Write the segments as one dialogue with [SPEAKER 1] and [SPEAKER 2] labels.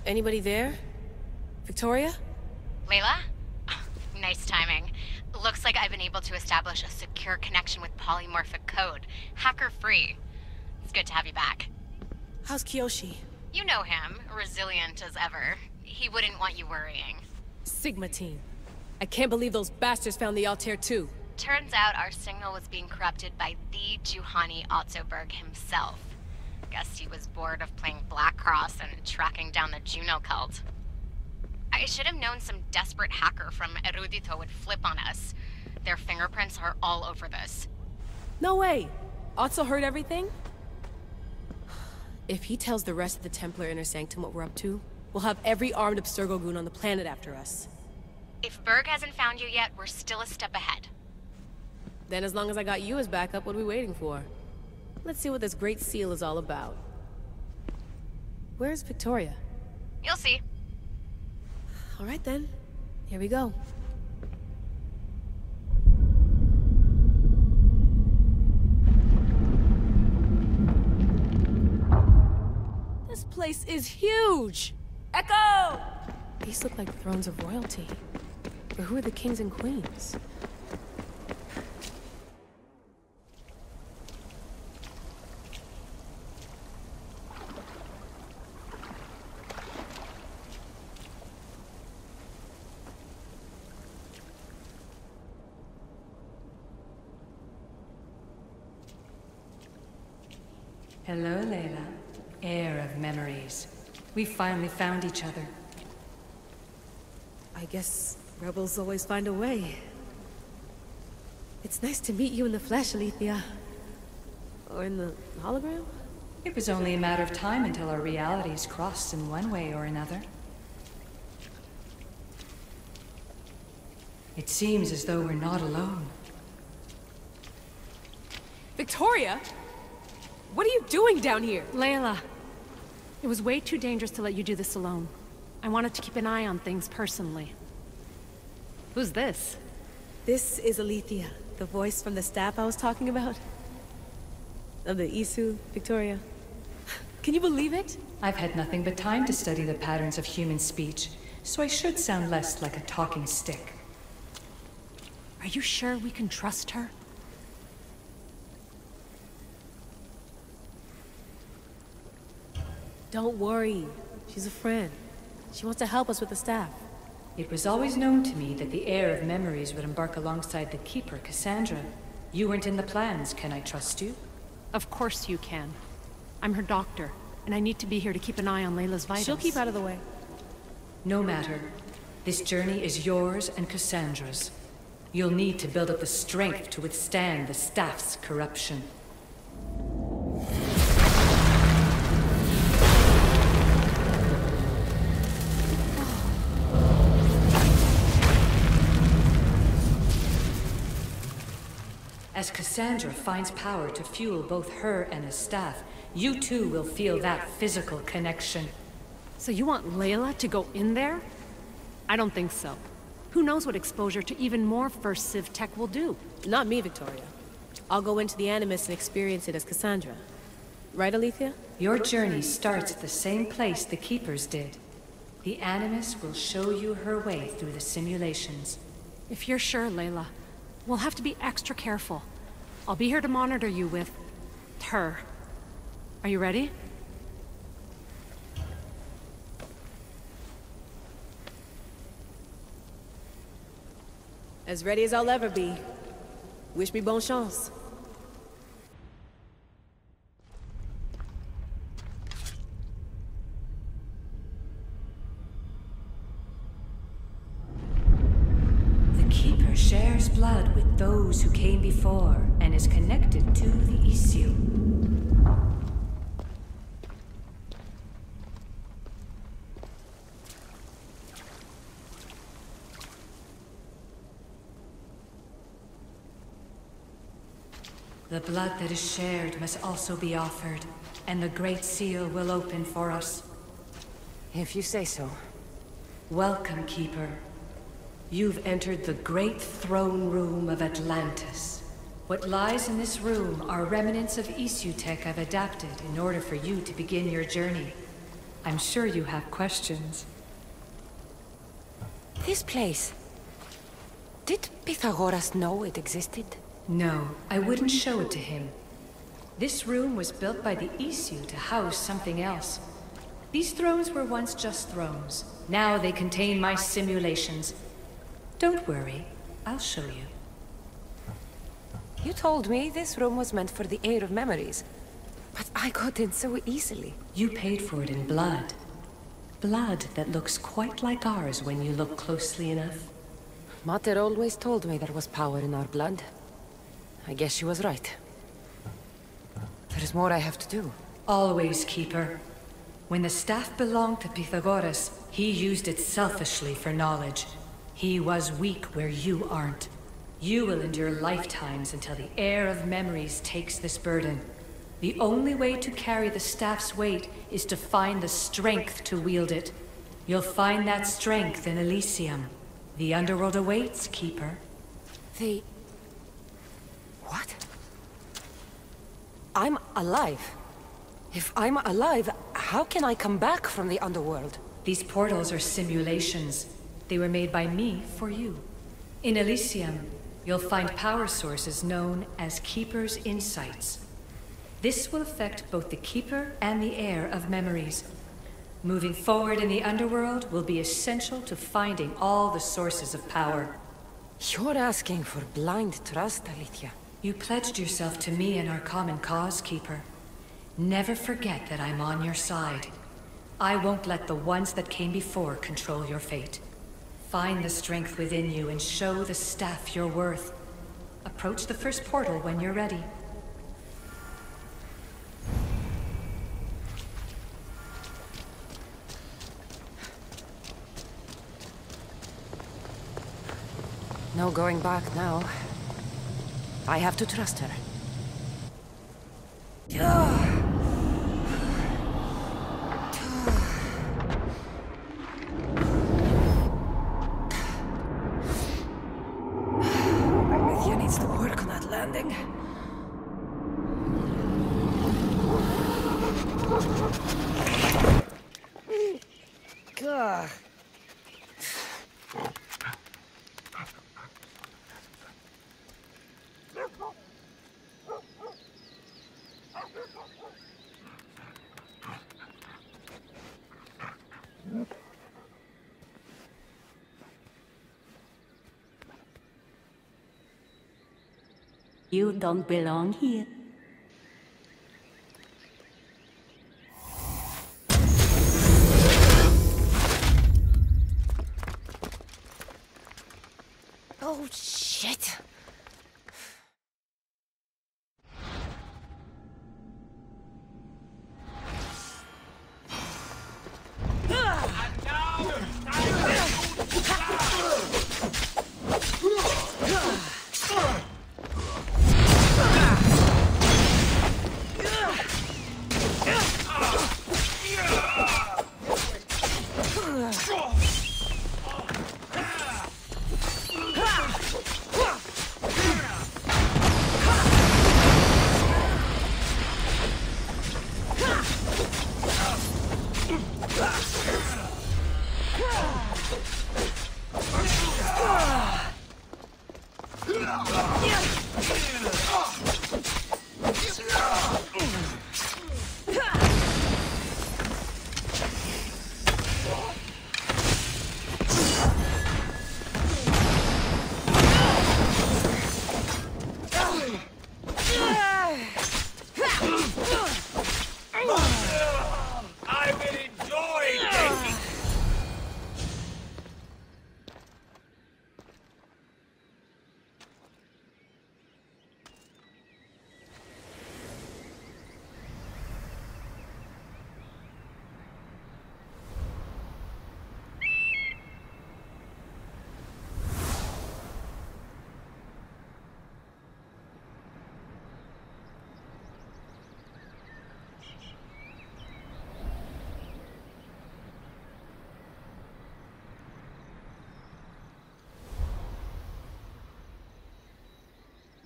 [SPEAKER 1] Anybody there? Victoria?
[SPEAKER 2] Layla? Nice timing. Looks like I've been able to establish a secure connection with polymorphic code. Hacker-free. It's good to have you back.
[SPEAKER 1] How's Kiyoshi?
[SPEAKER 2] You know him, resilient as ever. He wouldn't want you worrying.
[SPEAKER 1] Sigma team. I can't believe those bastards found the Altair too.
[SPEAKER 2] Turns out our signal was being corrupted by the Juhani Otzoberg himself. Guess he was bored of playing Black Cross and tracking down the Juno cult. I should have known some desperate hacker from Erudito would flip on us. Their fingerprints are all over this.
[SPEAKER 1] No way! Otso heard everything? If he tells the rest of the Templar Inner Sanctum what we're up to, we'll have every armed Abstergo goon on the planet after us.
[SPEAKER 2] If Berg hasn't found you yet, we're still a step ahead.
[SPEAKER 1] Then as long as I got you as backup, what are we waiting for? Let's see what this Great Seal is all about. Where's Victoria?
[SPEAKER 2] You'll see.
[SPEAKER 1] All right then. Here we go. This place is huge! Echo! These look like thrones of royalty. But who are the kings and queens?
[SPEAKER 3] Hello, Layla. Heir of memories. We finally found each other.
[SPEAKER 1] I guess rebels always find a way. It's nice to meet you in the flesh, Alethea. Or in the hologram?
[SPEAKER 3] It was only a matter of time until our realities crossed in one way or another. It seems as though we're not alone.
[SPEAKER 1] Victoria? What are you doing down here?
[SPEAKER 4] Layla, it was way too dangerous to let you do this alone. I wanted to keep an eye on things personally. Who's this?
[SPEAKER 1] This is Alethea, the voice from the staff I was talking about. Of the Isu, Victoria. Can you believe it?
[SPEAKER 3] I've had nothing but time to study the patterns of human speech, so I should sound less like a talking stick.
[SPEAKER 4] Are you sure we can trust her?
[SPEAKER 1] Don't worry. She's a friend. She wants to help us with the staff.
[SPEAKER 3] It was always known to me that the heir of memories would embark alongside the Keeper, Cassandra. You weren't in the plans, can I trust you?
[SPEAKER 4] Of course you can. I'm her doctor, and I need to be here to keep an eye on Layla's vitals.
[SPEAKER 1] She'll keep out of the way.
[SPEAKER 3] No matter. This journey is yours and Cassandra's. You'll need to build up the strength to withstand the staff's corruption. As Cassandra finds power to fuel both her and the staff, you too will feel that physical connection.
[SPEAKER 4] So you want Layla to go in there? I don't think so. Who knows what exposure to even more First Civ tech will do?
[SPEAKER 1] Not me, Victoria. I'll go into the Animus and experience it as Cassandra. Right, Alethea?
[SPEAKER 3] Your journey starts at the same place the Keepers did. The Animus will show you her way through the simulations.
[SPEAKER 4] If you're sure, Layla, we'll have to be extra careful. I'll be here to monitor you with her. Are you ready?
[SPEAKER 1] As ready as I'll ever be. Wish me bonne chance.
[SPEAKER 3] Shares blood with those who came before and is connected to the Isu. The blood that is shared must also be offered, and the Great Seal will open for us.
[SPEAKER 5] If you say so.
[SPEAKER 3] Welcome, Keeper. You've entered the great throne room of Atlantis. What lies in this room are remnants of Isu tech I've adapted in order for you to begin your journey. I'm sure you have questions.
[SPEAKER 5] This place... Did Pythagoras know it existed?
[SPEAKER 3] No, I wouldn't show it to him. This room was built by the Isu to house something else. These thrones were once just thrones. Now they contain my simulations. Don't worry, I'll show you.
[SPEAKER 5] You told me this room was meant for the air of memories. But I got in so easily.
[SPEAKER 3] You paid for it in blood. Blood that looks quite like ours when you look closely enough.
[SPEAKER 5] Mater always told me there was power in our blood. I guess she was right. There's more I have to do.
[SPEAKER 3] Always, Keeper. When the staff belonged to Pythagoras, he used it selfishly for knowledge. He was weak where you aren't. You will endure lifetimes until the air of memories takes this burden. The only way to carry the staff's weight is to find the strength to wield it. You'll find that strength in Elysium. The underworld awaits, Keeper.
[SPEAKER 5] What? I'm alive. If I'm alive, how can I come back from the underworld?
[SPEAKER 3] These portals are simulations. They were made by me for you. In Elysium, you'll find power sources known as Keeper's Insights. This will affect both the Keeper and the heir of memories. Moving forward in the underworld will be essential to finding all the sources of power.
[SPEAKER 5] You're asking for blind trust, Alethea.
[SPEAKER 3] You pledged yourself to me and our common cause, Keeper. Never forget that I'm on your side. I won't let the ones that came before control your fate. Find the strength within you and show the staff your worth. Approach the first portal when you're ready.
[SPEAKER 5] No going back now. I have to trust her. Alethea needs to work on that landing. Gah.
[SPEAKER 6] You don't belong here.
[SPEAKER 5] Oh, shit.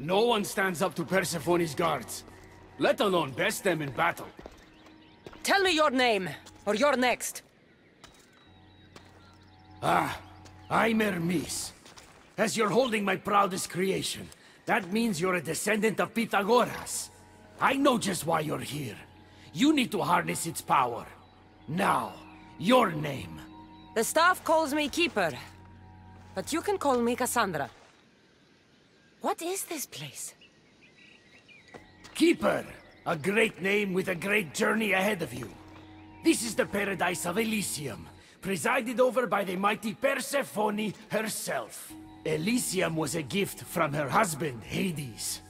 [SPEAKER 7] No one stands up to Persephone's guards, let alone best them in battle.
[SPEAKER 5] Tell me your name. or you're next.
[SPEAKER 7] I'm Hermes. As you're holding my proudest creation, that means you're a descendant of Pythagoras. I know just why you're here. You need to harness its power. Now, your name.
[SPEAKER 5] The staff calls me Keeper, but you can call me Cassandra. What is this place?
[SPEAKER 7] Keeper, a great name with a great journey ahead of you. This is the paradise of Elysium, presided over by the mighty Persephone herself. Elysium was a gift from her husband, Hades.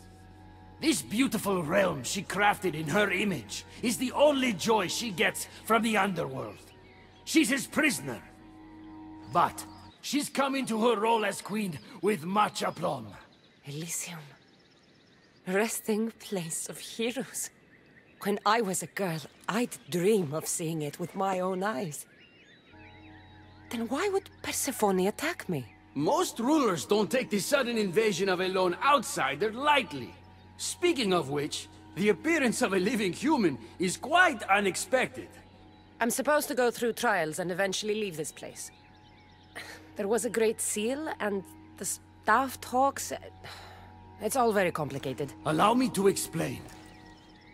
[SPEAKER 7] This beautiful realm she crafted in her image is the only joy she gets from the underworld. She's his prisoner. But she's come into her role as queen with much aplomb.
[SPEAKER 5] Elysium. Resting place of heroes. When I was a girl, I'd dream of seeing it with my own eyes. Then why would Persephone attack me?
[SPEAKER 8] Most rulers don't take the sudden invasion of a lone outsider lightly. Speaking of which, the appearance of a living human is quite unexpected.
[SPEAKER 5] I'm supposed to go through trials and eventually leave this place. There was a great seal, and the staff talks... It's all very complicated.
[SPEAKER 7] Allow me to explain.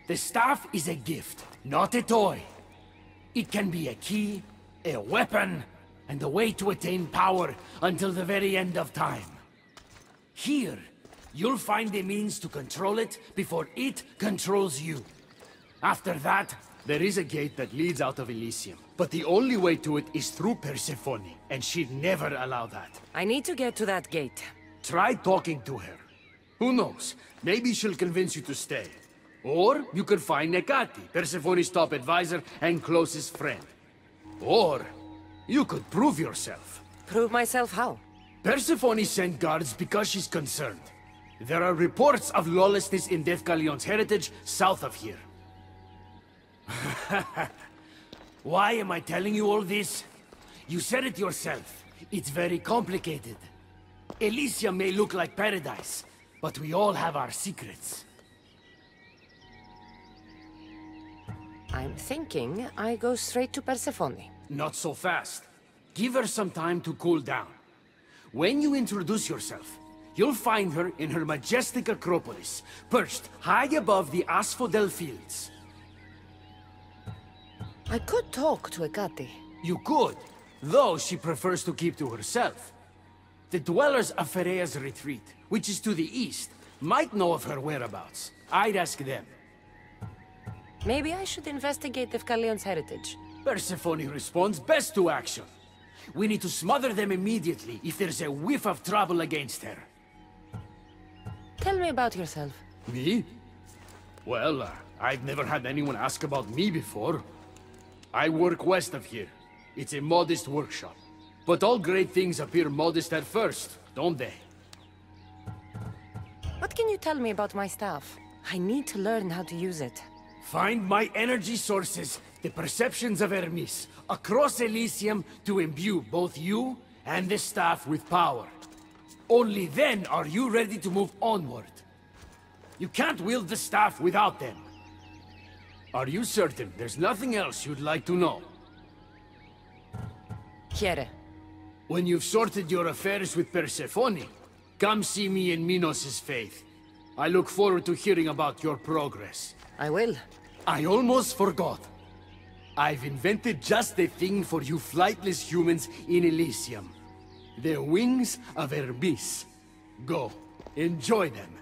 [SPEAKER 7] The staff is a gift, not a toy. It can be a key, a weapon, and a way to attain power until the very end of time. Here, you'll find the means to control it before it controls you. After that,
[SPEAKER 8] there is a gate that leads out of Elysium, but the only way to it is through Persephone,
[SPEAKER 7] and she'd never allow that.
[SPEAKER 5] I need to get to that gate.
[SPEAKER 7] Try talking to her.
[SPEAKER 8] Who knows? Maybe she'll convince you to stay. Or you could find Nekati, Persephone's top advisor and closest friend. Or you could prove yourself.
[SPEAKER 5] Prove myself how?
[SPEAKER 7] Persephone sent guards because she's concerned. There are reports of lawlessness in Deucalion's heritage south of here. Why am I telling you all this? You said it yourself. It's very complicated. Elysium may look like paradise, but we all have our secrets.
[SPEAKER 5] I'm thinking I go straight to Persephone.
[SPEAKER 7] Not so fast. Give her some time to cool down. When you introduce yourself, you'll find her in her majestic acropolis, perched high above the asphodel fields.
[SPEAKER 5] I could talk to Ekati.
[SPEAKER 7] You could, though she prefers to keep to herself. The dwellers of Pherea's retreat, which is to the east, might know of her whereabouts. I'd ask them.
[SPEAKER 5] Maybe I should investigate Deucalion's heritage.
[SPEAKER 7] Persephone responds best to action. We need to smother them immediately if there's a whiff of trouble against her.
[SPEAKER 5] Tell me about yourself.
[SPEAKER 8] Me? Well, I've never had anyone ask about me before. I work west of here. It's a modest workshop. But all great things appear modest at first, don't they?
[SPEAKER 5] What can you tell me about my staff? I need to learn how to use it.
[SPEAKER 7] Find my energy sources, the perceptions of Hermes, across Elysium to imbue both you and the staff with power. Only then are you ready to move onward. You can't wield the staff without them.
[SPEAKER 8] Are you certain there's nothing else you'd like to know?
[SPEAKER 5] Quiere.
[SPEAKER 7] When you've sorted your affairs with Persephone, come see me in Minos' faith. I look forward to hearing about your progress.
[SPEAKER 5] I will.
[SPEAKER 7] I almost forgot. I've invented just the thing for you flightless humans in Elysium. The wings of Hermes. Go, enjoy them.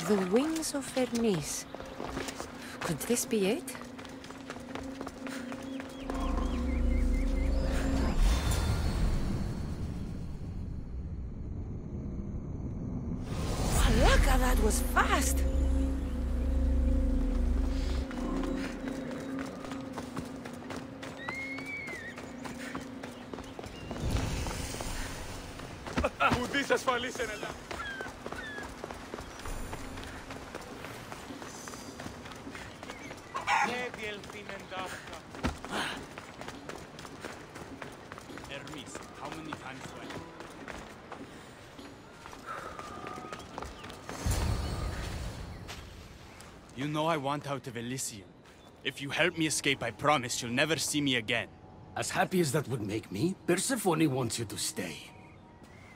[SPEAKER 5] The wings of Hermes. Could this be it? was fast.
[SPEAKER 9] Hermes, how many times do I... You know I want out of Elysium. If you help me escape, I promise you'll never see me again.
[SPEAKER 7] As happy as that would make me, Persephone wants you to stay.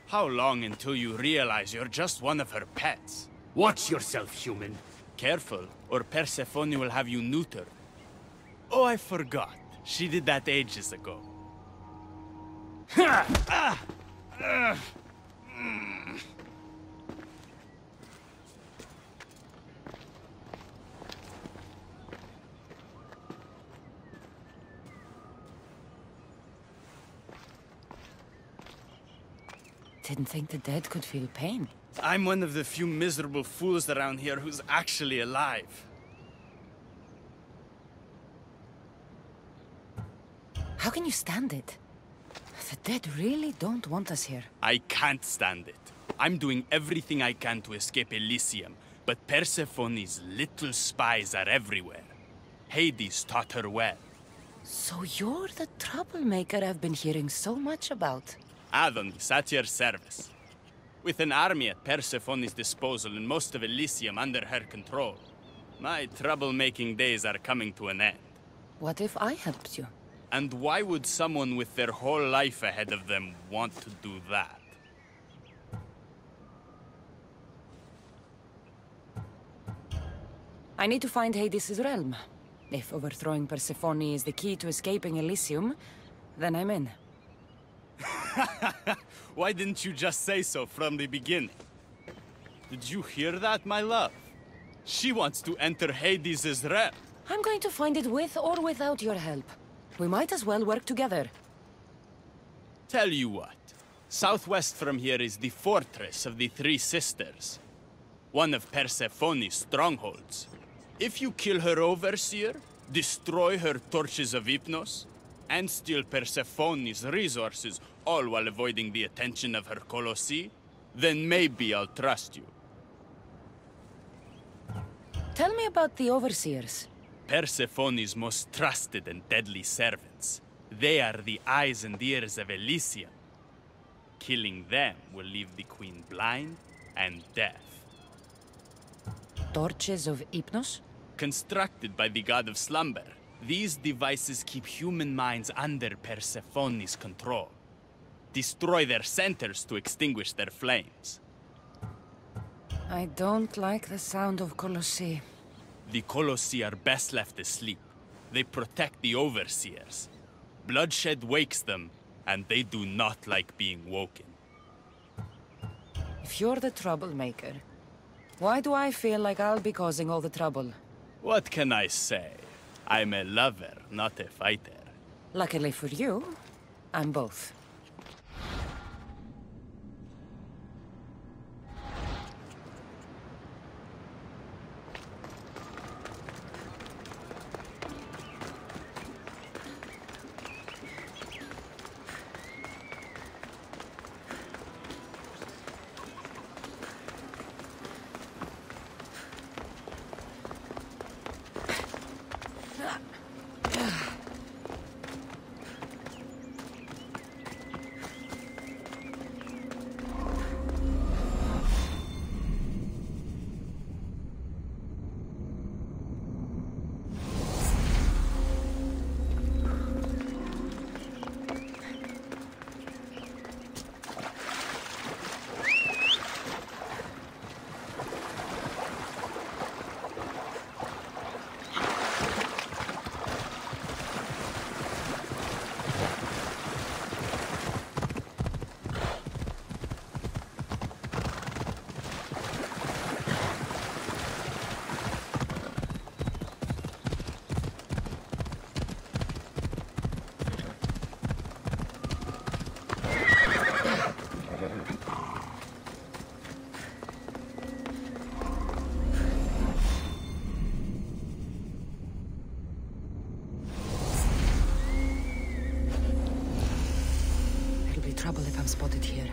[SPEAKER 9] How long until you realize you're just one of her pets?
[SPEAKER 7] Watch yourself, human.
[SPEAKER 9] Careful, or Persephone will have you neutered. Oh, I forgot. She did that ages ago.
[SPEAKER 5] Didn't think the dead could feel pain.
[SPEAKER 9] I'm one of the few miserable fools around here who's actually alive.
[SPEAKER 5] How can you stand it? The dead really don't want us here.
[SPEAKER 9] I can't stand it. I'm doing everything I can to escape Elysium, but Persephone's little spies are everywhere. Hades taught her well.
[SPEAKER 5] So you're the troublemaker I've been hearing so much about.
[SPEAKER 9] Adonis, at your service. With an army at Persephone's disposal and most of Elysium under her control, my troublemaking days are coming to an end.
[SPEAKER 5] What if I helped you?
[SPEAKER 9] And why would someone with their whole life ahead of them want to do that?
[SPEAKER 5] I need to find Hades' realm. If overthrowing Persephone is the key to escaping Elysium, then I'm in.
[SPEAKER 9] Why didn't you just say so from the beginning? Did you hear that, my love? She wants to enter Hades' realm.
[SPEAKER 5] I'm going to find it with or without your help. We might as well work together.
[SPEAKER 9] Tell you what. Southwest from here is the fortress of the Three Sisters. One of Persephone's strongholds. If you kill her overseer, destroy her torches of Hypnos, and steal Persephone's resources, all while avoiding the attention of her Colossi, then maybe I'll trust you.
[SPEAKER 5] Tell me about the overseers.
[SPEAKER 9] Persephone's most trusted and deadly servants. They are the eyes and ears of Elysium. Killing them will leave the queen blind and deaf.
[SPEAKER 5] Torches of Hypnos?
[SPEAKER 9] Constructed by the god of slumber, these devices keep human minds under Persephone's control. Destroy their centers to extinguish their flames.
[SPEAKER 5] I don't like the sound of Colossi.
[SPEAKER 9] The Colossi are best left asleep. They protect the overseers. Bloodshed wakes them, and they do not like being woken.
[SPEAKER 5] If you're the troublemaker, why do I feel like I'll be causing all the trouble?
[SPEAKER 9] What can I say? I'm a lover, not a fighter.
[SPEAKER 5] Luckily for you, I'm both.
[SPEAKER 3] trouble if I'm spotted here.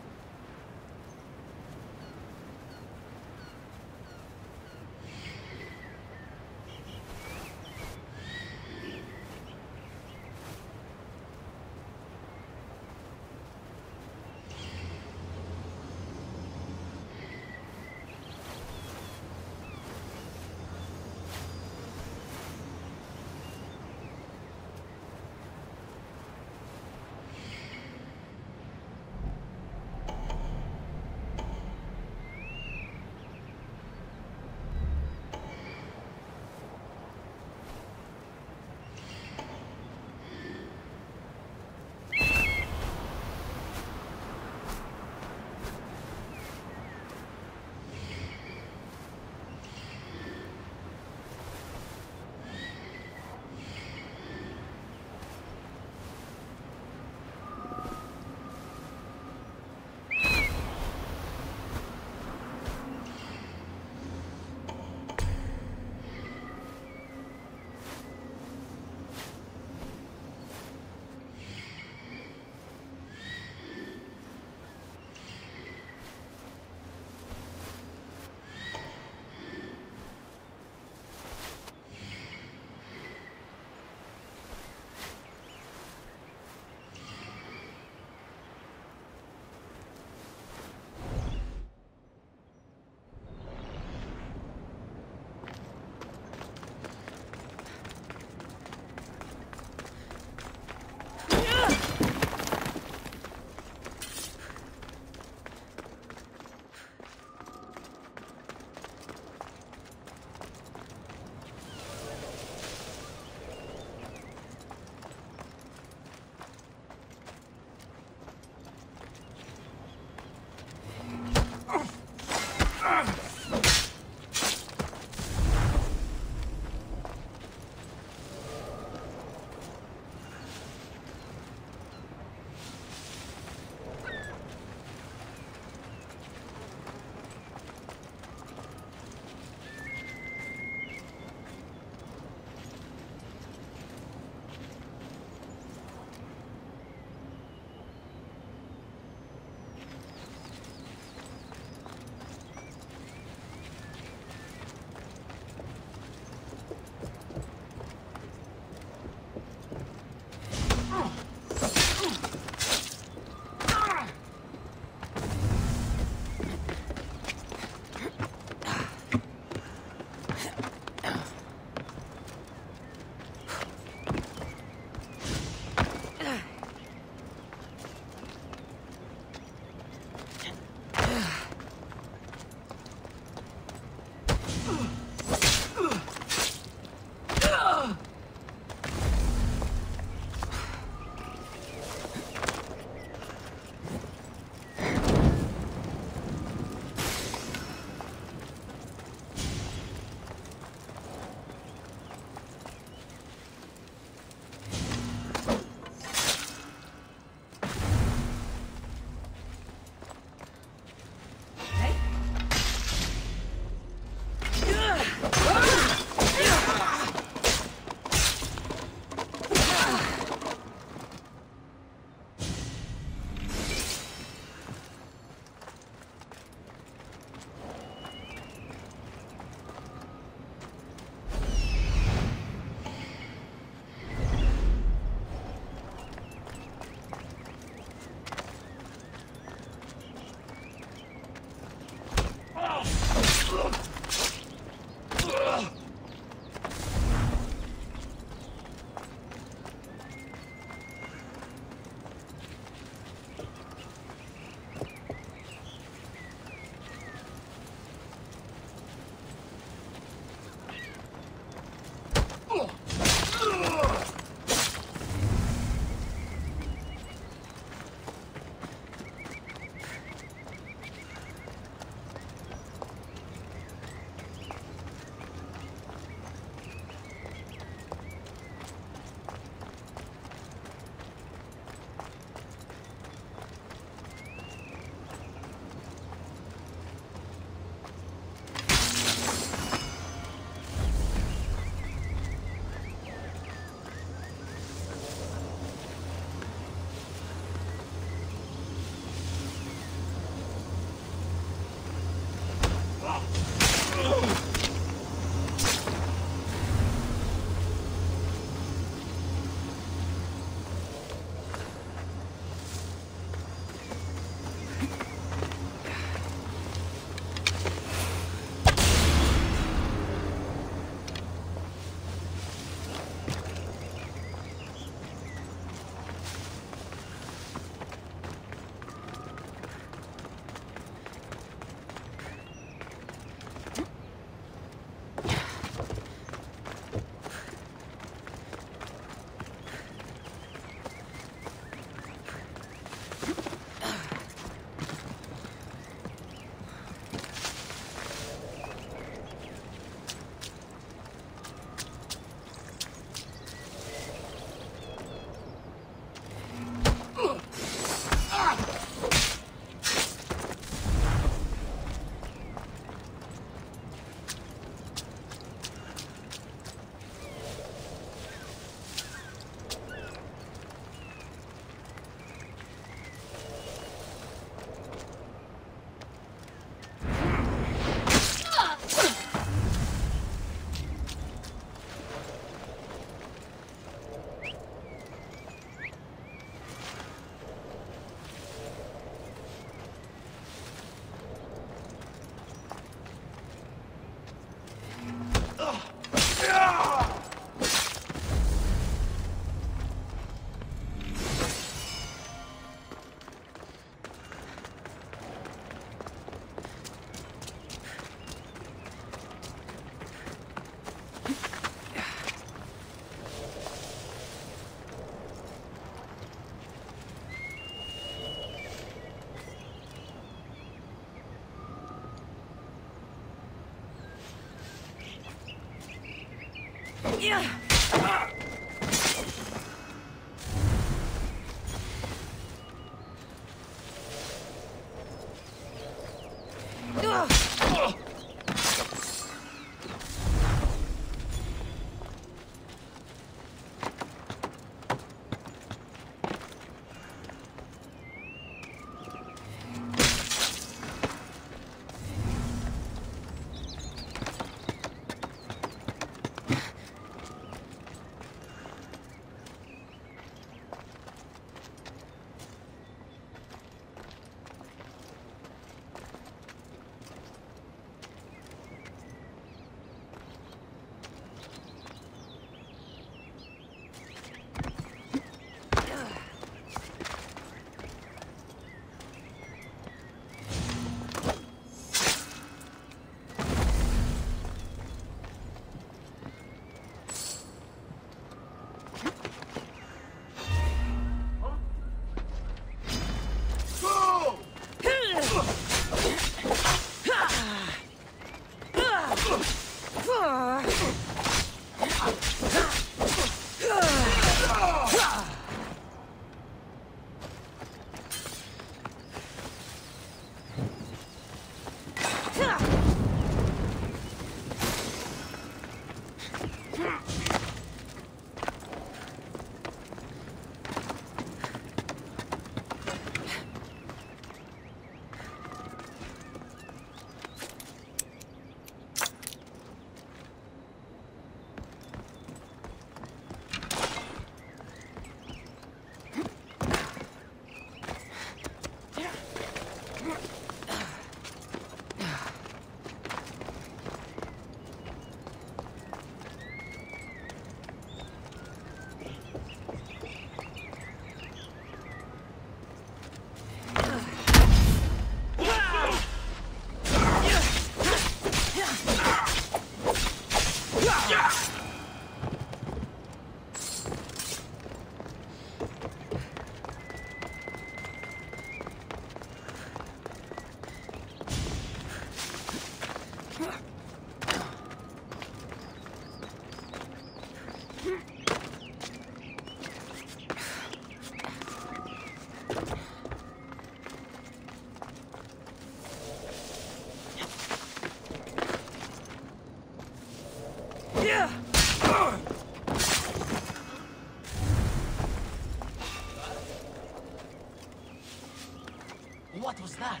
[SPEAKER 7] What was that?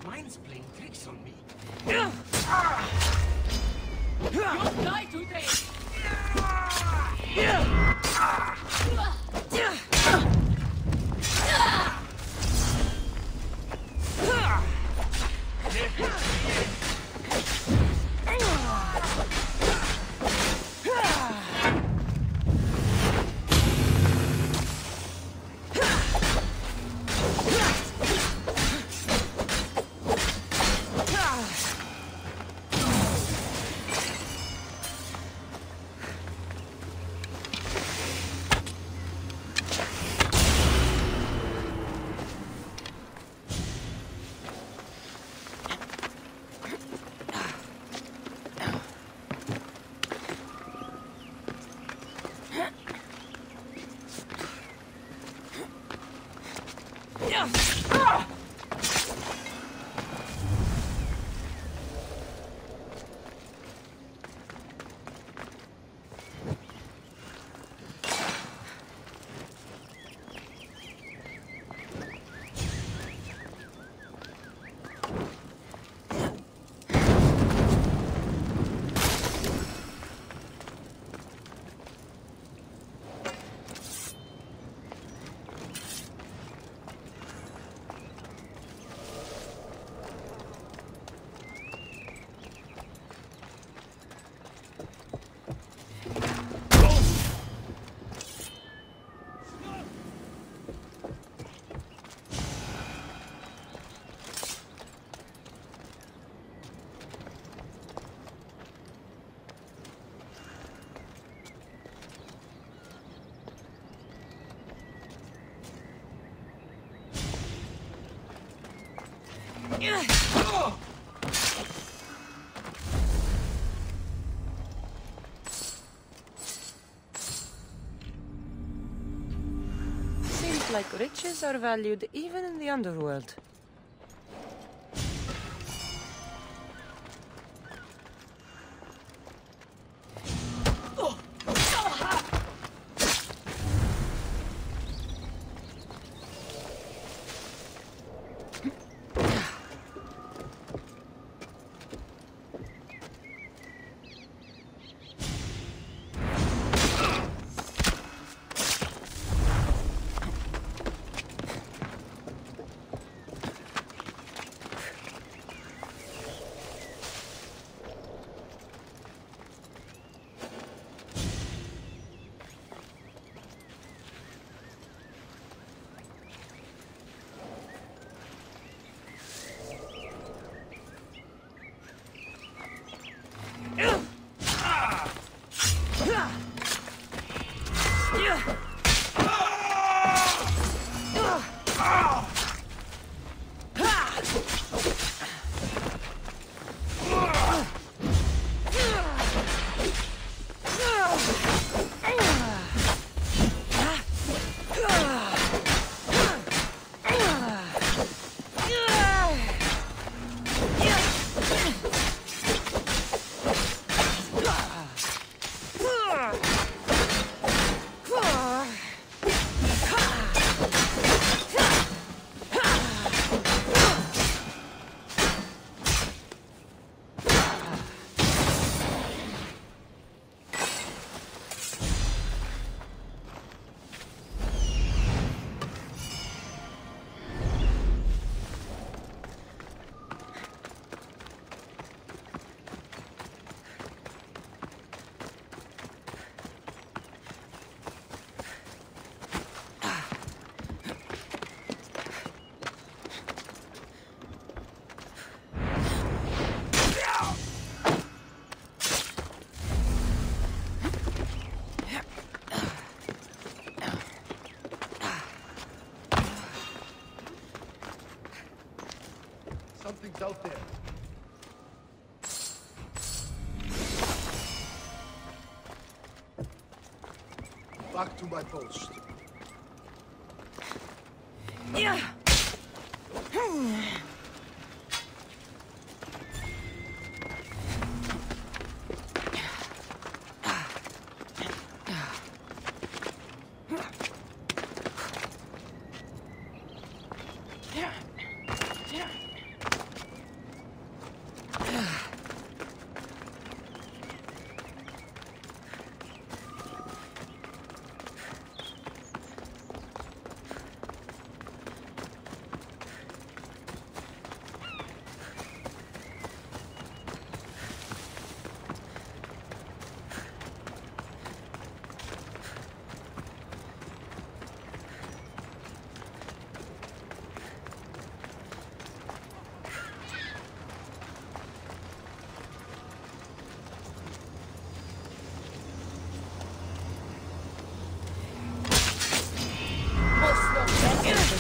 [SPEAKER 7] Mine's playing tricks on me. You'll die today!
[SPEAKER 5] Seems like riches are valued even in the underworld.
[SPEAKER 8] Something's out there. Back to my post.
[SPEAKER 5] Yeah.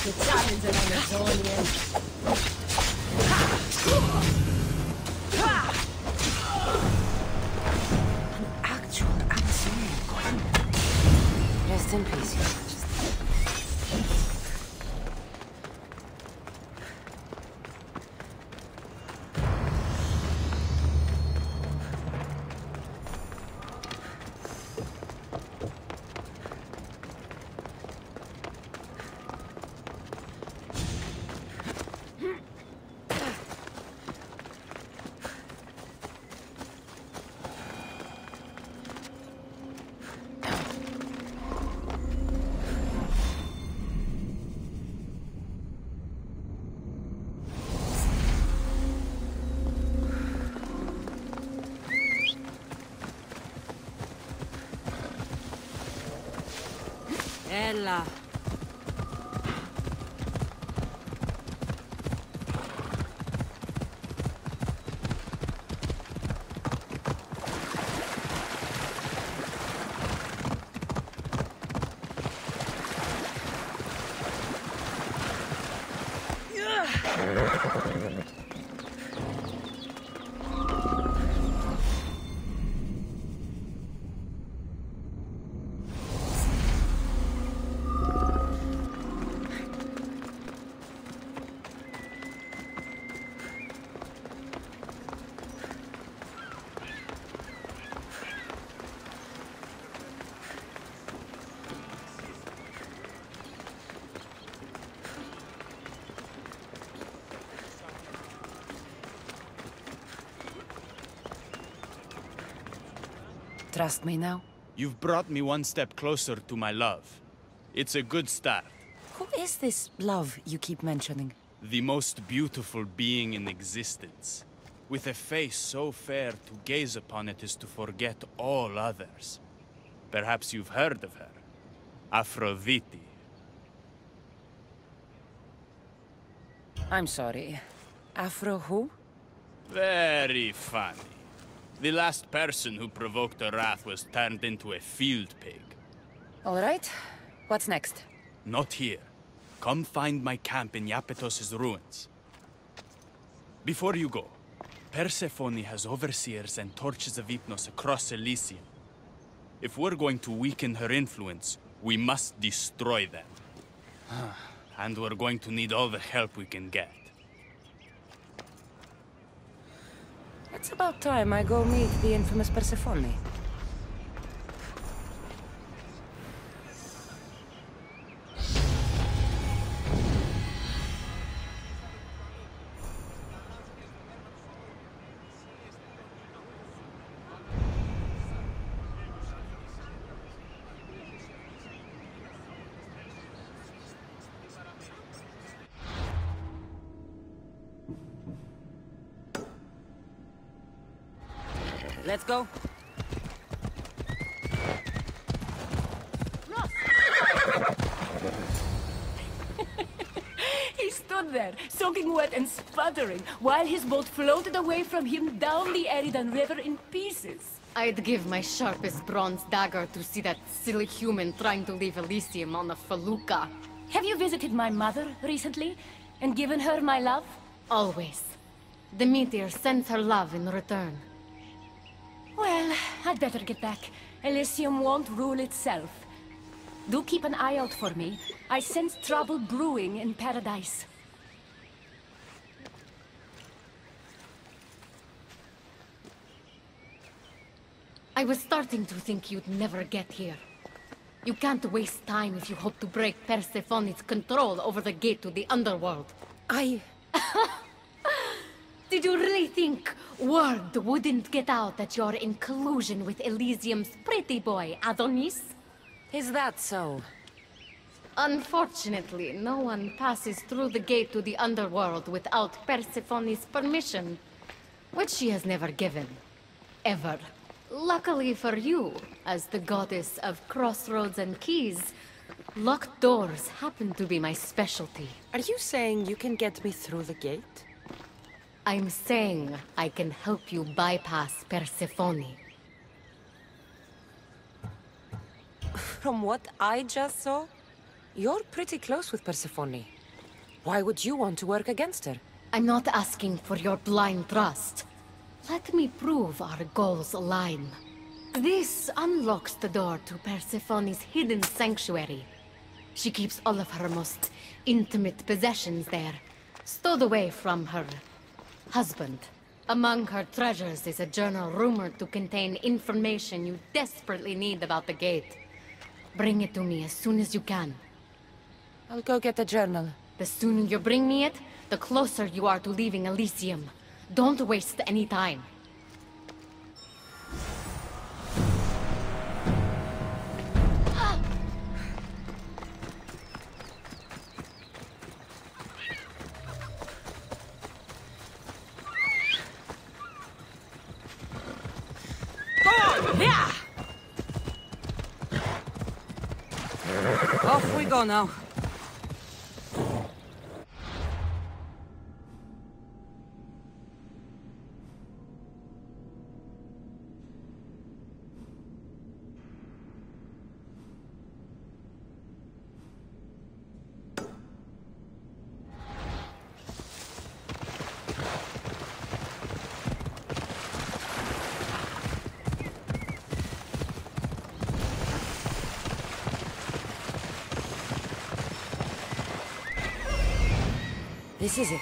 [SPEAKER 1] Italians and Amazonians.
[SPEAKER 5] An actual Amazonian queen. Rest in peace, Your Majesty.
[SPEAKER 1] Ella.
[SPEAKER 5] trust me now?
[SPEAKER 9] You've brought me one step closer to my love. It's a good start.
[SPEAKER 5] Who is this love you keep mentioning?
[SPEAKER 9] The most beautiful being in existence. With a face so fair, to gaze upon it is to forget all others. Perhaps you've heard of her. Aphrodite.
[SPEAKER 5] I'm sorry. Afro who?
[SPEAKER 9] Very funny. The last person who provoked her wrath was turned into a field pig.
[SPEAKER 5] All right. What's next?
[SPEAKER 9] Not here. Come find my camp in Iapetos' ruins. Before you go, Persephone has overseers and torches of Hypnos across Elysium. If we're going to weaken her influence, we must destroy them. And we're going to need all the help we can get.
[SPEAKER 5] It's about time I go meet the infamous Persephone. Let's go.
[SPEAKER 6] He stood there, soaking wet and sputtering, while his boat floated away from him down the Eridan River in pieces.
[SPEAKER 2] I'd give my sharpest bronze dagger to see that silly human trying to leave Elysium on a felucca.
[SPEAKER 6] Have you visited my mother recently, and given her my love?
[SPEAKER 2] Always. The meteor sends her love in return.
[SPEAKER 6] Well, I'd better get back. Elysium won't rule itself. Do keep an eye out for me. I sense trouble brewing in paradise.
[SPEAKER 2] I was starting to think you'd never get here. You can't waste time if you hope to break Persephone's control over the gate to the underworld. Did you really think word wouldn't get out that you're in collusion with Elysium's pretty boy, Adonis?
[SPEAKER 5] Is that so?
[SPEAKER 2] Unfortunately, no one passes through the gate to the underworld without Persephone's permission, which she has never given. Ever. Luckily for you, as the goddess of crossroads and keys, locked doors happen to be my specialty.
[SPEAKER 5] Are you saying you can get me through the gate?
[SPEAKER 2] I'm saying I can help you bypass Persephone.
[SPEAKER 5] From what I just saw, you're pretty close with Persephone. Why would you want to work against her?
[SPEAKER 2] I'm not asking for your blind trust. Let me prove our goals align. This unlocks the door to Persephone's hidden sanctuary. She keeps all of her most intimate possessions there, stowed away from her husband. Among her treasures is a journal rumored to contain information you desperately need about the gate. Bring it to me as soon as you can.
[SPEAKER 5] I'll go get the journal.
[SPEAKER 2] The sooner you bring me it, the closer you are to leaving Elysium. Don't waste any time.
[SPEAKER 5] Yeah! Off we go now. This is it.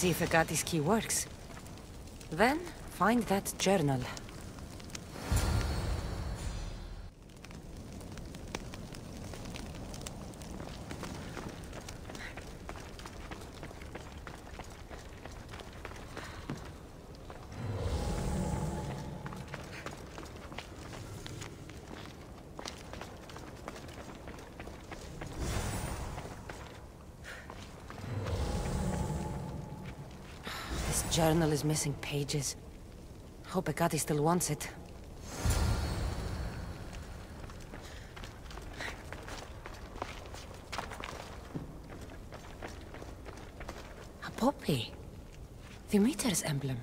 [SPEAKER 5] see if Agatis key works. Then, find that journal. Journal is missing pages. Hope Agati still wants it. A poppy. The meter's emblem.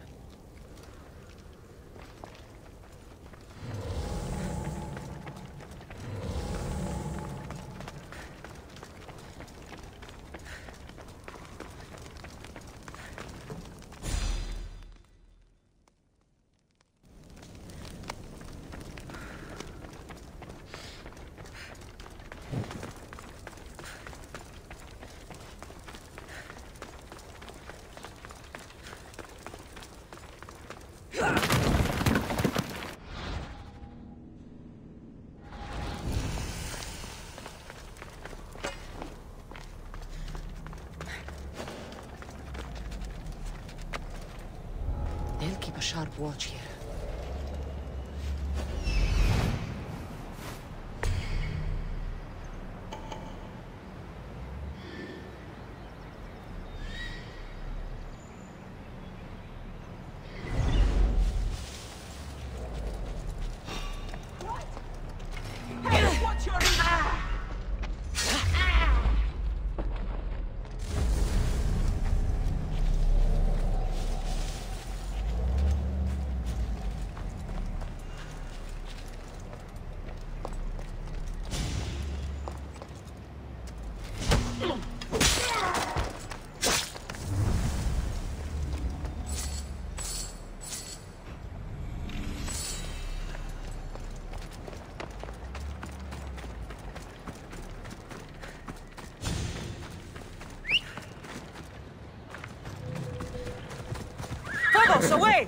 [SPEAKER 5] They'll keep a sharp watch here. Away!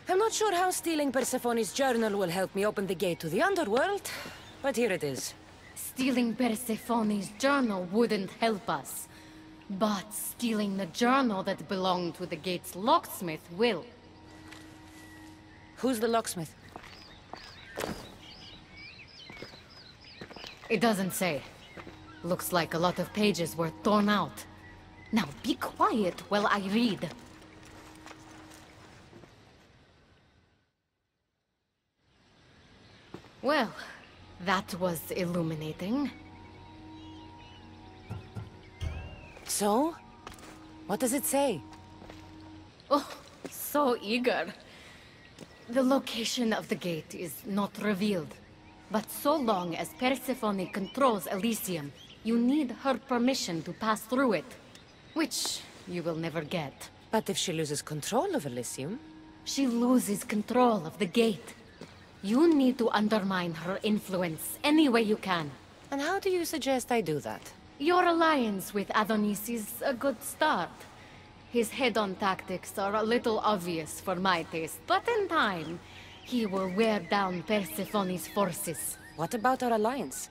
[SPEAKER 5] I'm not sure how stealing Persephone's journal will help me open the gate to the underworld, but here it is.
[SPEAKER 6] Stealing Persephone's journal wouldn't help us. But stealing the journal that belonged to the gate's locksmith will.
[SPEAKER 5] Who's the locksmith?
[SPEAKER 6] It doesn't say. Looks like a lot of pages were torn out. Now be quiet while I read. Well, that was illuminating.
[SPEAKER 5] So? What does it say?
[SPEAKER 6] Oh, so eager. The location of the gate is not revealed. But so long as Persephone controls Elysium, you need her permission to pass through it. Which you will never get.
[SPEAKER 5] But if she loses control of Elysium?
[SPEAKER 6] She loses control of the gate. You need to undermine her influence any way you can.
[SPEAKER 5] And how do you suggest I do that?
[SPEAKER 6] Your alliance with Adonis is a good start. His head-on tactics are a little obvious for my taste, but in time, he will wear down Persephone's forces.
[SPEAKER 5] What about our alliance?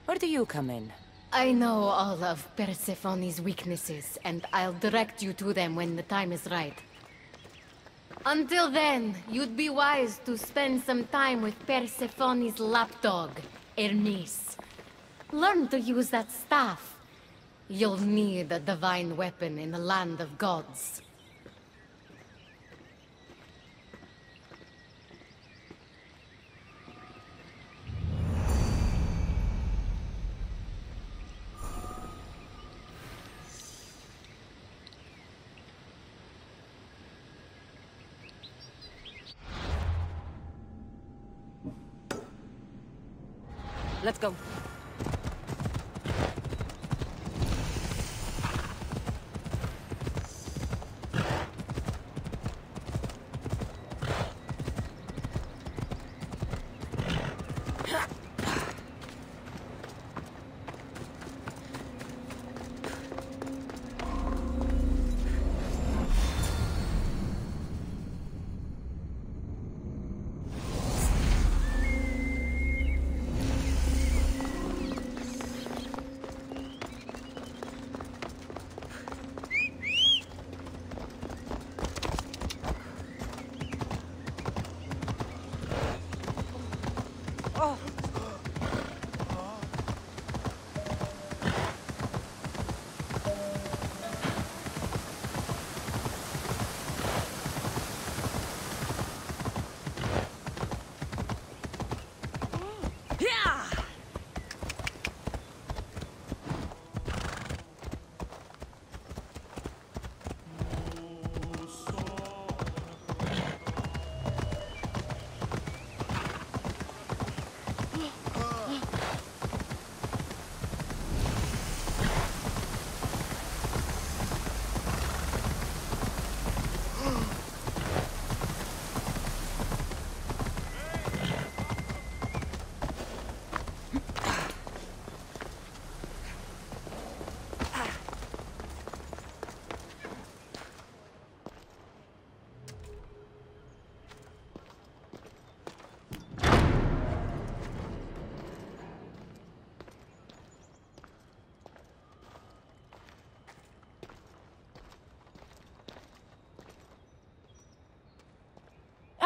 [SPEAKER 5] Where do you come in?
[SPEAKER 6] I know all of Persephone's weaknesses, and I'll direct you to them when the time is right. Until then, you'd be wise to spend some time with Persephone's lapdog, Hermes. Learn to use that staff. You'll need a divine weapon in the land of gods.
[SPEAKER 5] Let's go.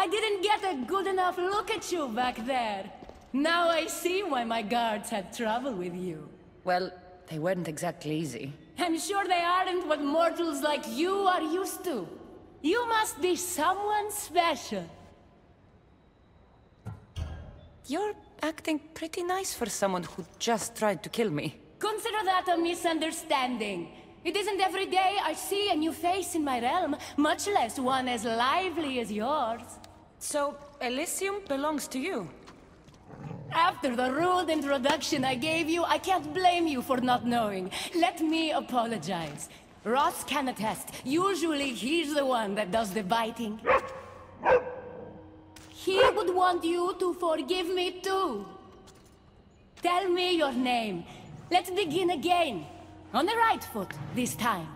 [SPEAKER 10] I didn't get a good enough look at you back there. Now I see why my guards had trouble with you.
[SPEAKER 5] Well, they weren't exactly easy.
[SPEAKER 10] I'm sure they aren't what mortals like you are used to. You must be someone special.
[SPEAKER 5] You're acting pretty nice for someone who just tried to kill me.
[SPEAKER 10] Consider that a misunderstanding. It isn't every day I see a new face in my realm, much less one as lively as yours.
[SPEAKER 5] So, Elysium belongs to you?
[SPEAKER 10] After the rude introduction I gave you, I can't blame you for not knowing. Let me apologize. Ross can attest. Usually he's the one that does the biting. He would want you to forgive me too. Tell me your name. Let's begin again. On the right foot, this time.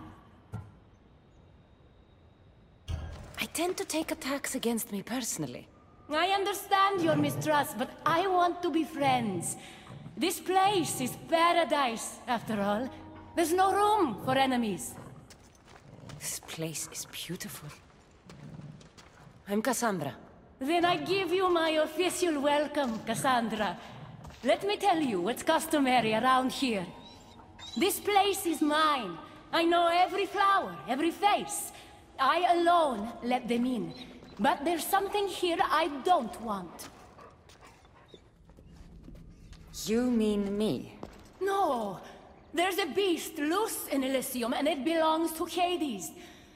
[SPEAKER 5] I tend to take attacks against me personally.
[SPEAKER 10] I understand your mistrust, but I want to be friends. This place is paradise, after all. There's no room for enemies.
[SPEAKER 5] This place is beautiful. I'm Cassandra.
[SPEAKER 10] Then I give you my official welcome, Cassandra. Let me tell you what's customary around here. This place is mine. I know every flower, every face. I alone let them in. But there's something here I don't want.
[SPEAKER 5] You mean me?
[SPEAKER 10] No. There's a beast loose in Elysium, and it belongs to Hades.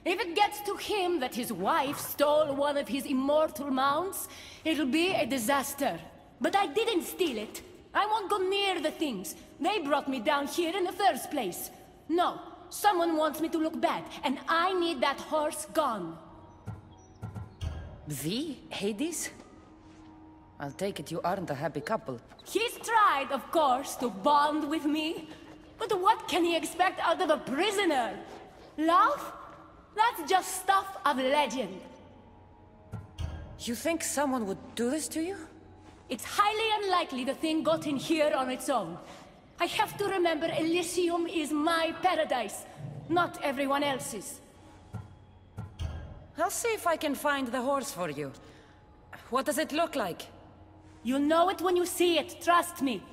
[SPEAKER 10] If it gets to him that his wife stole one of his immortal mounts, it'll be a disaster. But I didn't steal it. I won't go near the things. They brought me down here in the first place. No, someone wants me to look bad, and I need that horse gone.
[SPEAKER 5] The Hades? I'll take it you aren't a happy couple.
[SPEAKER 10] He's tried, of course, to bond with me. But what can he expect out of a prisoner? Love? That's just stuff of legend.
[SPEAKER 5] You think someone would do this to you?
[SPEAKER 10] It's highly unlikely the thing got in here on its own. I have to remember Elysium is my paradise, not everyone else's.
[SPEAKER 5] I'll see if I can find the horse for you. What does it look like?
[SPEAKER 10] You'll know it when you see it, trust me.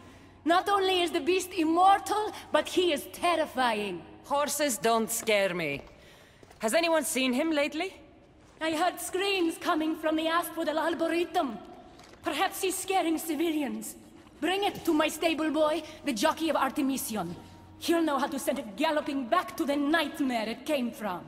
[SPEAKER 10] Not only is the beast immortal, but he is terrifying.
[SPEAKER 5] Horses don't scare me. Has anyone seen him lately?
[SPEAKER 10] I heard screams coming from the Asphodel Arboretum. Perhaps he's scaring civilians. Bring it to my stable boy, the jockey of Artemision. He'll know how to send it galloping back to the nightmare it came from.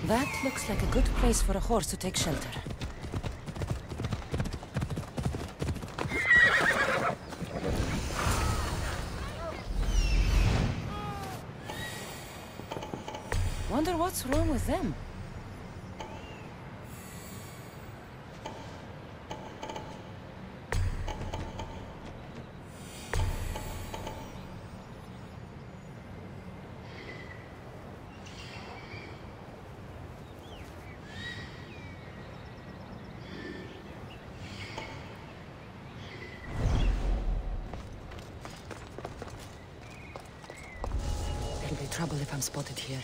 [SPEAKER 5] That looks like a good place for a horse to take shelter. Wonder what's wrong with them? There'll be trouble if I'm spotted here.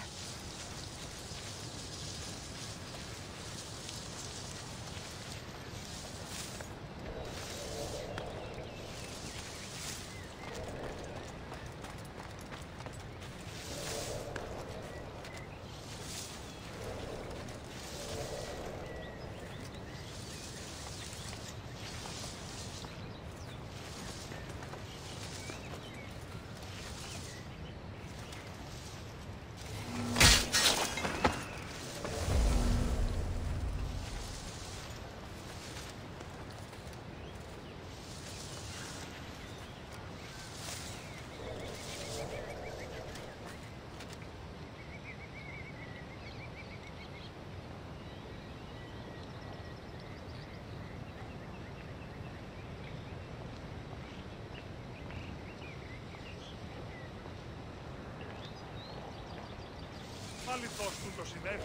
[SPEAKER 11] Αληθώς του το συνέβη.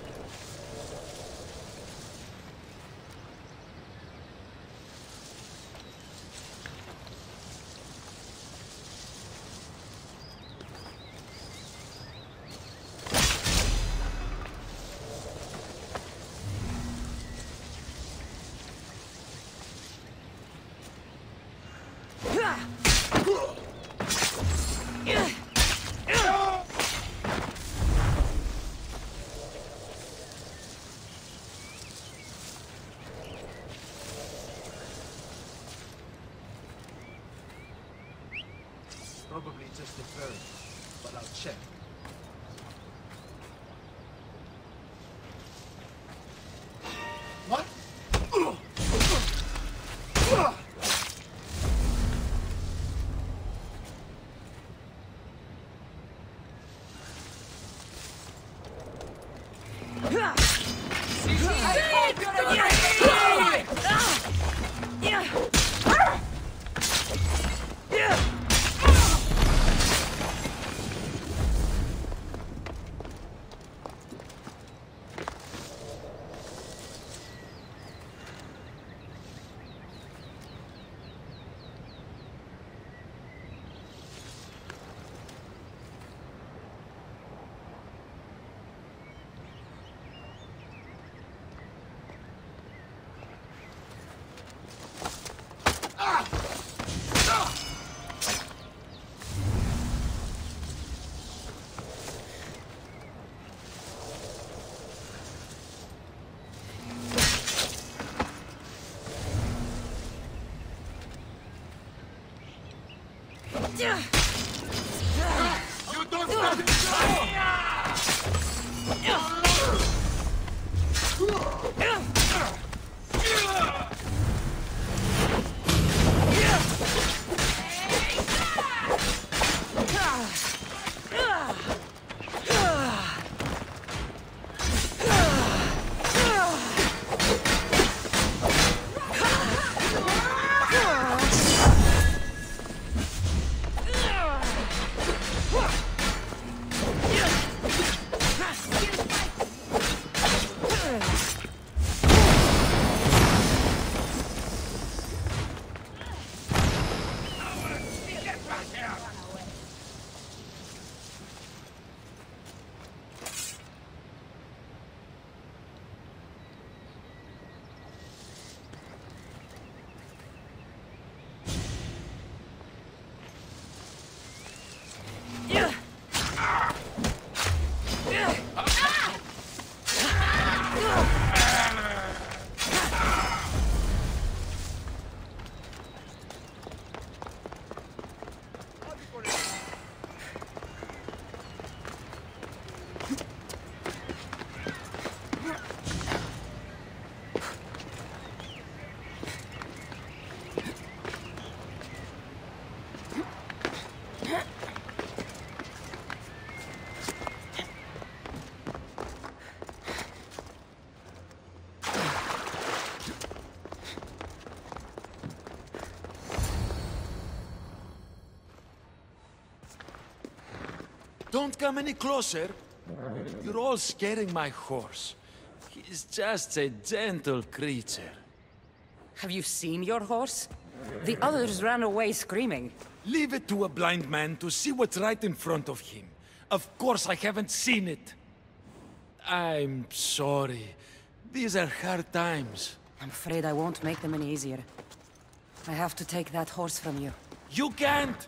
[SPEAKER 7] Probably just a bird, but I'll check. What?
[SPEAKER 11] You don't want to
[SPEAKER 12] Don't come any closer. You're all scaring my horse. He's just a gentle creature.
[SPEAKER 5] Have you seen your horse? The others ran away screaming.
[SPEAKER 12] Leave it to a blind man to see what's right in front of him. Of course I haven't seen it. I'm sorry. These are hard times.
[SPEAKER 5] I'm afraid I won't make them any easier. I have to take that horse from you.
[SPEAKER 12] You can't!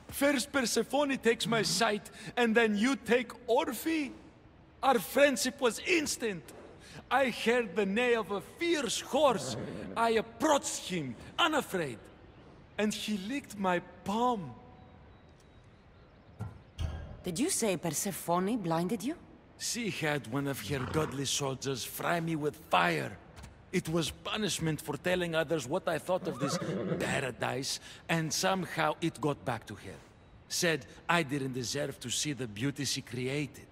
[SPEAKER 12] First Persephone takes my sight, and then you take Orphe? Our friendship was instant. I heard the neigh of a fierce horse. I approached him, unafraid. And he licked my palm.
[SPEAKER 5] Did you say Persephone blinded you?
[SPEAKER 12] She had one of her godly soldiers fry me with fire. It was punishment for telling others what I thought of this paradise, and somehow it got back to her. Said I didn't deserve to see the beauty she created.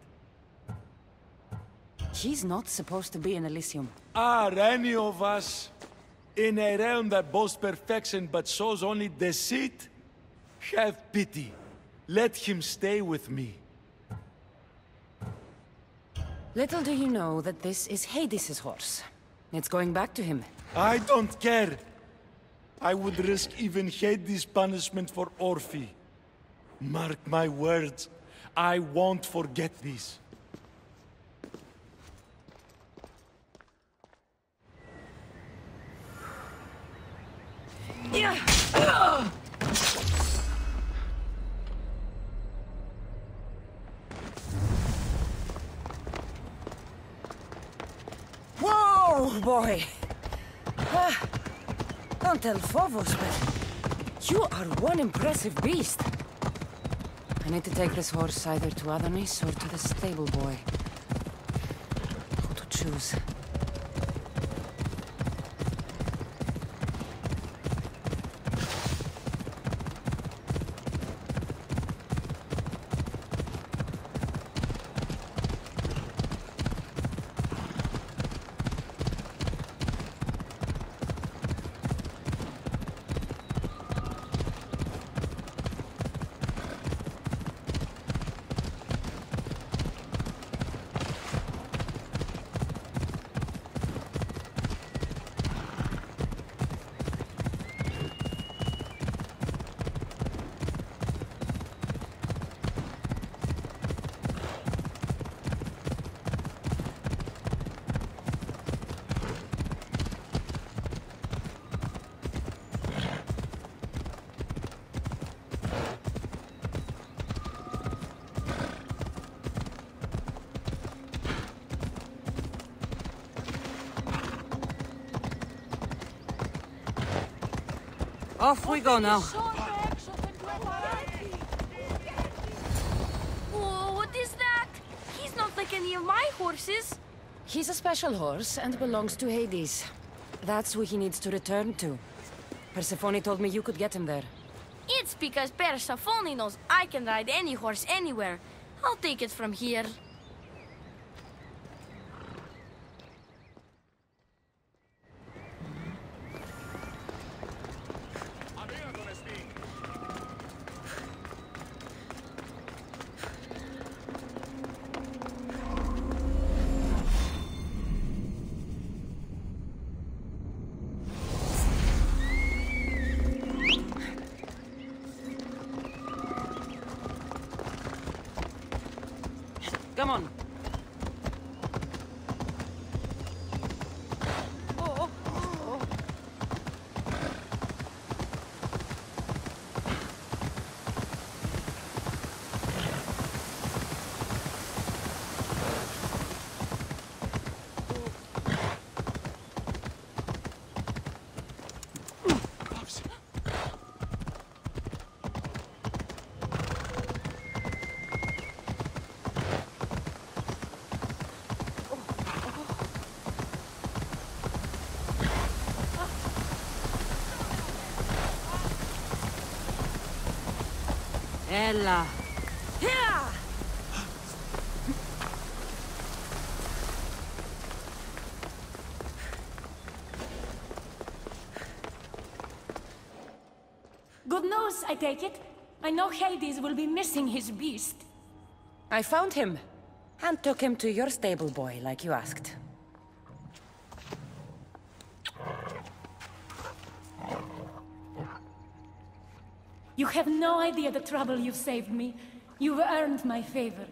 [SPEAKER 5] He's not supposed to be in Elysium.
[SPEAKER 12] Are any of us in a realm that boasts perfection but shows only deceit? Have pity. Let him stay with me.
[SPEAKER 5] Little do you know that this is Hades' horse. It's going back to him.
[SPEAKER 12] I don't care. I would risk even Hades' punishment for Orphe. Mark my words, I won't forget this.
[SPEAKER 5] Whoa, boy! Don't tell Phobos, but you are one impressive beast. I need to take this horse either to Adonis or to the stable boy. Who to choose? Off we go now.
[SPEAKER 1] Whoa, what is that? He's not like any of my horses.
[SPEAKER 5] He's a special horse and belongs to Hades. That's who he needs to return to. Persephone told me you could get him there.
[SPEAKER 1] It's because Persephone knows I can ride any horse anywhere. I'll take it from here.
[SPEAKER 5] Come on. Ella.
[SPEAKER 1] Yeah!
[SPEAKER 10] Good news, I take it. I know Hades will be missing his beast.
[SPEAKER 5] I found him, and took him to your stable boy, like you asked.
[SPEAKER 10] You have no idea the trouble you've saved me. You've earned my favor.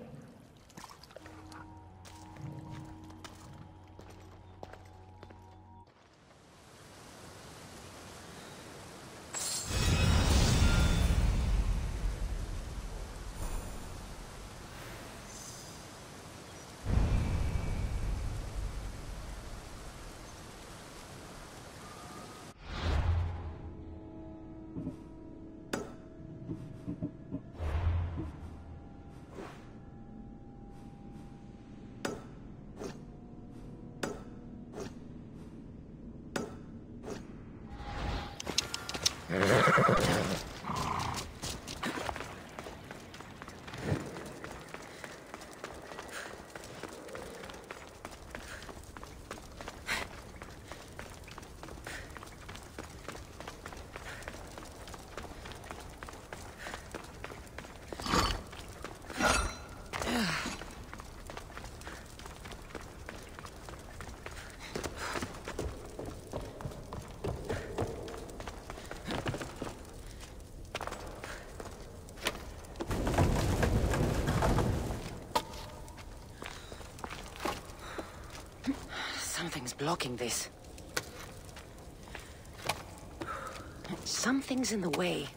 [SPEAKER 5] Something's blocking this. Something's in the way.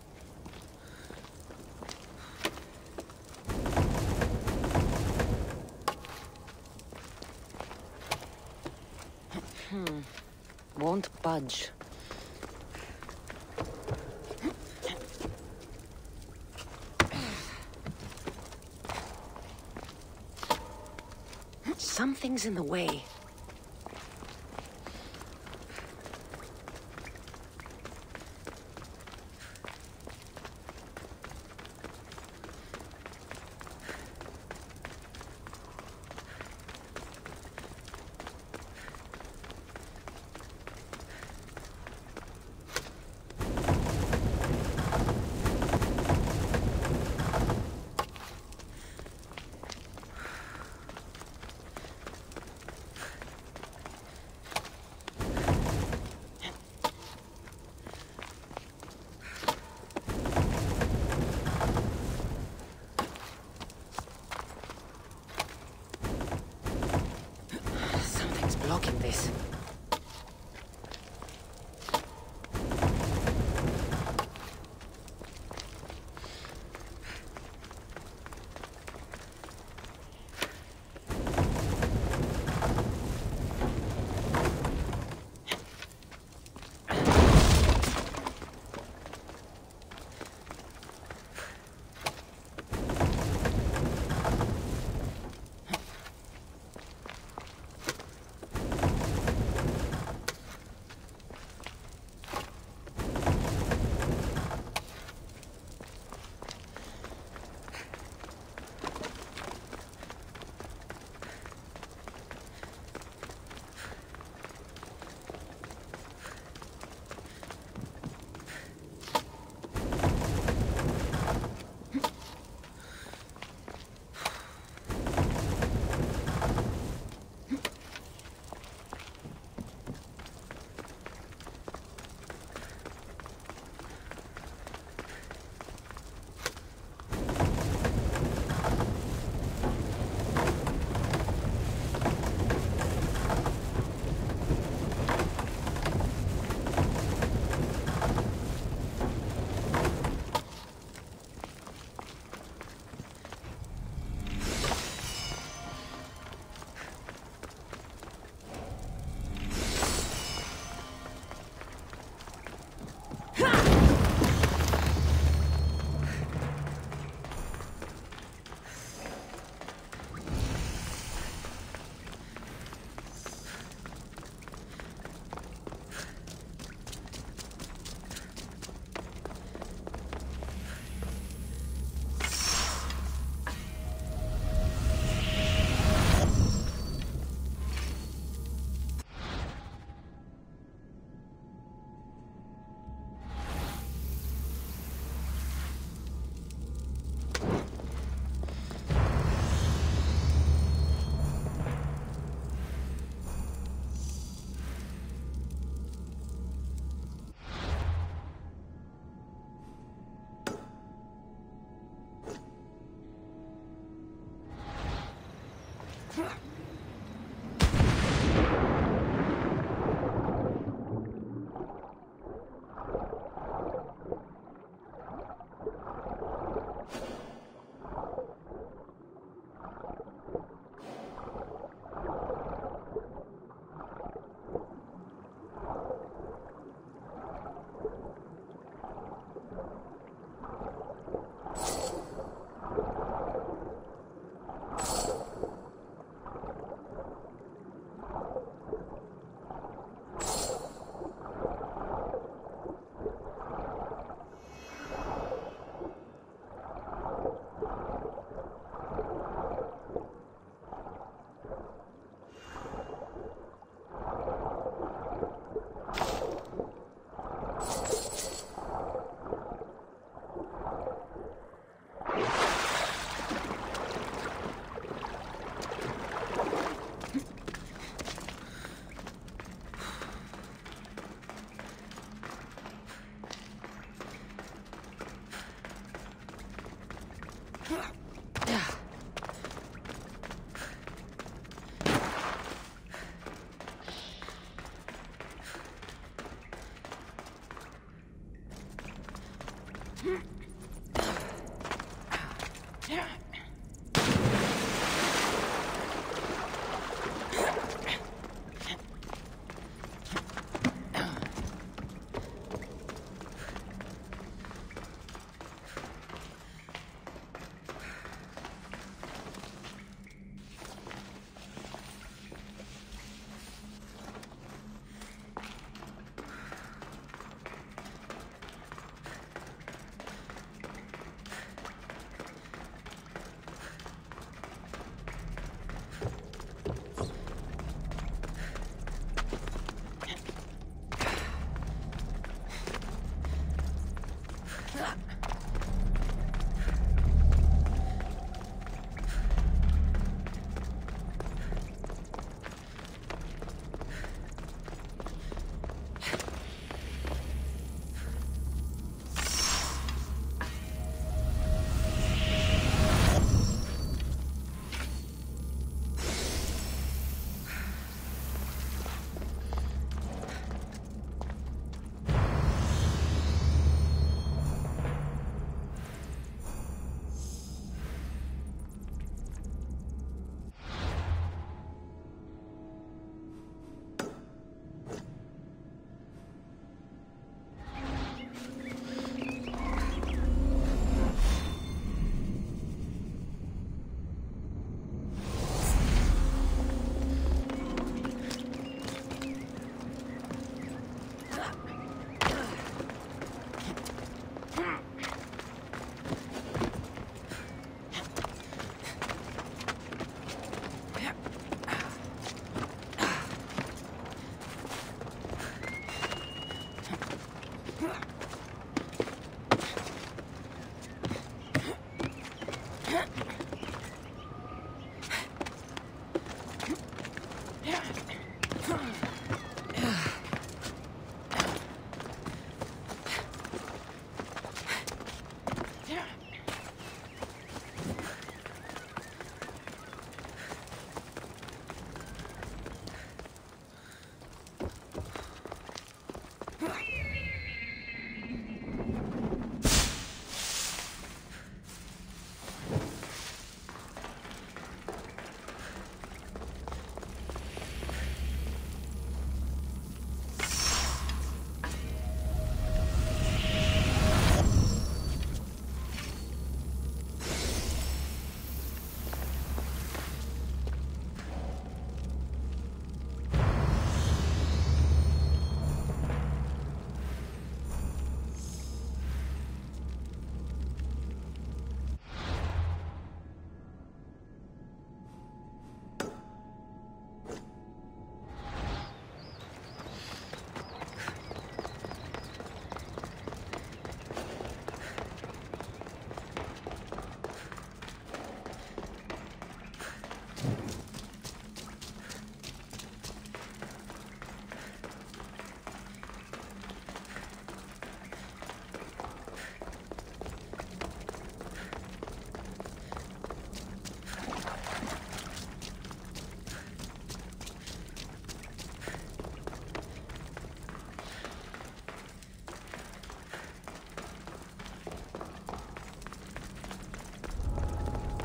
[SPEAKER 5] Won't budge. Something's in the way.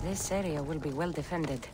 [SPEAKER 5] This area will be well defended.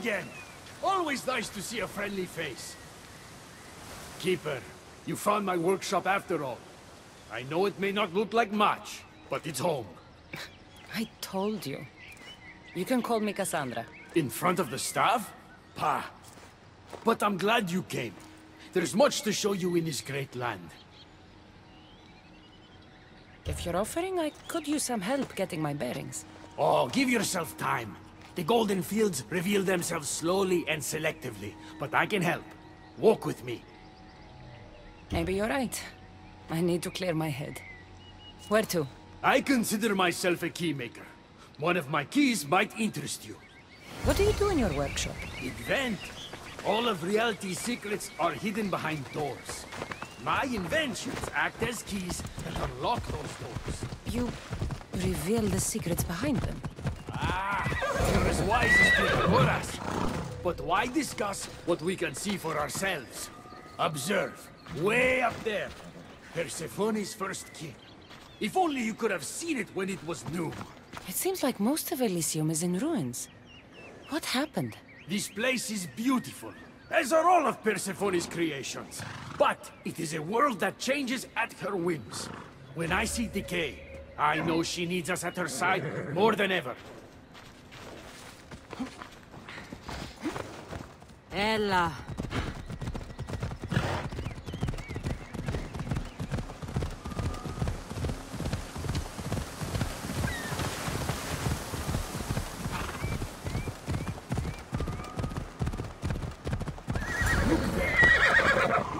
[SPEAKER 7] again! Always nice to see a friendly face. Keeper, you found my workshop after all. I know it may not look like much, but it's home.
[SPEAKER 5] I told you. You can call me Cassandra.
[SPEAKER 7] In front of the staff? Pah. But I'm glad you came. There's much to show you in this great land.
[SPEAKER 5] If you're offering, I could use some help getting my bearings.
[SPEAKER 7] Oh, give yourself time. The golden fields reveal themselves slowly and selectively, but I can help. Walk with me.
[SPEAKER 5] Maybe you're right. I need to clear my head. Where to?
[SPEAKER 7] I consider myself a keymaker. One of my keys might interest you.
[SPEAKER 5] What do you do in your workshop?
[SPEAKER 7] Invent. All of reality's secrets are hidden behind doors. My inventions act as keys that unlock those doors.
[SPEAKER 5] You reveal the secrets behind them.
[SPEAKER 7] Ah, you're as wise as Pythagoras. But why discuss what we can see for ourselves? Observe, way up there, Persephone's first king. If only you could have seen it when it was new.
[SPEAKER 5] It seems like most of Elysium is in ruins. What happened?
[SPEAKER 7] This place is beautiful, as are all of Persephone's creations. But it is a world that changes at her whims. When I see decay, I know she needs us at her side more than ever.
[SPEAKER 5] Ella.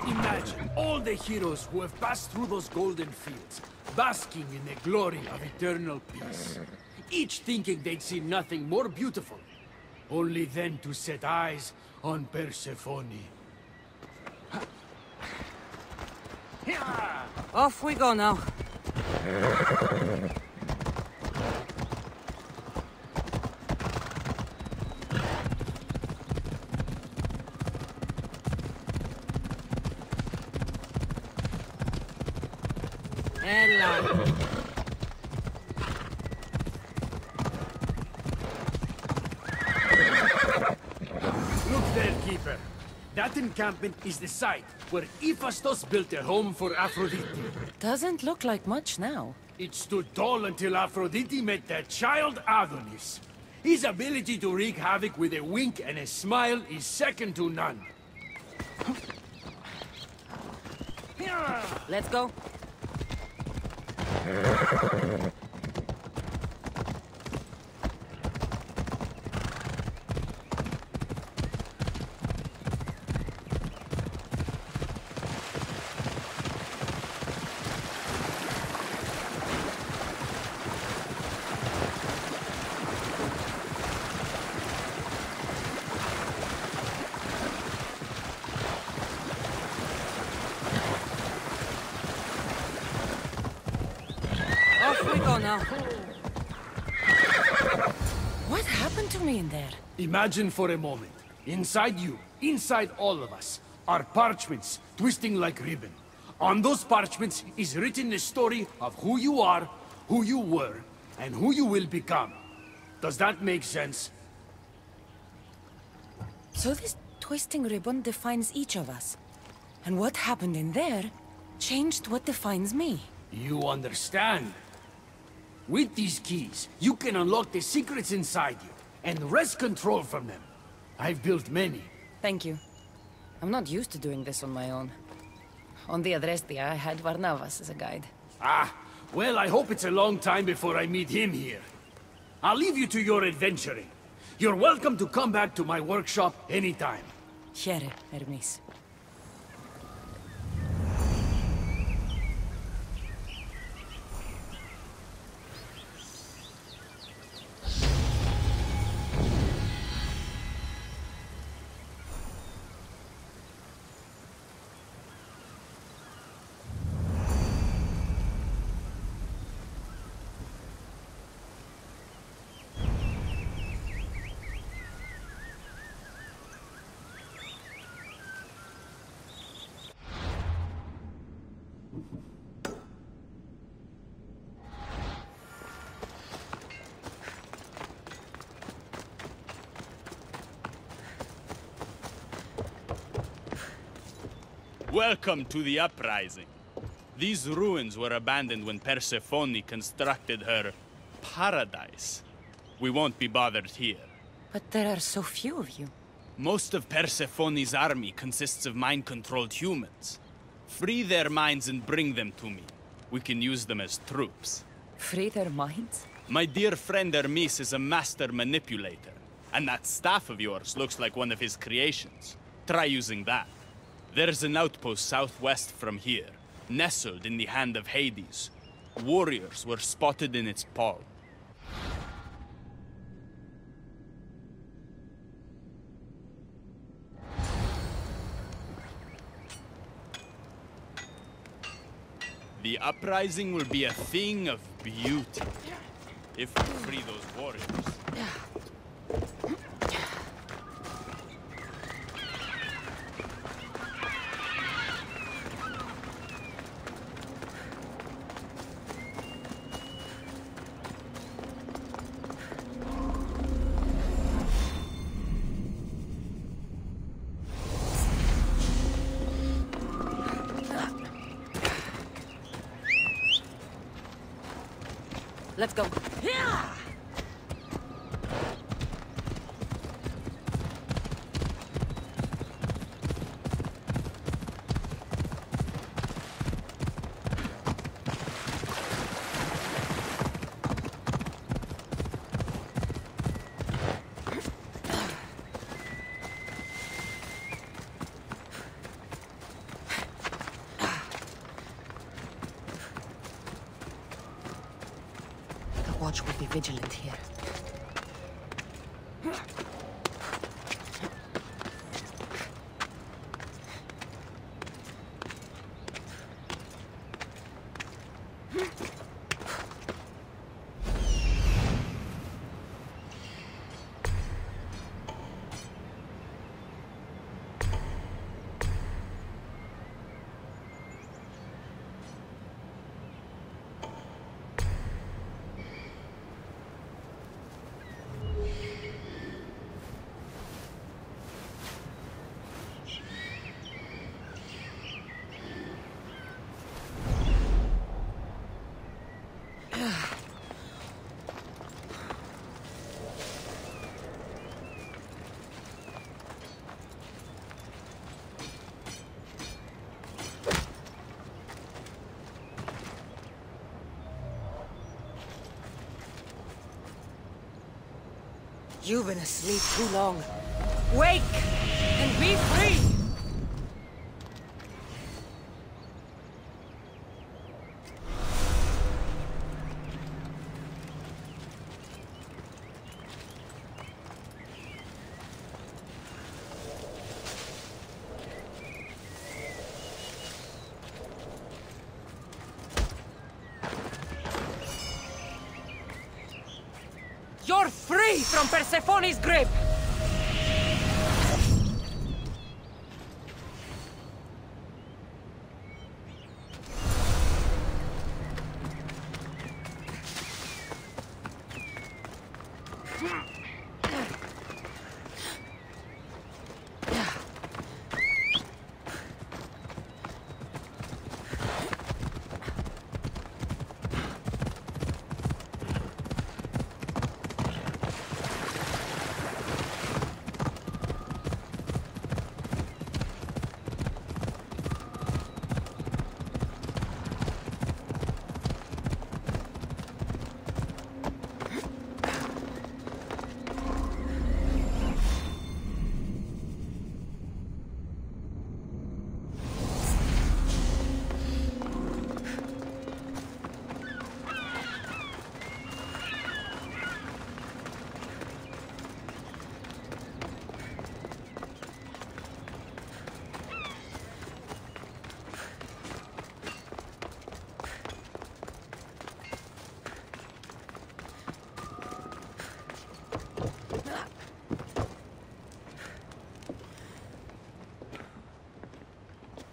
[SPEAKER 7] Imagine all the heroes who have passed through those golden fields, basking in the glory of eternal peace. Each thinking they'd see nothing more beautiful, only then to set eyes on Persephone.
[SPEAKER 5] Off we go now. Ella.
[SPEAKER 7] Look there, Keeper. That encampment is the site where Hephaestus built a home for Aphrodite.
[SPEAKER 5] Doesn't look like much now.
[SPEAKER 7] It stood tall until Aphrodite met their child Adonis. His ability to wreak havoc with a wink and a smile is second to none.
[SPEAKER 5] Let's go. Off we go now. What happened to me in there?
[SPEAKER 7] Imagine for a moment. Inside you, inside all of us, are parchments twisting like ribbon. On those parchments is written the story of who you are, who you were, and who you will become. Does that make sense?
[SPEAKER 5] So this twisting ribbon defines each of us. And what happened in there changed what defines me.
[SPEAKER 7] You understand. With these keys, you can unlock the secrets inside you, and wrest control from them. I've built many.
[SPEAKER 5] Thank you. I'm not used to doing this on my own. On the Adrestia, I had Varnavas as a guide.
[SPEAKER 7] Ah, well, I hope it's a long time before I meet him here. I'll leave you to your adventuring. You're welcome to come back to my workshop anytime.
[SPEAKER 5] Here, Hermes.
[SPEAKER 9] Welcome to the Uprising. These ruins were abandoned when Persephone constructed her paradise. We won't be bothered here.
[SPEAKER 5] But there are so few of you.
[SPEAKER 9] Most of Persephone's army consists of mind-controlled humans. Free their minds and bring them to me. We can use them as troops.
[SPEAKER 5] Free their minds?
[SPEAKER 9] My dear friend Hermes is a master manipulator. And that staff of yours looks like one of his creations. Try using that. There's an outpost southwest from here, nestled in the hand of Hades. Warriors were spotted in its palm. The Uprising will be a thing of beauty. If we free those warriors.
[SPEAKER 5] Let's go. Yeah! Watch will be vigilant here. You've been asleep too long. Wake and be free! You're free from Persephone's grip!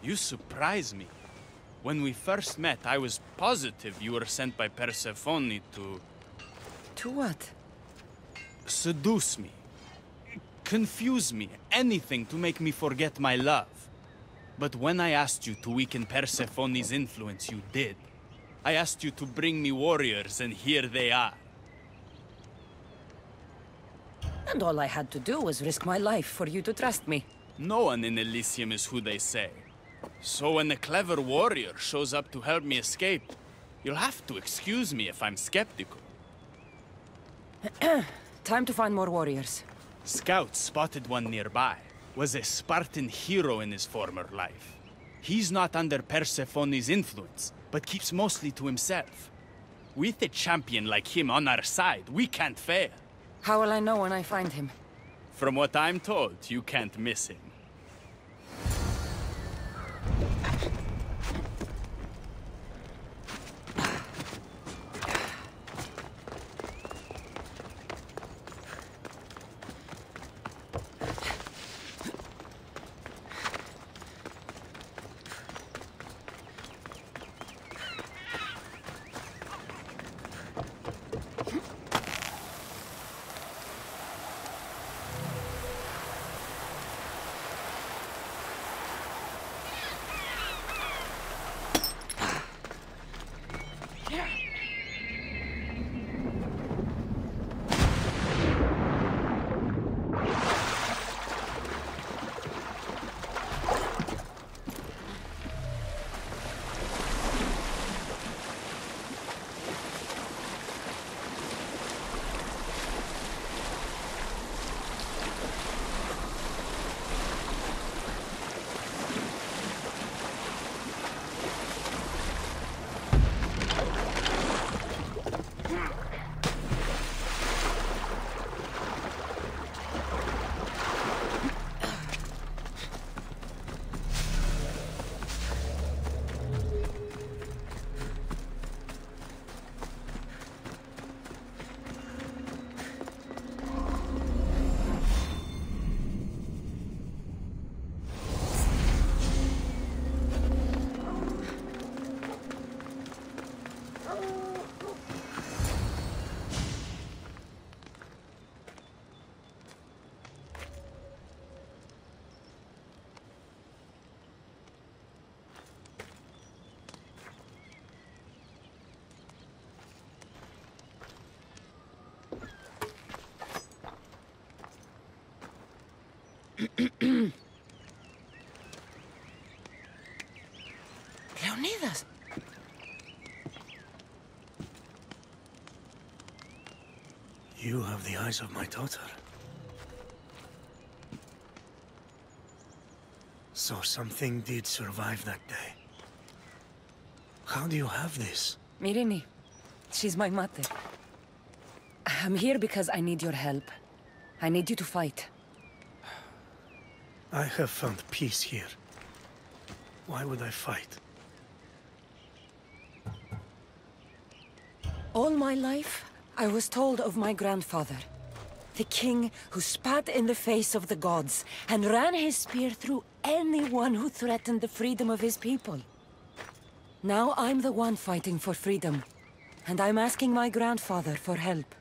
[SPEAKER 9] You surprise me. When we first met, I was positive you were sent by Persephone to...
[SPEAKER 5] To what?
[SPEAKER 9] Seduce me. Confuse me. Anything to make me forget my love. But when I asked you to weaken Persephone's influence, you did. I asked you to bring me warriors, and here they are.
[SPEAKER 5] And all I had to do was risk my life for you to trust me.
[SPEAKER 9] No one in Elysium is who they say. So when a clever warrior shows up to help me escape, you'll have to excuse me if I'm skeptical.
[SPEAKER 5] Time to find more warriors.
[SPEAKER 9] Scouts spotted one nearby. Was a Spartan hero in his former life. He's not under Persephone's influence, but keeps mostly to himself. With a champion like him on our side, we can't fail.
[SPEAKER 5] How will I know when I find him?
[SPEAKER 9] From what I'm told, you can't miss him.
[SPEAKER 5] Leonidas!
[SPEAKER 7] You have the eyes of my daughter. So something did survive that day. How do you have this?
[SPEAKER 5] Mirini. She's my mother. I'm here because I need your help. I need you to fight.
[SPEAKER 7] I have found peace here. Why would I fight?
[SPEAKER 5] All my life, I was told of my grandfather. The king who spat in the face of the gods and ran his spear through anyone who threatened the freedom of his people. Now I'm the one fighting for freedom, and I'm asking my grandfather for help.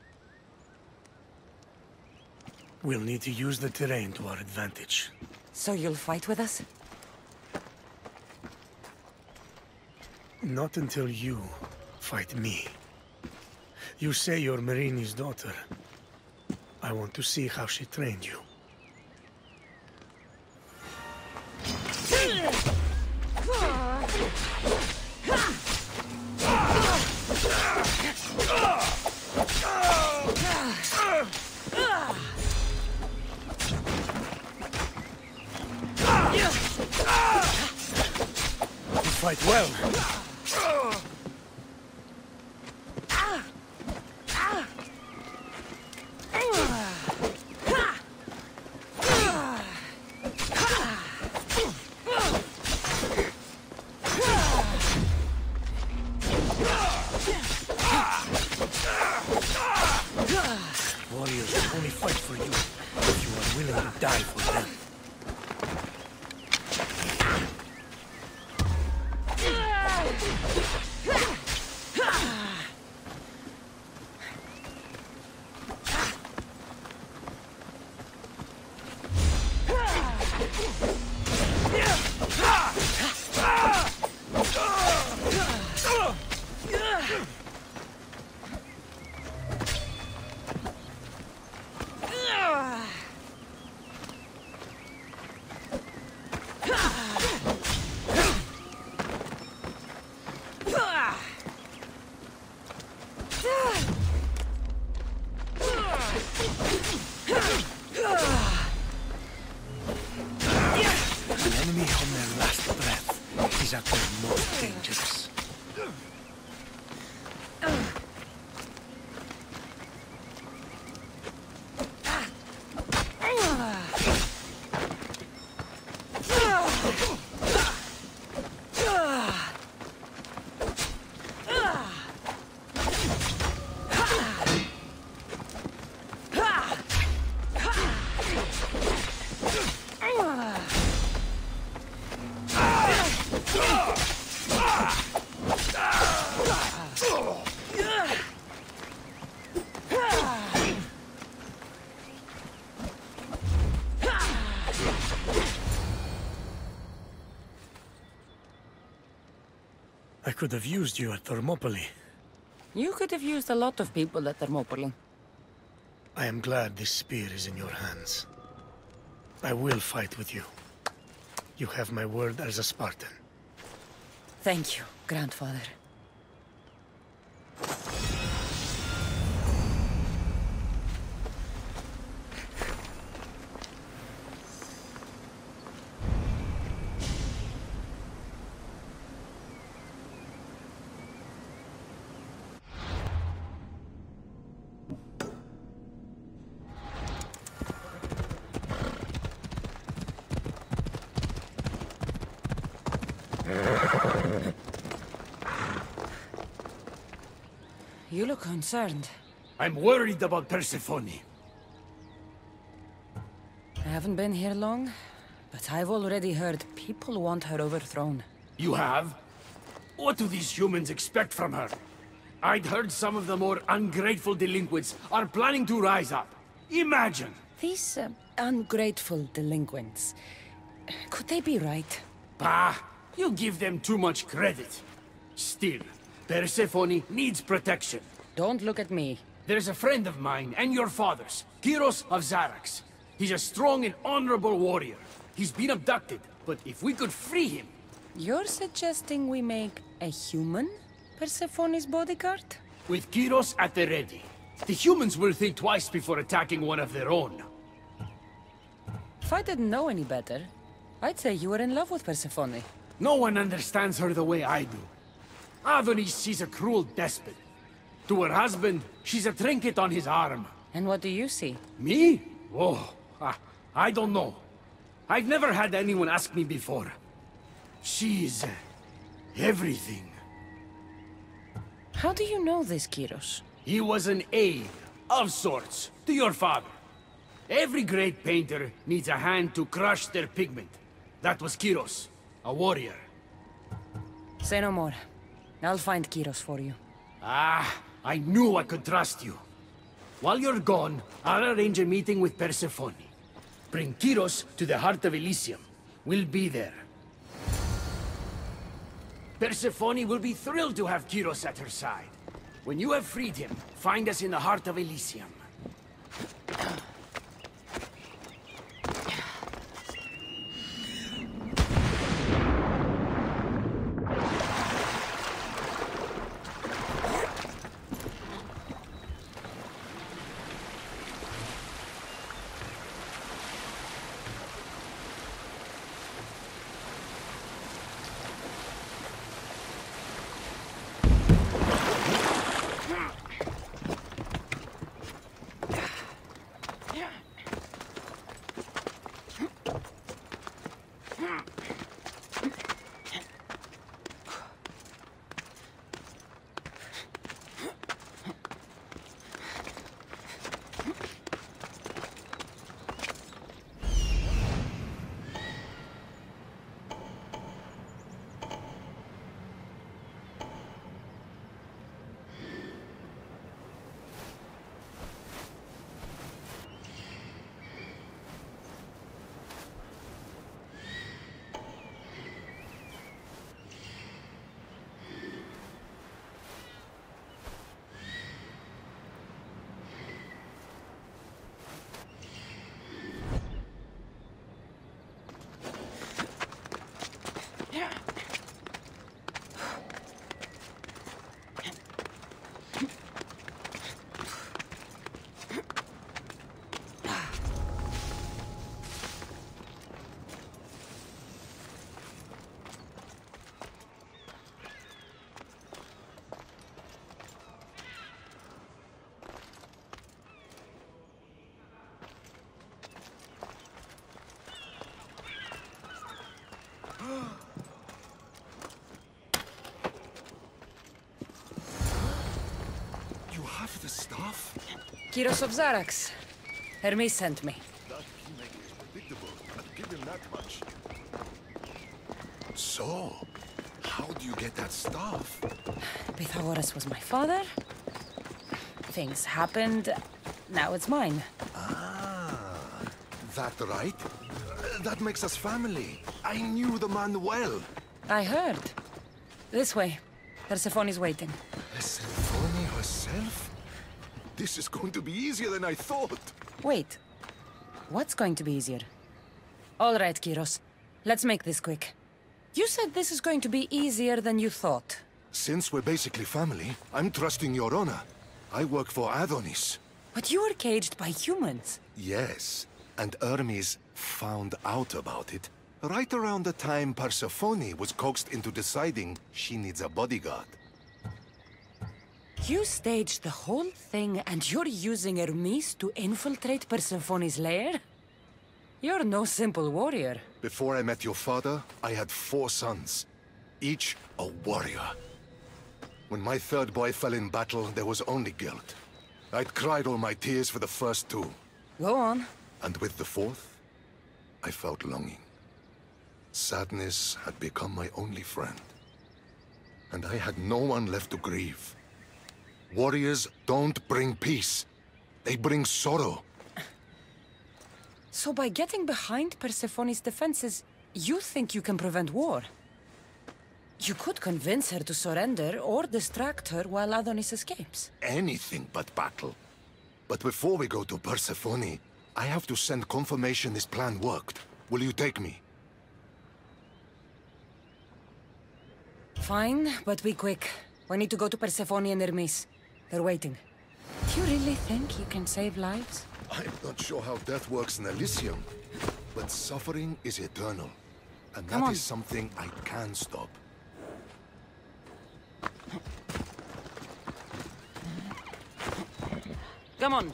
[SPEAKER 7] We'll need to use the terrain to our advantage.
[SPEAKER 5] So you'll fight with us?
[SPEAKER 7] Not until you fight me. You say you're Marini's daughter. I want to see how she trained you. You fight well. Warriors will only fight for you if you are willing to die for them. enemy on their last breath is at their most dangerous. I could have used you at Thermopylae.
[SPEAKER 5] You could have used a lot of people at Thermopylae.
[SPEAKER 7] I am glad this spear is in your hands. I will fight with you. You have my word as a Spartan.
[SPEAKER 5] Thank you, grandfather. You look concerned.
[SPEAKER 7] I'm worried about Persephone.
[SPEAKER 5] I haven't been here long, but I've already heard people want her overthrown.
[SPEAKER 7] You have? What do these humans expect from her? I'd heard some of the more ungrateful delinquents are planning to rise up. Imagine!
[SPEAKER 5] These ungrateful delinquents, could they be right?
[SPEAKER 7] Bah! You give them too much credit. Still, Persephone needs protection.
[SPEAKER 5] Don't look at me.
[SPEAKER 7] There's a friend of mine and your father's, Kyros of Xarax. He's a strong and honorable warrior. He's been abducted, but if we could free him...
[SPEAKER 5] You're suggesting we make a human Persephone's bodyguard?
[SPEAKER 7] With Kyros at the ready, the humans will think twice before attacking one of their own.
[SPEAKER 5] If I didn't know any better, I'd say you were in love with Persephone.
[SPEAKER 7] No one understands her the way I do. Adonis, she's a cruel despot. To her husband, she's a trinket on his arm.
[SPEAKER 5] And what do you see?
[SPEAKER 7] Me? Oh, I don't know. I've never had anyone ask me before. She's... everything.
[SPEAKER 5] How do you know this, Kyros?
[SPEAKER 7] He was an aide, of sorts, to your father. Every great painter needs a hand to crush their pigment. That was Kyros, a warrior.
[SPEAKER 5] Say no more. I'll find Kyros for you.
[SPEAKER 7] Ah, I knew I could trust you. While you're gone, I'll arrange a meeting with Persephone. Bring Kyros to the heart of Elysium. We'll be there. Persephone will be thrilled to have Kyros at her side. When you have freed him, find us in the heart of Elysium.
[SPEAKER 3] Kyros of Zarax. Hermes sent me.
[SPEAKER 13] That kingmaker is predictable. I'd give him that much. So, how do you get that staff?
[SPEAKER 3] Pythagoras was my father. Things happened. Now it's mine.
[SPEAKER 13] Ah, that right? That makes us family. I knew the man well.
[SPEAKER 3] I heard. This way. Persephone's waiting.
[SPEAKER 13] Persephone herself? This is going to be easier than I thought.
[SPEAKER 3] Wait. What's going to be easier? All right, Kyros. Let's make this quick. You said this is going to be easier than you thought.
[SPEAKER 13] Since we're basically family, I'm trusting your honor. I work for Adonis.
[SPEAKER 3] But you were caged by humans.
[SPEAKER 13] Yes, and Hermes found out about it right around the time Persephone was coaxed into deciding she needs a bodyguard.
[SPEAKER 3] You staged the whole thing and you're using Hermes to infiltrate Persephone's lair? You're no simple warrior.
[SPEAKER 13] Before I met your father, I had 4 sons, each a warrior. When my third boy fell in battle, there was only guilt. I'd cried all my tears for the first 2.
[SPEAKER 3] Go on.
[SPEAKER 13] And with the 4th, I felt longing. Sadness had become my only friend. And I had no one left to grieve. Warriors don't bring peace. They bring sorrow.
[SPEAKER 3] So by getting behind Persephone's defenses, you think you can prevent war? You could convince her to surrender or distract her while Adonis escapes.
[SPEAKER 13] Anything but battle. But before we go to Persephone, I have to send confirmation this plan worked. Will you take me?
[SPEAKER 3] Fine, but be quick. We need to go to Persephone and Hermes. They're waiting. You really think you can save lives?
[SPEAKER 13] I'm not sure how death works in Elysium, but suffering is eternal. And that is something I can stop.
[SPEAKER 3] Come on.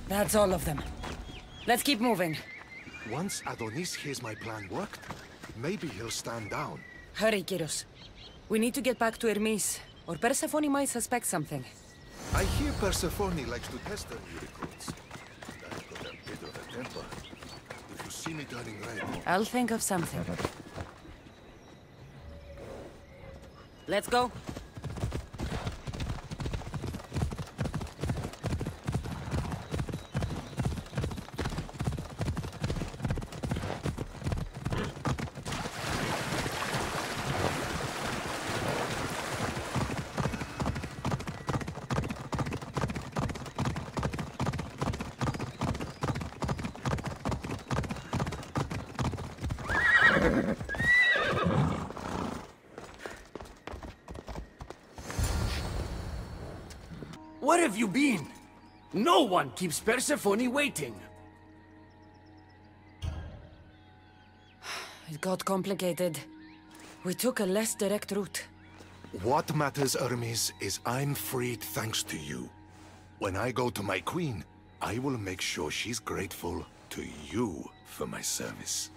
[SPEAKER 3] That's all of them. Let's keep moving.
[SPEAKER 13] Once Adonis hears my plan worked, maybe he'll stand down.
[SPEAKER 3] Hurry, Kyros. We need to get back to Hermes, or Persephone might suspect something.
[SPEAKER 13] I hear Persephone likes to test her new recruits. That's got a bit of a temper. If you see me turning red...
[SPEAKER 3] I'll think of something. Let's go.
[SPEAKER 7] Where have you been? No one keeps Persephone waiting.
[SPEAKER 3] It got complicated. We took a less direct route.
[SPEAKER 13] What matters, Hermes, is I'm freed thanks to you. When I go to my queen, I will make sure she's grateful to you for my service.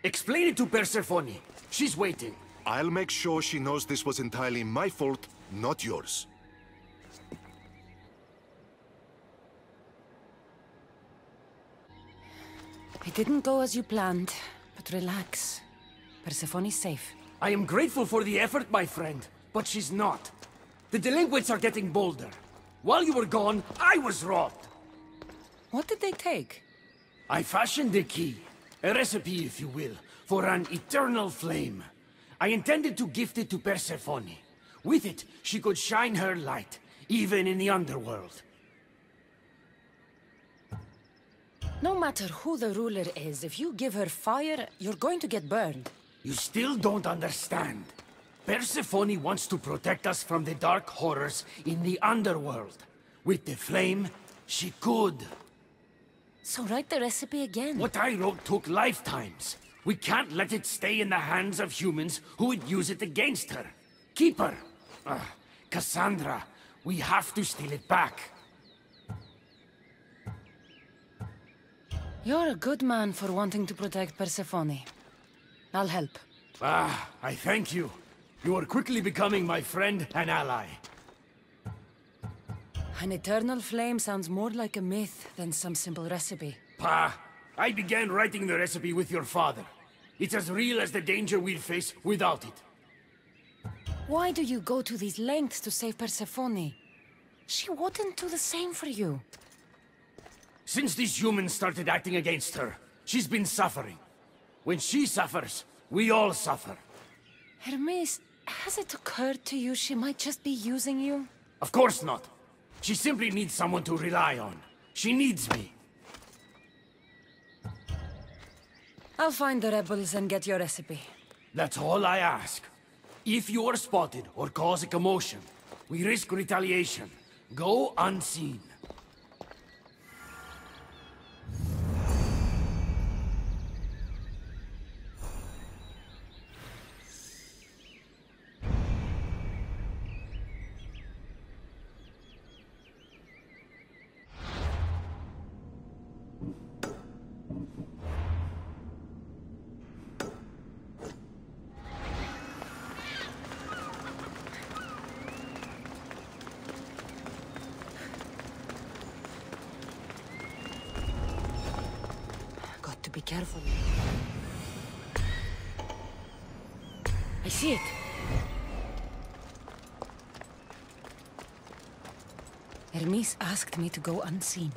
[SPEAKER 7] Explain it to Persephone. She's waiting.
[SPEAKER 13] I'll make sure she knows this was entirely my fault, not yours.
[SPEAKER 3] It didn't go as you planned, but relax. Persephone's safe.
[SPEAKER 7] I am grateful for the effort, my friend, but she's not. The delinquents are getting bolder. While you were gone, I was robbed.
[SPEAKER 3] What did they take?
[SPEAKER 7] I fashioned a key, a recipe, if you will, for an eternal flame. I intended to gift it to Persephone. With it, she could shine her light, even in the underworld.
[SPEAKER 3] No matter who the ruler is, if you give her fire, you're going to get burned.
[SPEAKER 7] You still don't understand. Persephone wants to protect us from the dark horrors in the underworld. With the flame, She could.
[SPEAKER 5] So write the recipe again.
[SPEAKER 7] What I wrote took lifetimes. We can't let it stay in the hands of humans who would use it against her. Keeper. Cassandra. We have to steal it back.
[SPEAKER 5] You're a good man for wanting to protect Persephone. I'll help.
[SPEAKER 7] I thank you. You are quickly becoming my friend and ally.
[SPEAKER 5] An eternal flame sounds more like a myth than some simple recipe.
[SPEAKER 7] I began writing the recipe with your father. It's as real as the danger we'll face without it.
[SPEAKER 5] Why do you go to these lengths to save Persephone? She wouldn't do the same for you.
[SPEAKER 7] Since these humans started acting against her, she's been suffering. When she suffers, we all suffer.
[SPEAKER 5] Hermes, has it occurred to you she might just be using you?
[SPEAKER 7] Of course not. She simply needs someone to rely on. She needs me.
[SPEAKER 5] I'll find the rebels and get your recipe.
[SPEAKER 7] That's all I ask. If you are spotted or cause a commotion, we risk retaliation. Go unseen.
[SPEAKER 5] Be careful. I see it. Hermes asked me to go unseen.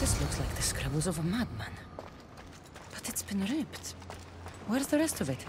[SPEAKER 5] This looks like the scribbles of a madman. But it's been ripped. Where's the rest of it?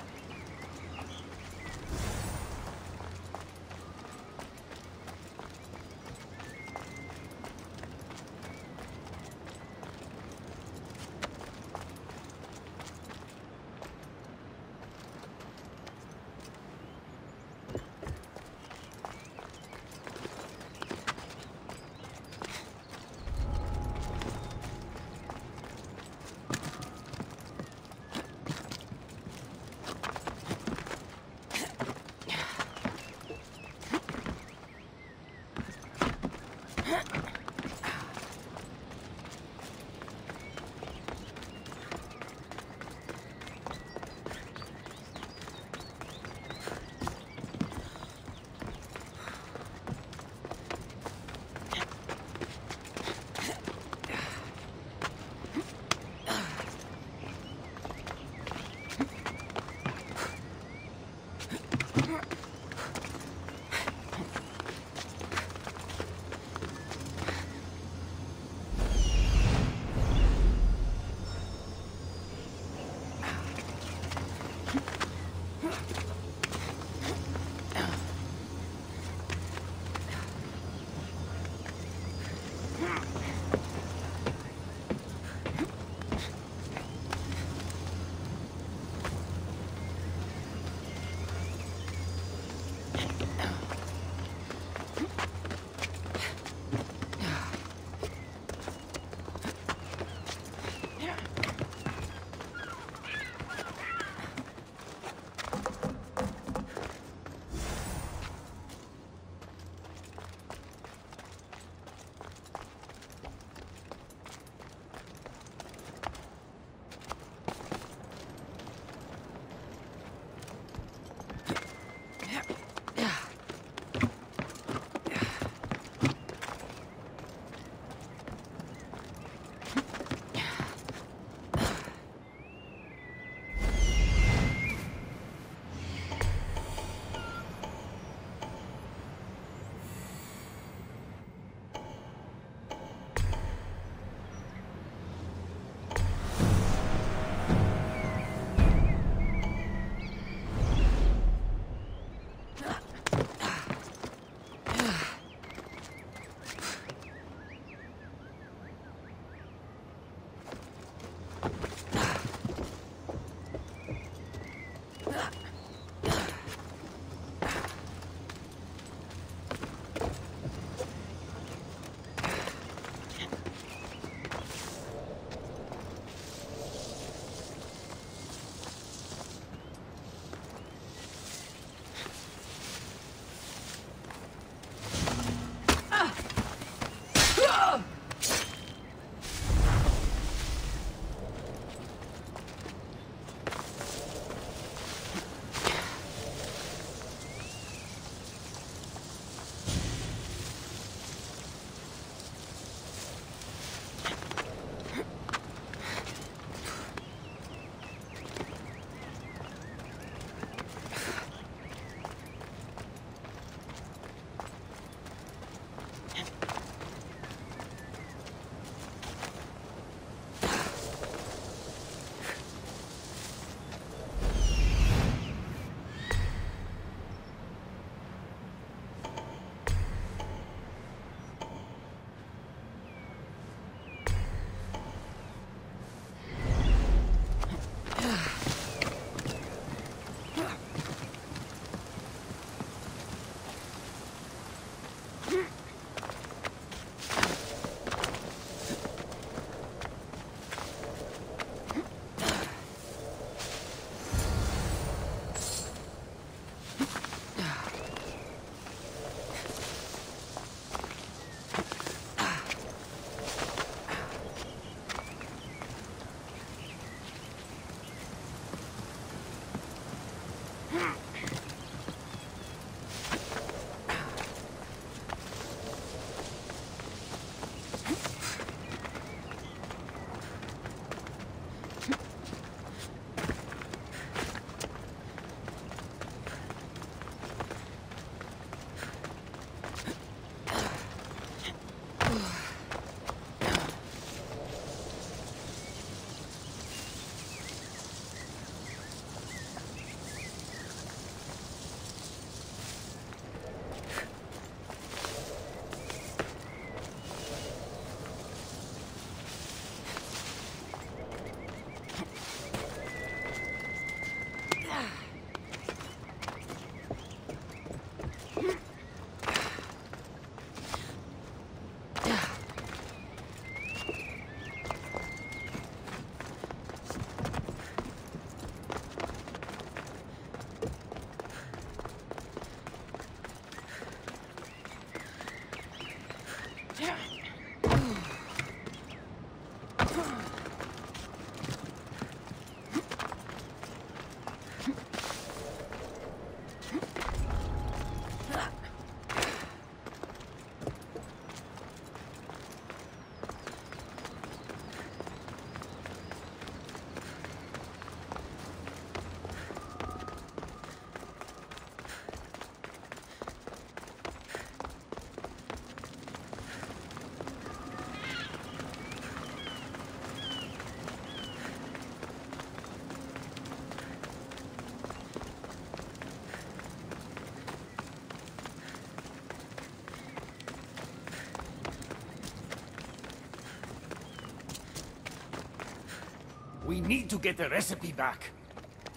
[SPEAKER 7] We need to get the recipe back.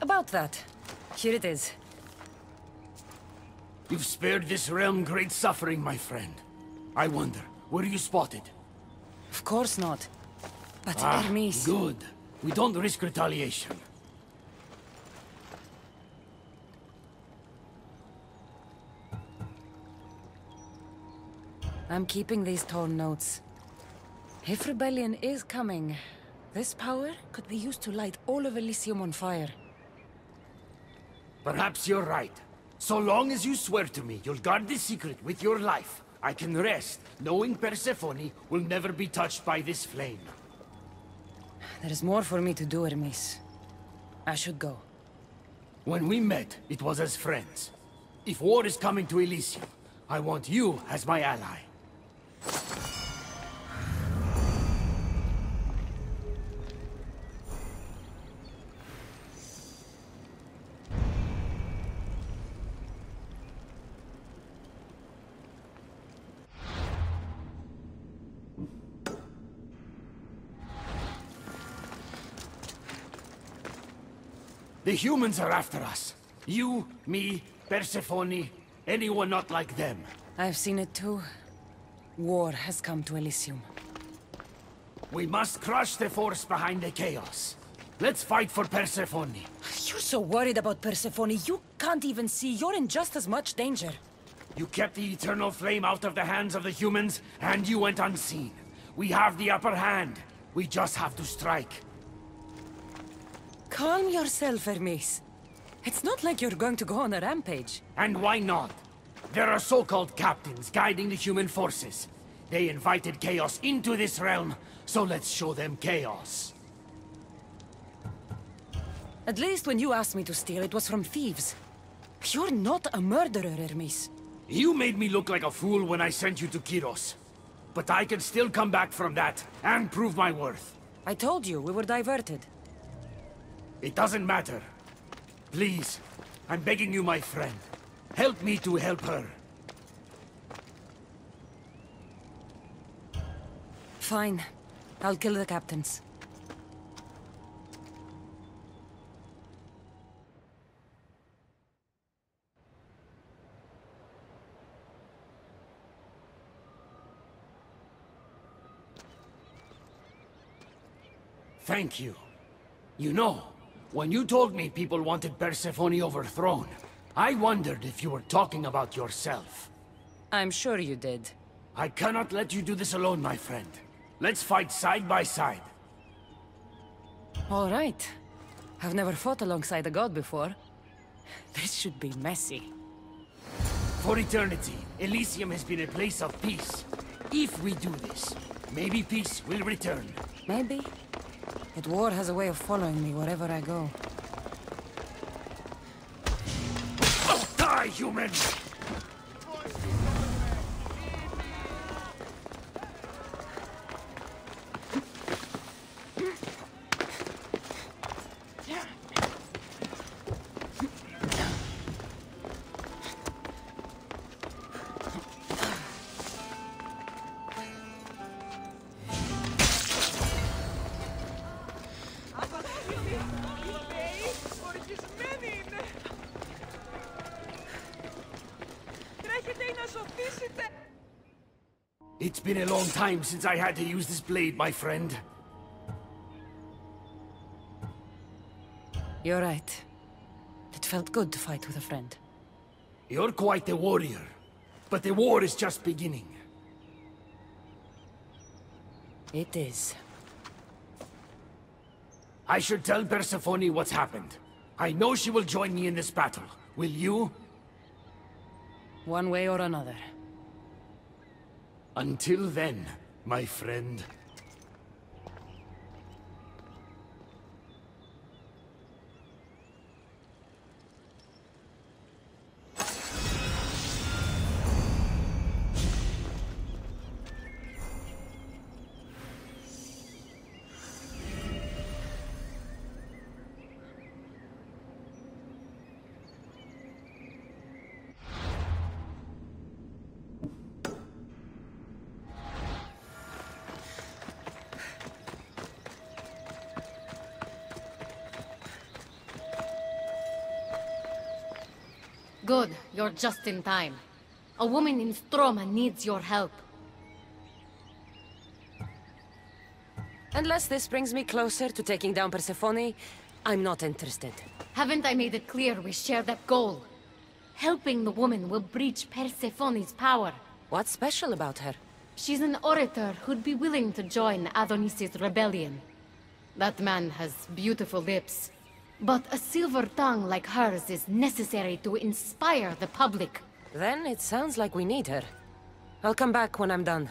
[SPEAKER 3] About that. Here it is.
[SPEAKER 7] You've spared this realm great suffering, my friend. I wonder, were you spotted?
[SPEAKER 3] Of course not. But Hermes...
[SPEAKER 7] Good. We don't risk retaliation.
[SPEAKER 3] I'm keeping these torn notes. If rebellion is coming, this power could be used to light all of Elysium on fire.
[SPEAKER 7] Perhaps you're right. So long as you swear to me you'll guard this secret with your life, I can rest, knowing Persephone will never be touched by this flame.
[SPEAKER 3] There is more for me to do, Hermes. I should go.
[SPEAKER 7] When we met, it was as friends. If war is coming to Elysium, I want you as my ally. The humans are after us. You, me, Persephone, anyone not like them.
[SPEAKER 3] I've seen it too. War has come to Elysium.
[SPEAKER 7] We must crush the force behind the chaos. Let's fight for Persephone.
[SPEAKER 3] You're so worried about Persephone, you can't even see you're in just as much danger.
[SPEAKER 7] You kept the eternal flame out of the hands of the humans, and you went unseen. We have the upper hand. We just have to strike.
[SPEAKER 3] Calm yourself, Hermes. It's not like you're going to go on a rampage.
[SPEAKER 7] And why not? There are so-called captains guiding the human forces. They invited chaos into this realm, so let's show them chaos.
[SPEAKER 3] At least when you asked me to steal, it was from thieves. You're not a murderer, Hermes.
[SPEAKER 7] You made me look like a fool when I sent you to Kyros. But I can still come back from that, and prove my worth.
[SPEAKER 3] I told you, we were diverted.
[SPEAKER 7] It doesn't matter. Please, I'm begging you, my friend. Help me to help her.
[SPEAKER 3] Fine. I'll kill the captains.
[SPEAKER 7] Thank you. You know, when you told me people wanted Persephone overthrown, I wondered if you were talking about yourself.
[SPEAKER 3] I'm sure you did.
[SPEAKER 7] I cannot let you do this alone, my friend. Let's fight side by side.
[SPEAKER 3] All right. I've never fought alongside a god before. This should be messy.
[SPEAKER 7] For eternity, Elysium has been a place of peace. If we do this, maybe peace will return.
[SPEAKER 3] Maybe. But war has a way of following me wherever I go.
[SPEAKER 7] Die, human! It's been a long time since I had to use this blade, my friend.
[SPEAKER 3] You're right. It felt good to fight with a friend.
[SPEAKER 7] You're quite the warrior, but the war is just beginning.
[SPEAKER 3] It is.
[SPEAKER 7] I should tell Persephone what's happened. I know she will join me in this battle. Will you?
[SPEAKER 3] One way or another.
[SPEAKER 7] Until then, my friend.
[SPEAKER 6] Good, you're just in time. A woman in Stroma needs your help.
[SPEAKER 5] Unless this brings me closer to taking down Persephone, I'm not interested.
[SPEAKER 6] Haven't I made it clear we share that goal? Helping the woman will breach Persephone's power.
[SPEAKER 5] What's special about her?
[SPEAKER 6] She's an orator who'd be willing to join Adonis's rebellion. That man has beautiful lips, but a silver tongue like hers is necessary to inspire the public.
[SPEAKER 5] Then it sounds like we need her. I'll come back when I'm done.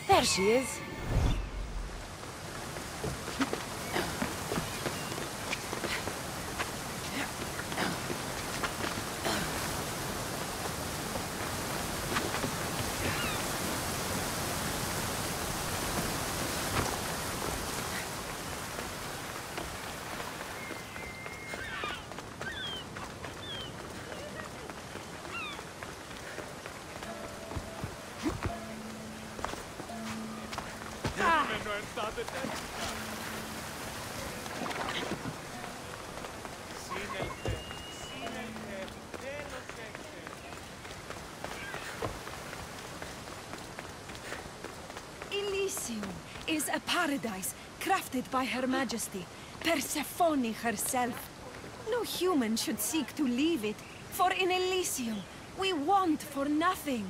[SPEAKER 5] There she is.
[SPEAKER 1] Elysium is a paradise crafted by Her Majesty, Persephone herself. No human should seek to leave it, for in Elysium we want for nothing.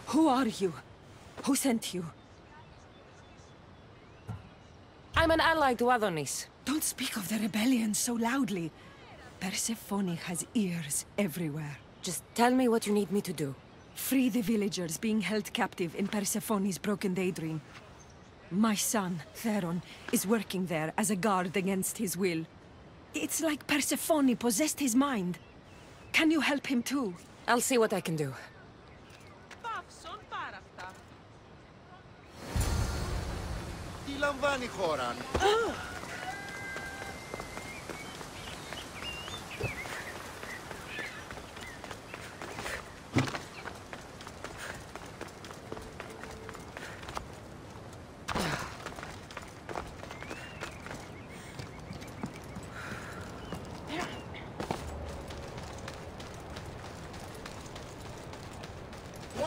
[SPEAKER 1] Who are you? Who sent you?
[SPEAKER 5] I'm an ally to Adonis.
[SPEAKER 1] Don't speak of the rebellion so loudly. Persephone has ears everywhere.
[SPEAKER 5] Just tell me what you need me to do.
[SPEAKER 1] Free the villagers being held captive in Persephone's broken daydream. My son, Theron, is working there as a guard against his will. It's like Persephone possessed his mind. Can you help him too?
[SPEAKER 5] I'll see what I can do.
[SPEAKER 14] Τι λαμβάνει χώρα?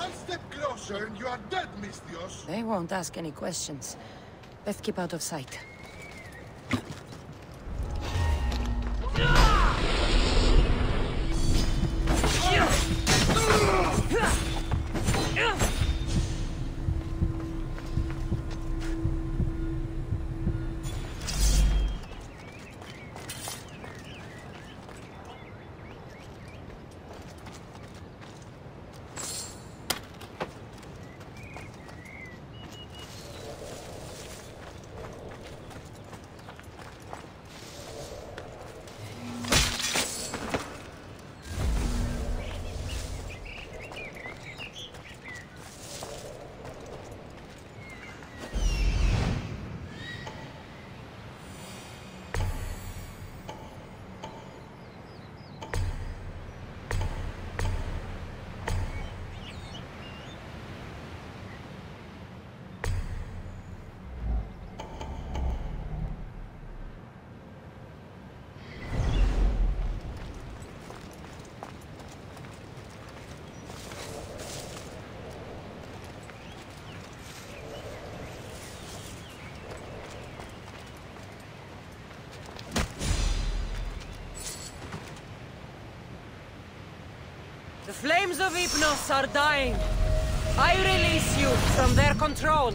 [SPEAKER 13] One step closer and you are dead, Misthios.
[SPEAKER 5] They won't ask any questions. Let's keep out of sight. The flames of Hypnos are dying. I release you from their control.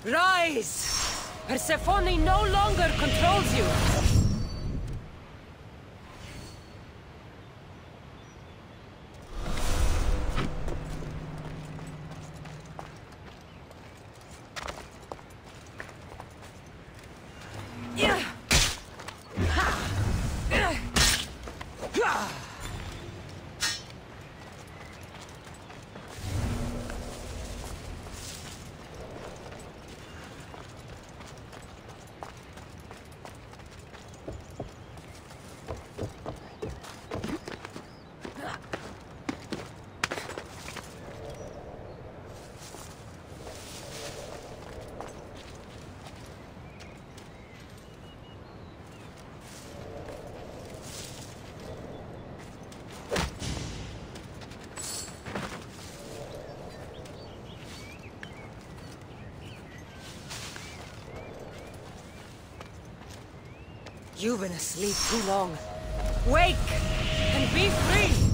[SPEAKER 5] Rise! Persephone no longer controls you! You've been asleep too long. Wake and be free!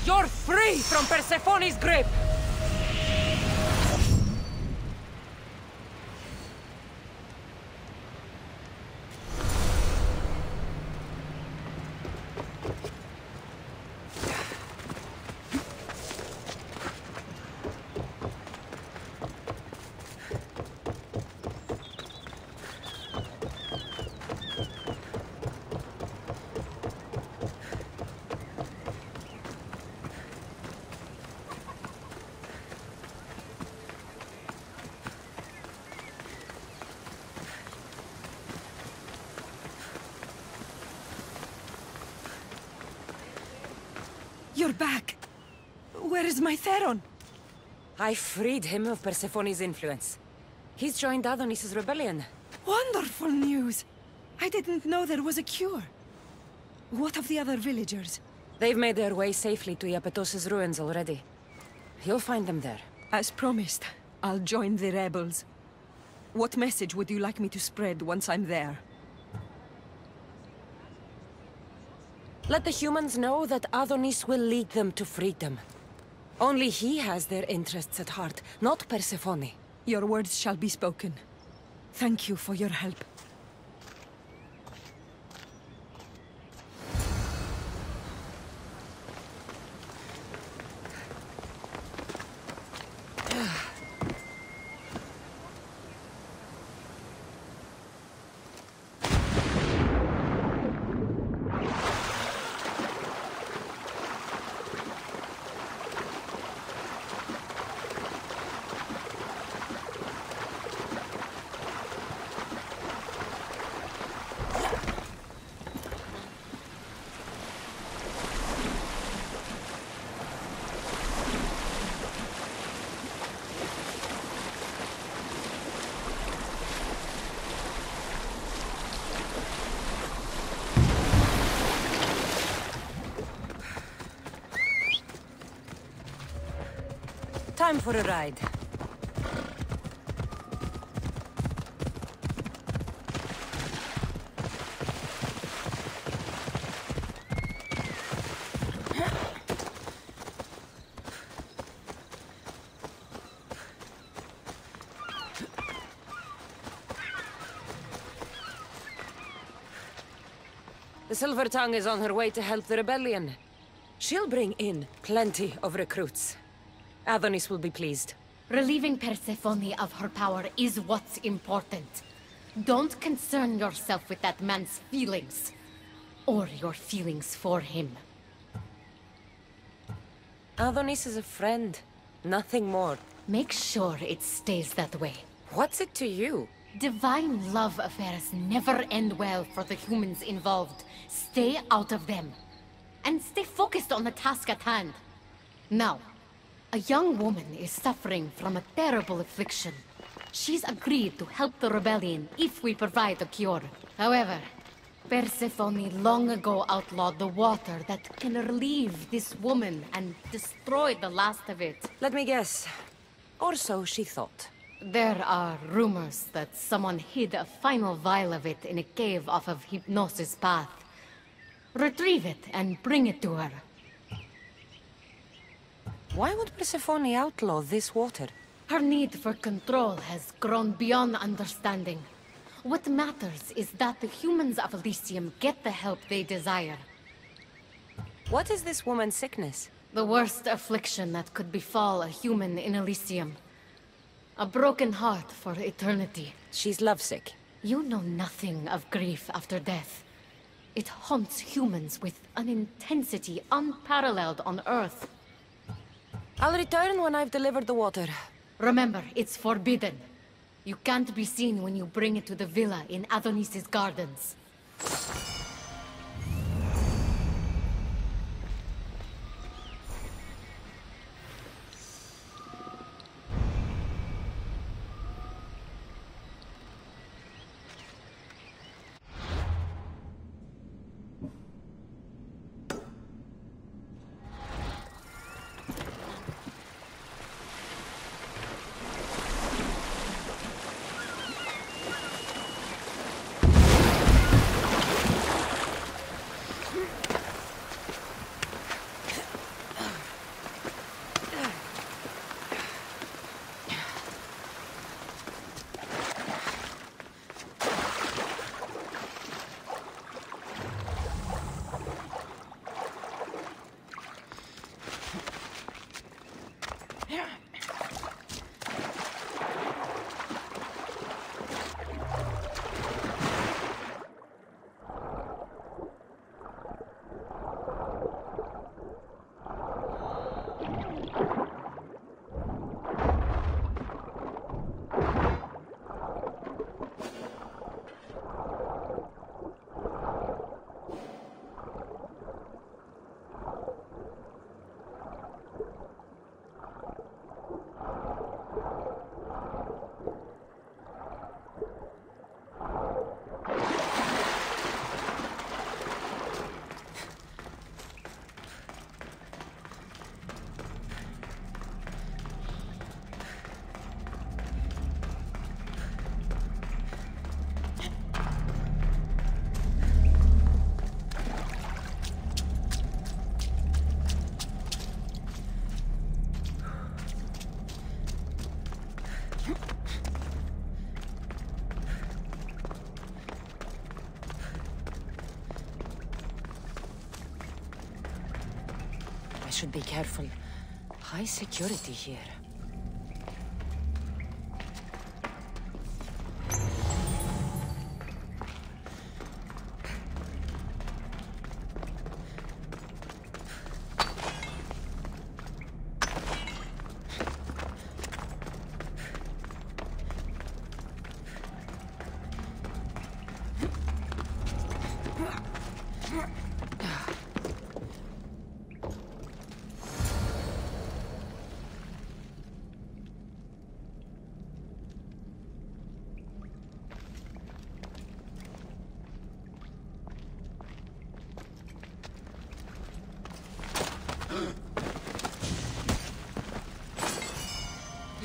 [SPEAKER 5] You're free from Persephone's grip!
[SPEAKER 1] You're back! Where is my Theron?
[SPEAKER 5] I freed him of Persephone's influence. He's joined Adonis's rebellion.
[SPEAKER 1] Wonderful news! I didn't know there was a cure. What of the other villagers?
[SPEAKER 5] They've made their way safely to Iapetos' ruins already. You'll find them there.
[SPEAKER 1] As promised, I'll join the rebels. What message would you like me to spread once I'm there?
[SPEAKER 5] Let the humans know that Adonis will lead them to freedom. Only he has their interests at heart, not Persephone.
[SPEAKER 1] Your words shall be spoken. Thank you for your help.
[SPEAKER 5] Time for a ride. The Silver Tongue is on her way to help the rebellion. She'll bring in plenty of recruits. Adonis will be pleased.
[SPEAKER 6] Relieving Persephone of her power is what's important. Don't concern yourself with that man's feelings. Or your feelings for him.
[SPEAKER 5] Adonis is a friend. Nothing more.
[SPEAKER 6] Make sure it stays that way.
[SPEAKER 5] What's it to you?
[SPEAKER 6] Divine love affairs never end well for the humans involved. Stay out of them. And stay focused on the task at hand. Now, a young woman is suffering from a terrible affliction. She's agreed to help the rebellion if we provide a cure. However, Persephone long ago outlawed the water that can relieve this woman and destroy the last of it.
[SPEAKER 5] Let me guess. Or so she thought.
[SPEAKER 6] There are rumors that someone hid a final vial of it in a cave off of Hypnosis Path. Retrieve it and bring it to her.
[SPEAKER 5] Why would Persephone outlaw this water?
[SPEAKER 6] Her need for control has grown beyond understanding. What matters is that the humans of Elysium get the help they desire.
[SPEAKER 5] What is this woman's sickness?
[SPEAKER 6] The worst affliction that could befall a human in Elysium. A broken heart for eternity.
[SPEAKER 5] She's lovesick.
[SPEAKER 6] You know nothing of grief after death. It haunts humans with an intensity unparalleled on Earth.
[SPEAKER 5] I'll return when I've delivered the water.
[SPEAKER 6] Remember, it's forbidden. You can't be seen when you bring it to the villa in Adonis's gardens.
[SPEAKER 5] Should be careful. High security here.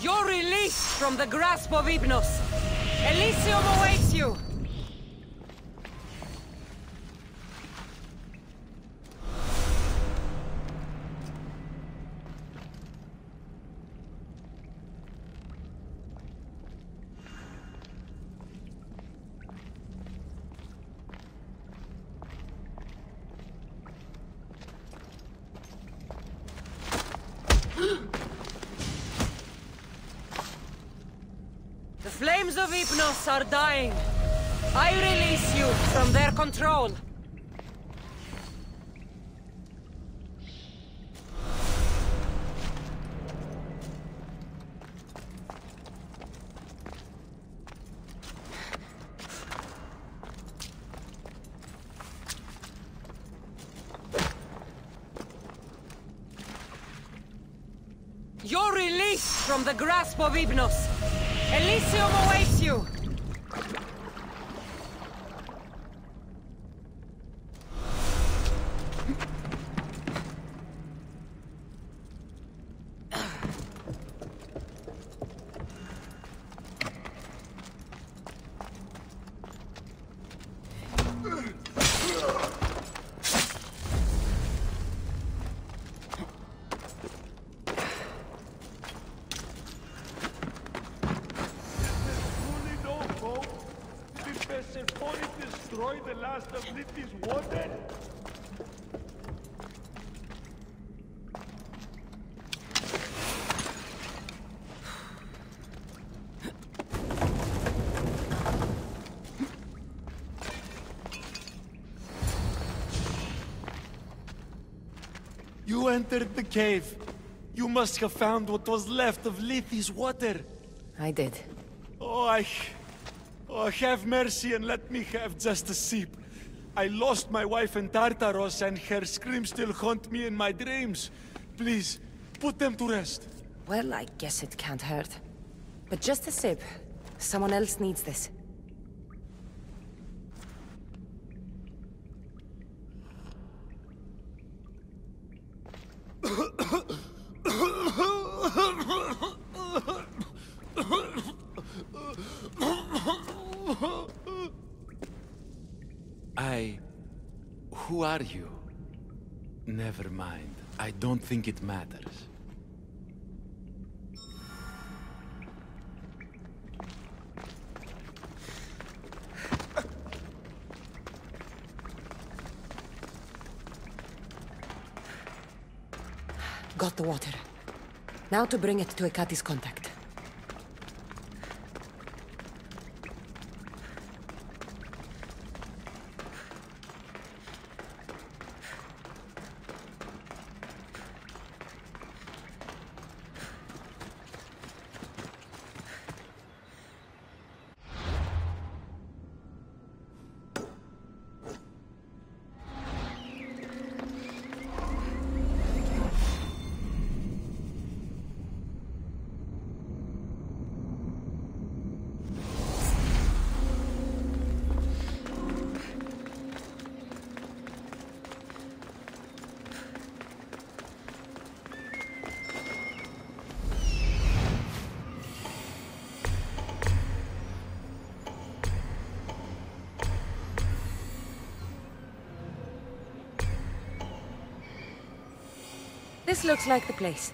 [SPEAKER 5] You're released from the grasp of Hypnos. Elysium awaits you! The flames of Hypnos are dying. I release you from their control. You're released from the grasp of Hypnos. Elysium awaits you!
[SPEAKER 12] Persephone destroy the last of Lethes water? You entered the cave. You must have found what was left of Lethes water.
[SPEAKER 5] I did.
[SPEAKER 12] Oh, have mercy and let me have just a sip. I lost my wife in Tartaros and her screams still haunt me in my dreams. Please, put them to rest.
[SPEAKER 5] Well, I guess it can't hurt. But just a sip. Someone else needs this.
[SPEAKER 12] Who are you? Never mind. I don't think it matters.
[SPEAKER 5] Got the water. Now to bring it to Hekate's contact. This looks like the place.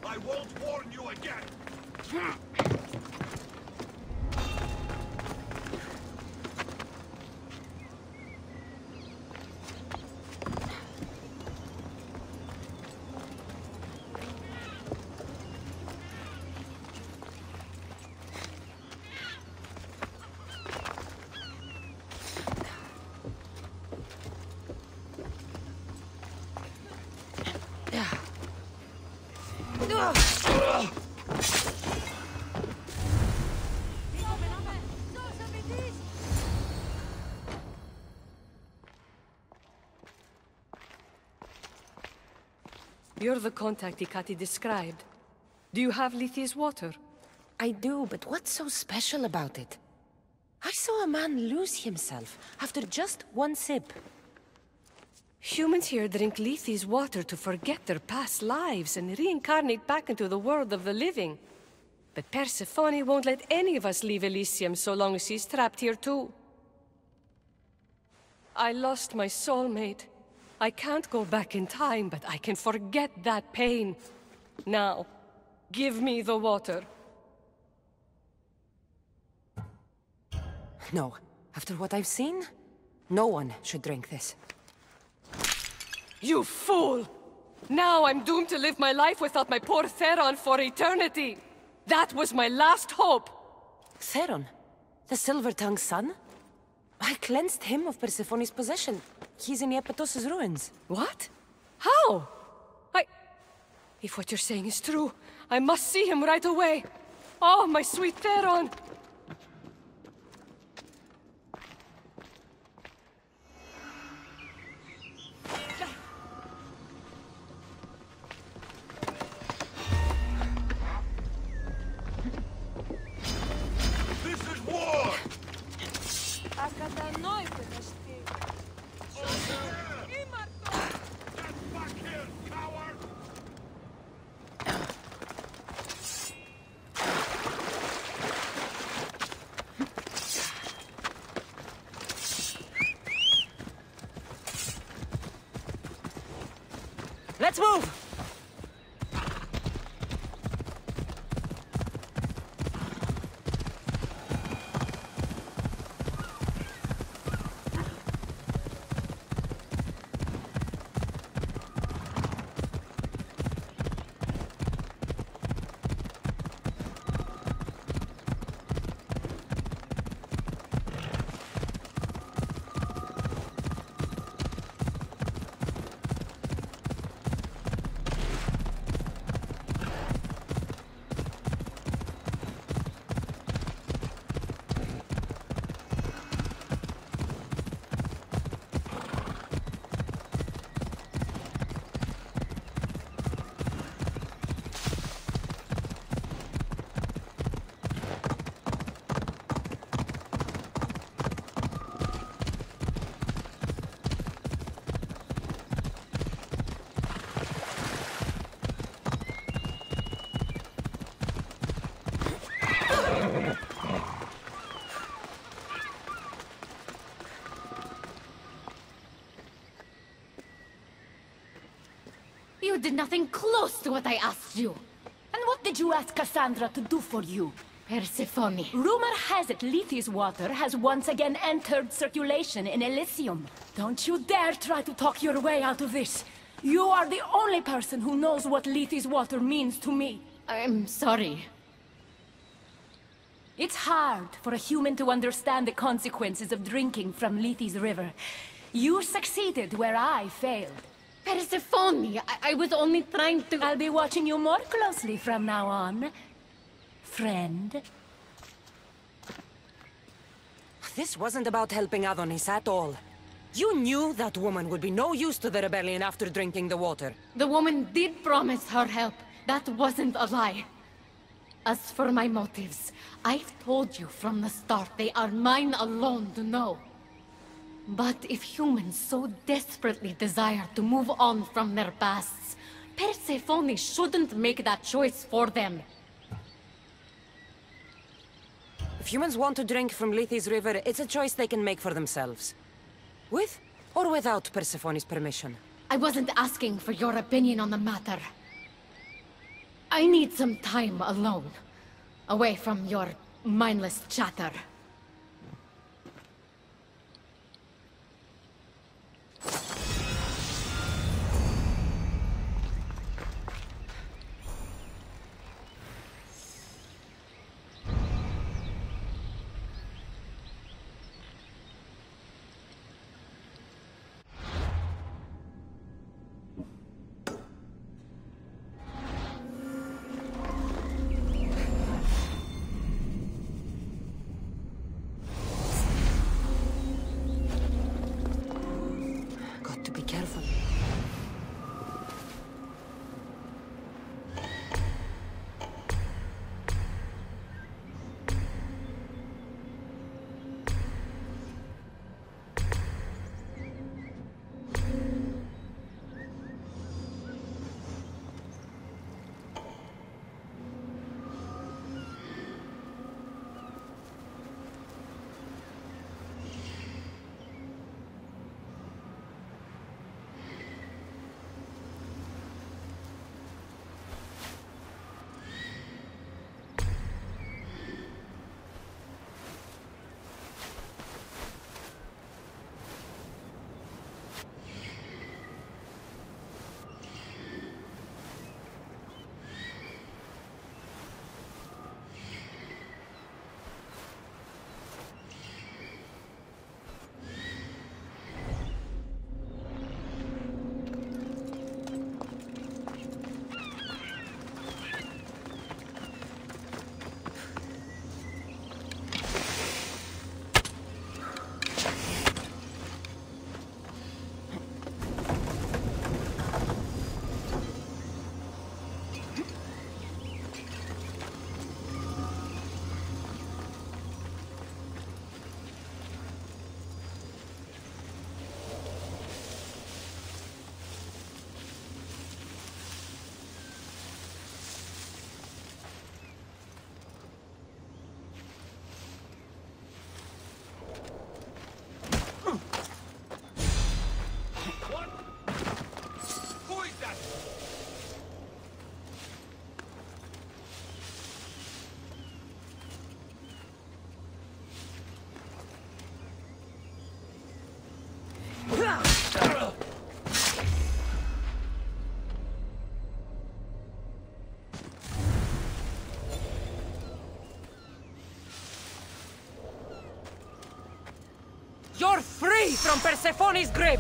[SPEAKER 11] I won't warn you again!
[SPEAKER 3] You're the contact Hekate described. Do you have Lethes water?
[SPEAKER 5] I do, but what's so special about it? I saw a man lose himself after just one sip. Humans here drink Lethe's water to forget their past lives and reincarnate back into the world of the living. But Persephone won't let any of us leave Elysium so long as she's trapped here too. I lost my soulmate. I can't go back in time, but I can forget that pain. Now, give me the water. No. After what I've seen, no one should drink this. You fool! Now I'm doomed to live my life without my poor Theron for eternity! That was my last hope! Theron? The Silver-Tongue's son? I cleansed him of Persephone's possession. He's in Iapetos' ruins. What? How? If what you're saying is true, I must see him right away! Oh, my sweet Theron! Let's move!
[SPEAKER 10] You did nothing close to what I asked you. And what did you ask Cassandra to do for you?
[SPEAKER 6] Persephone.
[SPEAKER 10] Rumor has it Lethe's water has once again entered circulation in Elysium. Don't you dare try to talk your way out of this. You are the only person who knows what Lethe's water means to me.
[SPEAKER 6] I'm sorry.
[SPEAKER 10] It's hard for a human to understand the consequences of drinking from Lethe's river. You succeeded where I failed.
[SPEAKER 6] Persephone, I was only trying to...
[SPEAKER 10] I'll be watching you more closely from now on, friend.
[SPEAKER 5] This wasn't about helping Adonis at all. You knew that woman would be no use to the rebellion after drinking the water.
[SPEAKER 6] The woman did promise her help. That wasn't a lie. As for my motives, I've told you from the start they are mine alone to know. But if humans so desperately desire to move on from their pasts, Persephone shouldn't make that choice for them.
[SPEAKER 5] If humans want to drink from Lethe's river, it's a choice they can make for themselves. With or without Persephone's permission.
[SPEAKER 6] I wasn't asking for your opinion on the matter. I need some time alone, away from your mindless chatter.
[SPEAKER 5] You're free from Persephone's grip!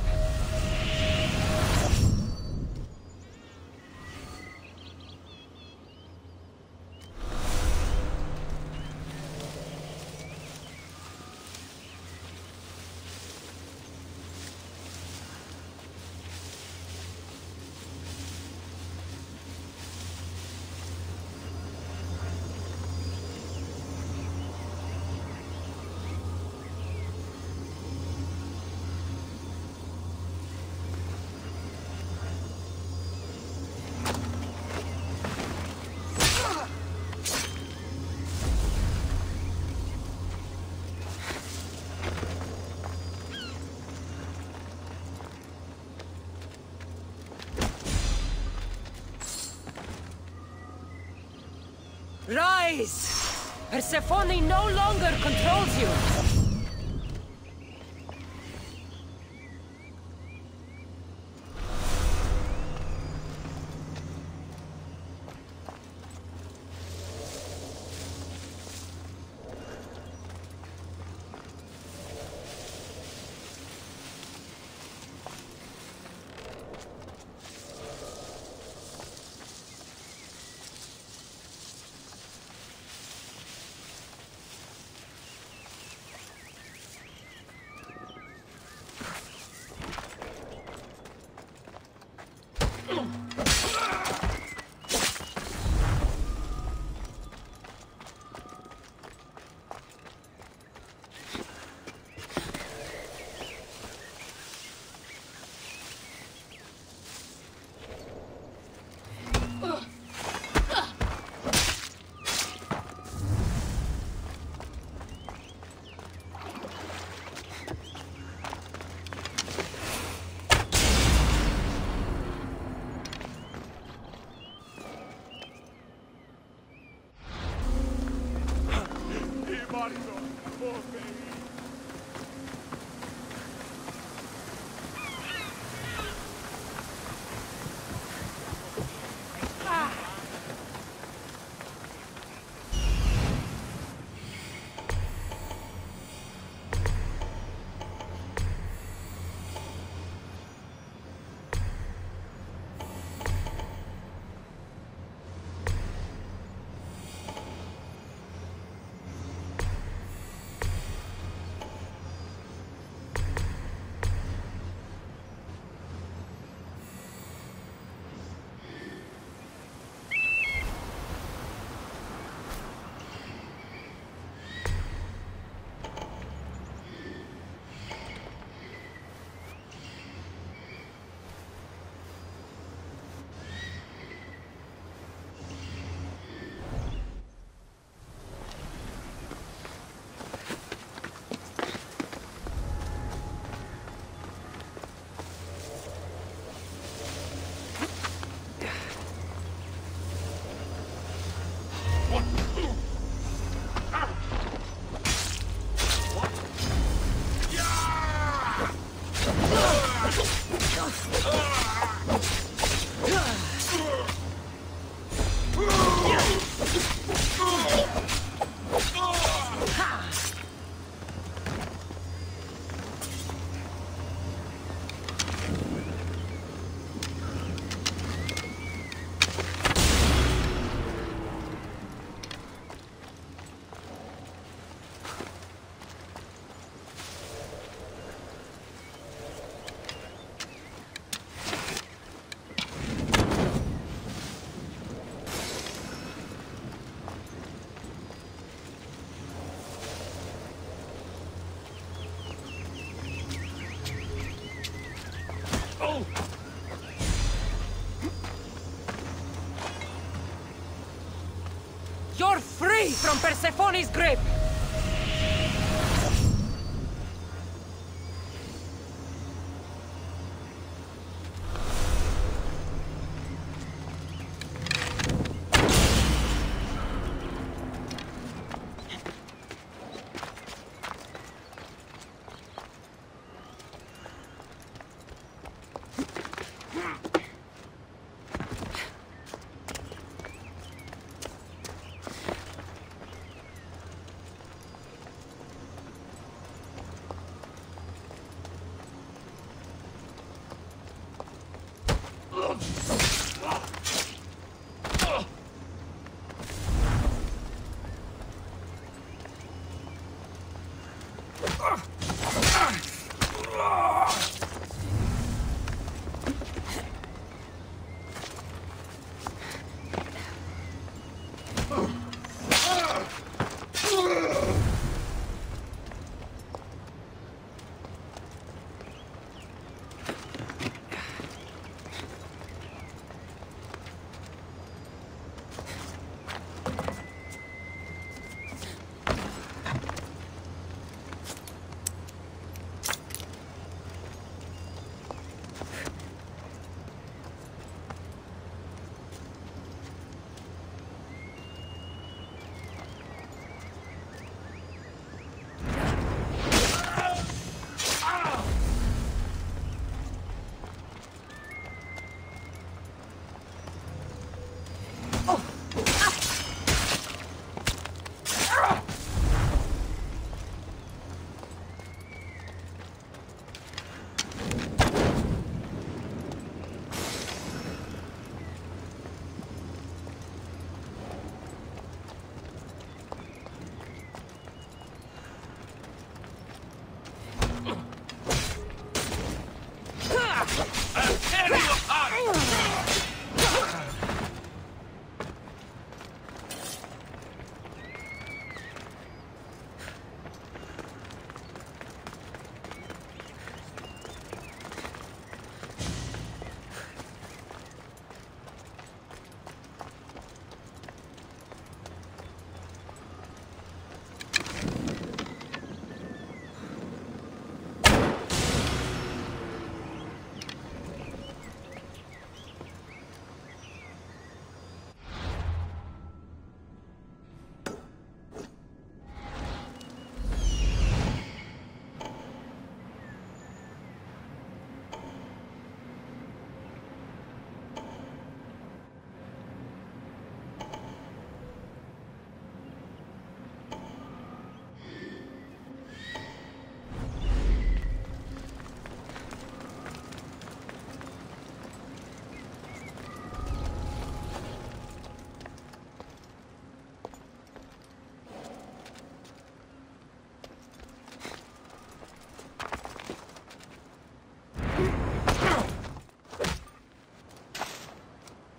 [SPEAKER 5] Rise! Persephone no longer controls you! You're free from Persephone's grip!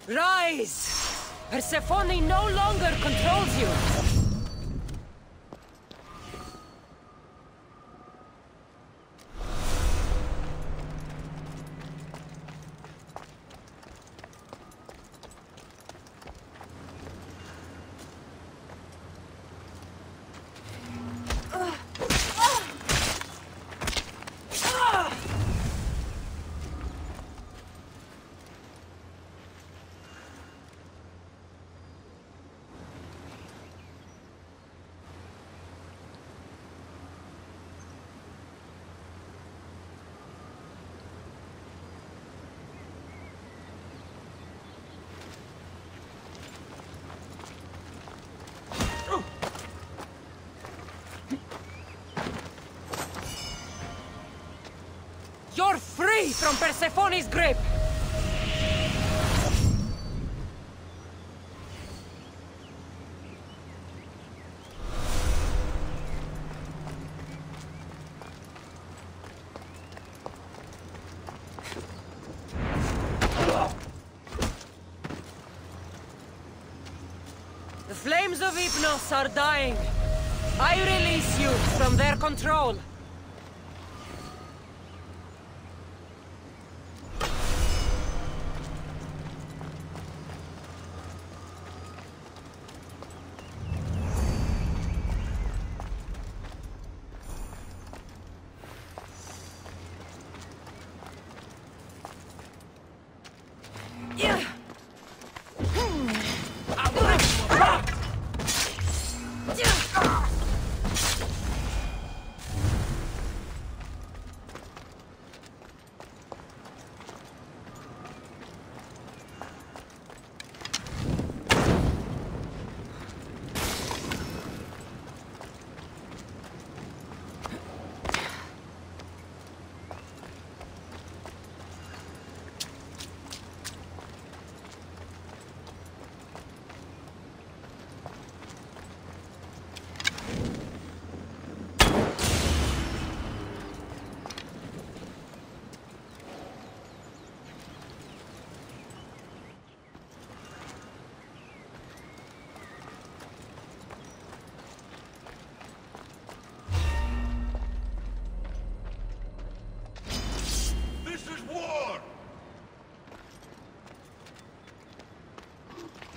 [SPEAKER 5] Rise! Persephone no longer controls you! You're free from Persephone's grip! The flames of Hypnos are dying. I release you from their control.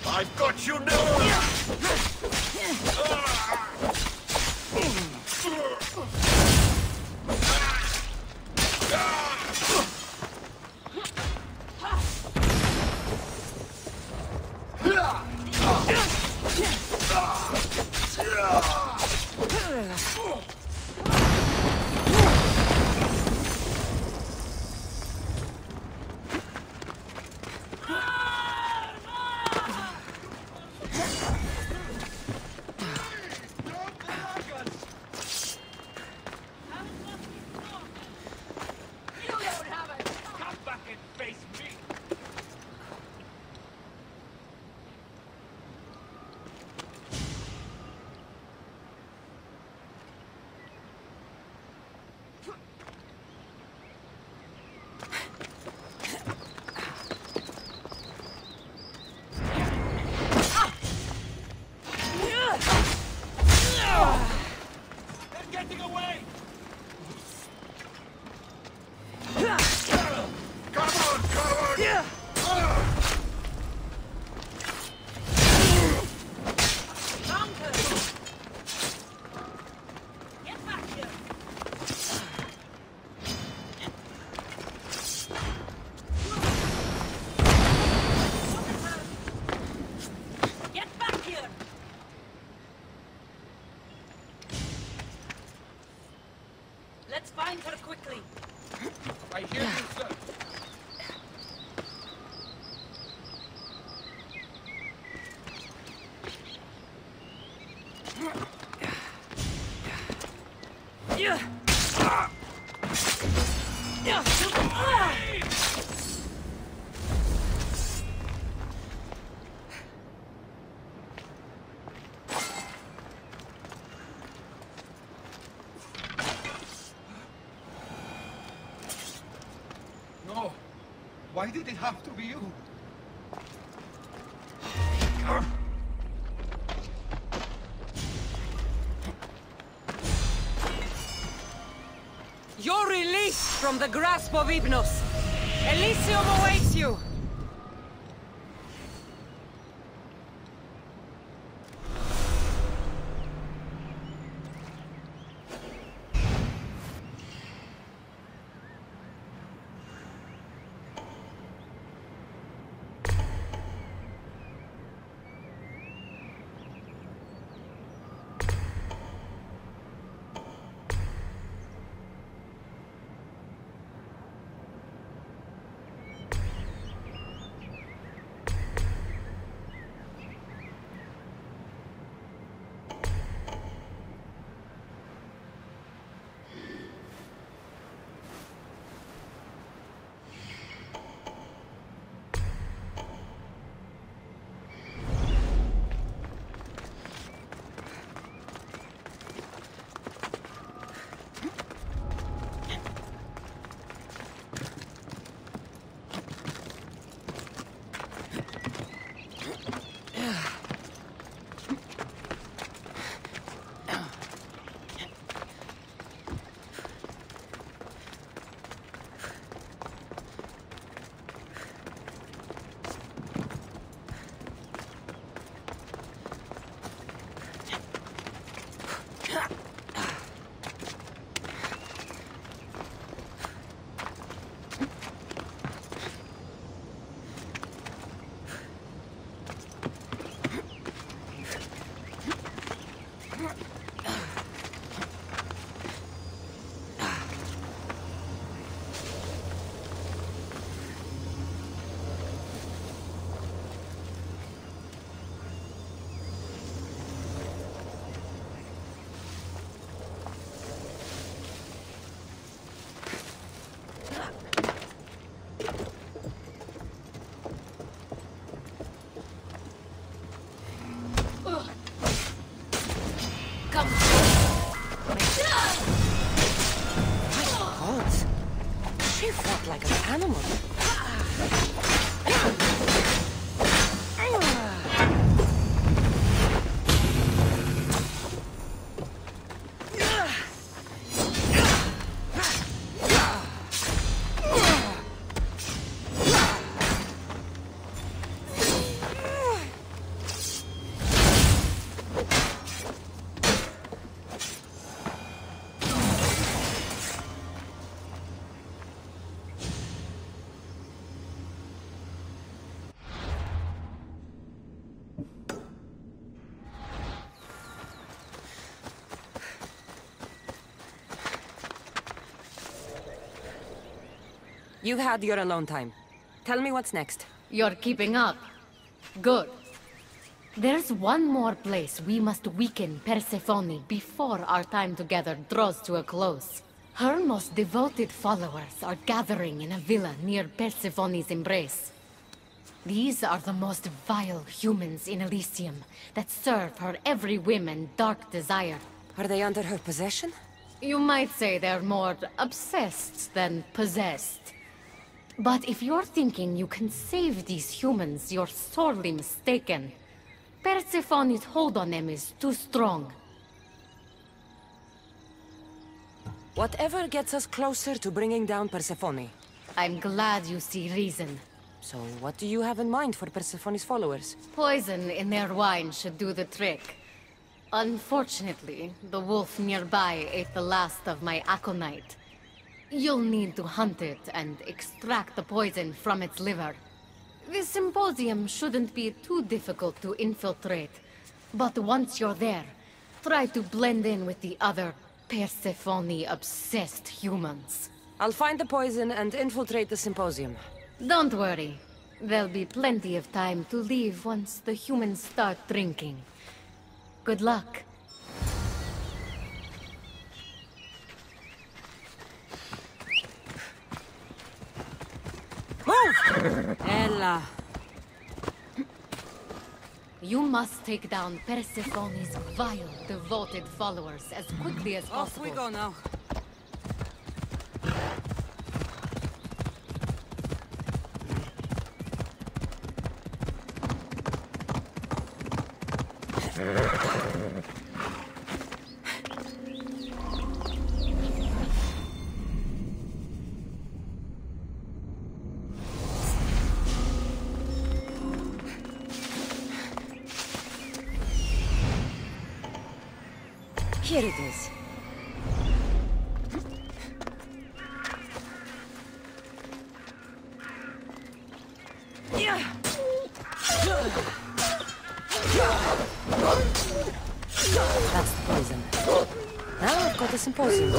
[SPEAKER 11] I've got you now!
[SPEAKER 5] Let's find her quickly.
[SPEAKER 11] I hear you, sir. No. Why did it have to be you?
[SPEAKER 5] You're released from the grasp of Hypnos. Elysium awaits you! Like an animal. You've had your alone time. Tell me what's next.
[SPEAKER 6] You're keeping up. Good. There's one more place we must weaken Persephone before our time together draws to a close. Her most devoted followers are gathering in a villa near Persephone's embrace. These are the most vile humans in Elysium that serve her every whim and dark desire.
[SPEAKER 5] Are they under her possession?
[SPEAKER 6] You might say they're more obsessed than possessed. But if you're thinking you can save these humans, you're sorely mistaken. Persephone's hold on them is too strong.
[SPEAKER 5] Whatever gets us closer to bringing down Persephone.
[SPEAKER 6] I'm glad you see reason.
[SPEAKER 5] So, what do you have in mind for Persephone's followers?
[SPEAKER 6] Poison in their wine should do the trick. Unfortunately, the wolf nearby ate the last of my aconite. You'll need to hunt it and extract the poison from its liver. The symposium shouldn't be too difficult to infiltrate, but once you're there, try to blend in with the other Persephone-obsessed humans.
[SPEAKER 5] I'll find the poison and infiltrate the symposium.
[SPEAKER 6] Don't worry. There'll be plenty of time to leave once the humans start drinking. Good luck.
[SPEAKER 5] Move! Ella.
[SPEAKER 6] You must take down Persephone's vile, devoted followers as quickly as possible.
[SPEAKER 5] Off we go now. Here it is. That's the poison. Now I've got a symposium.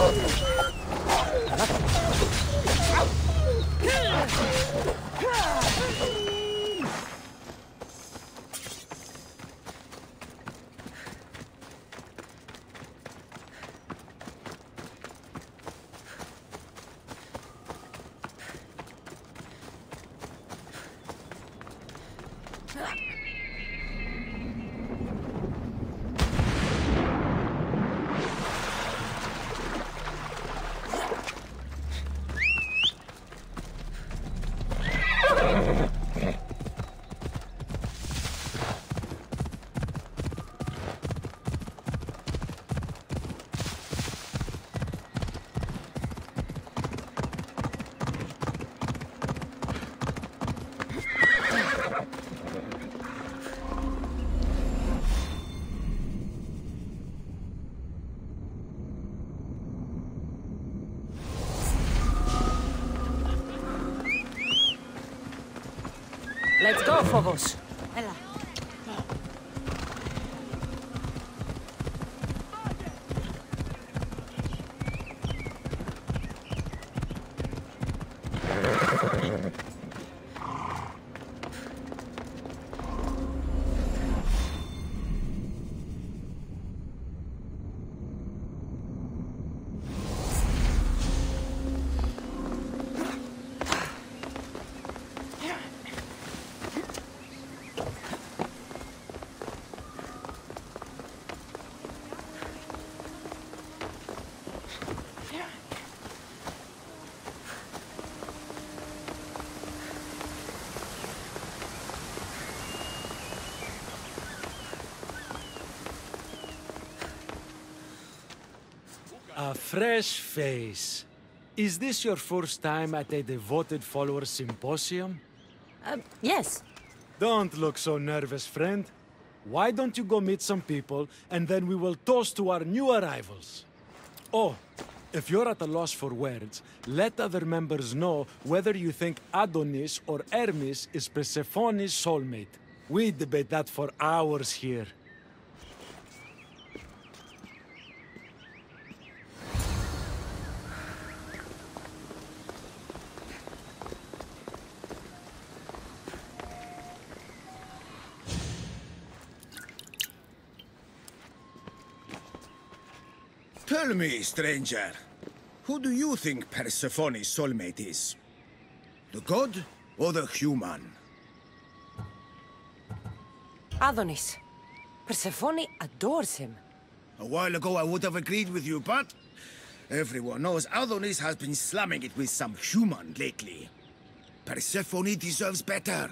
[SPEAKER 5] Let's go, Phobos. Ella.
[SPEAKER 12] A fresh face. Is this your first time at a devoted follower symposium?
[SPEAKER 5] Yes.
[SPEAKER 12] Don't look so nervous, friend. Why don't you go meet some people, and then we will toast to our new arrivals? Oh, if you're at a loss for words, let other members know whether you think Adonis or Hermes is Persephone's soulmate. We debate that for hours here.
[SPEAKER 15] Tell me, stranger, who do you think Persephone's soulmate is? The god or the human?
[SPEAKER 5] Adonis. Persephone adores him.
[SPEAKER 15] A while ago I would have agreed with you, but everyone knows Adonis has been slamming it with some human lately. Persephone deserves better.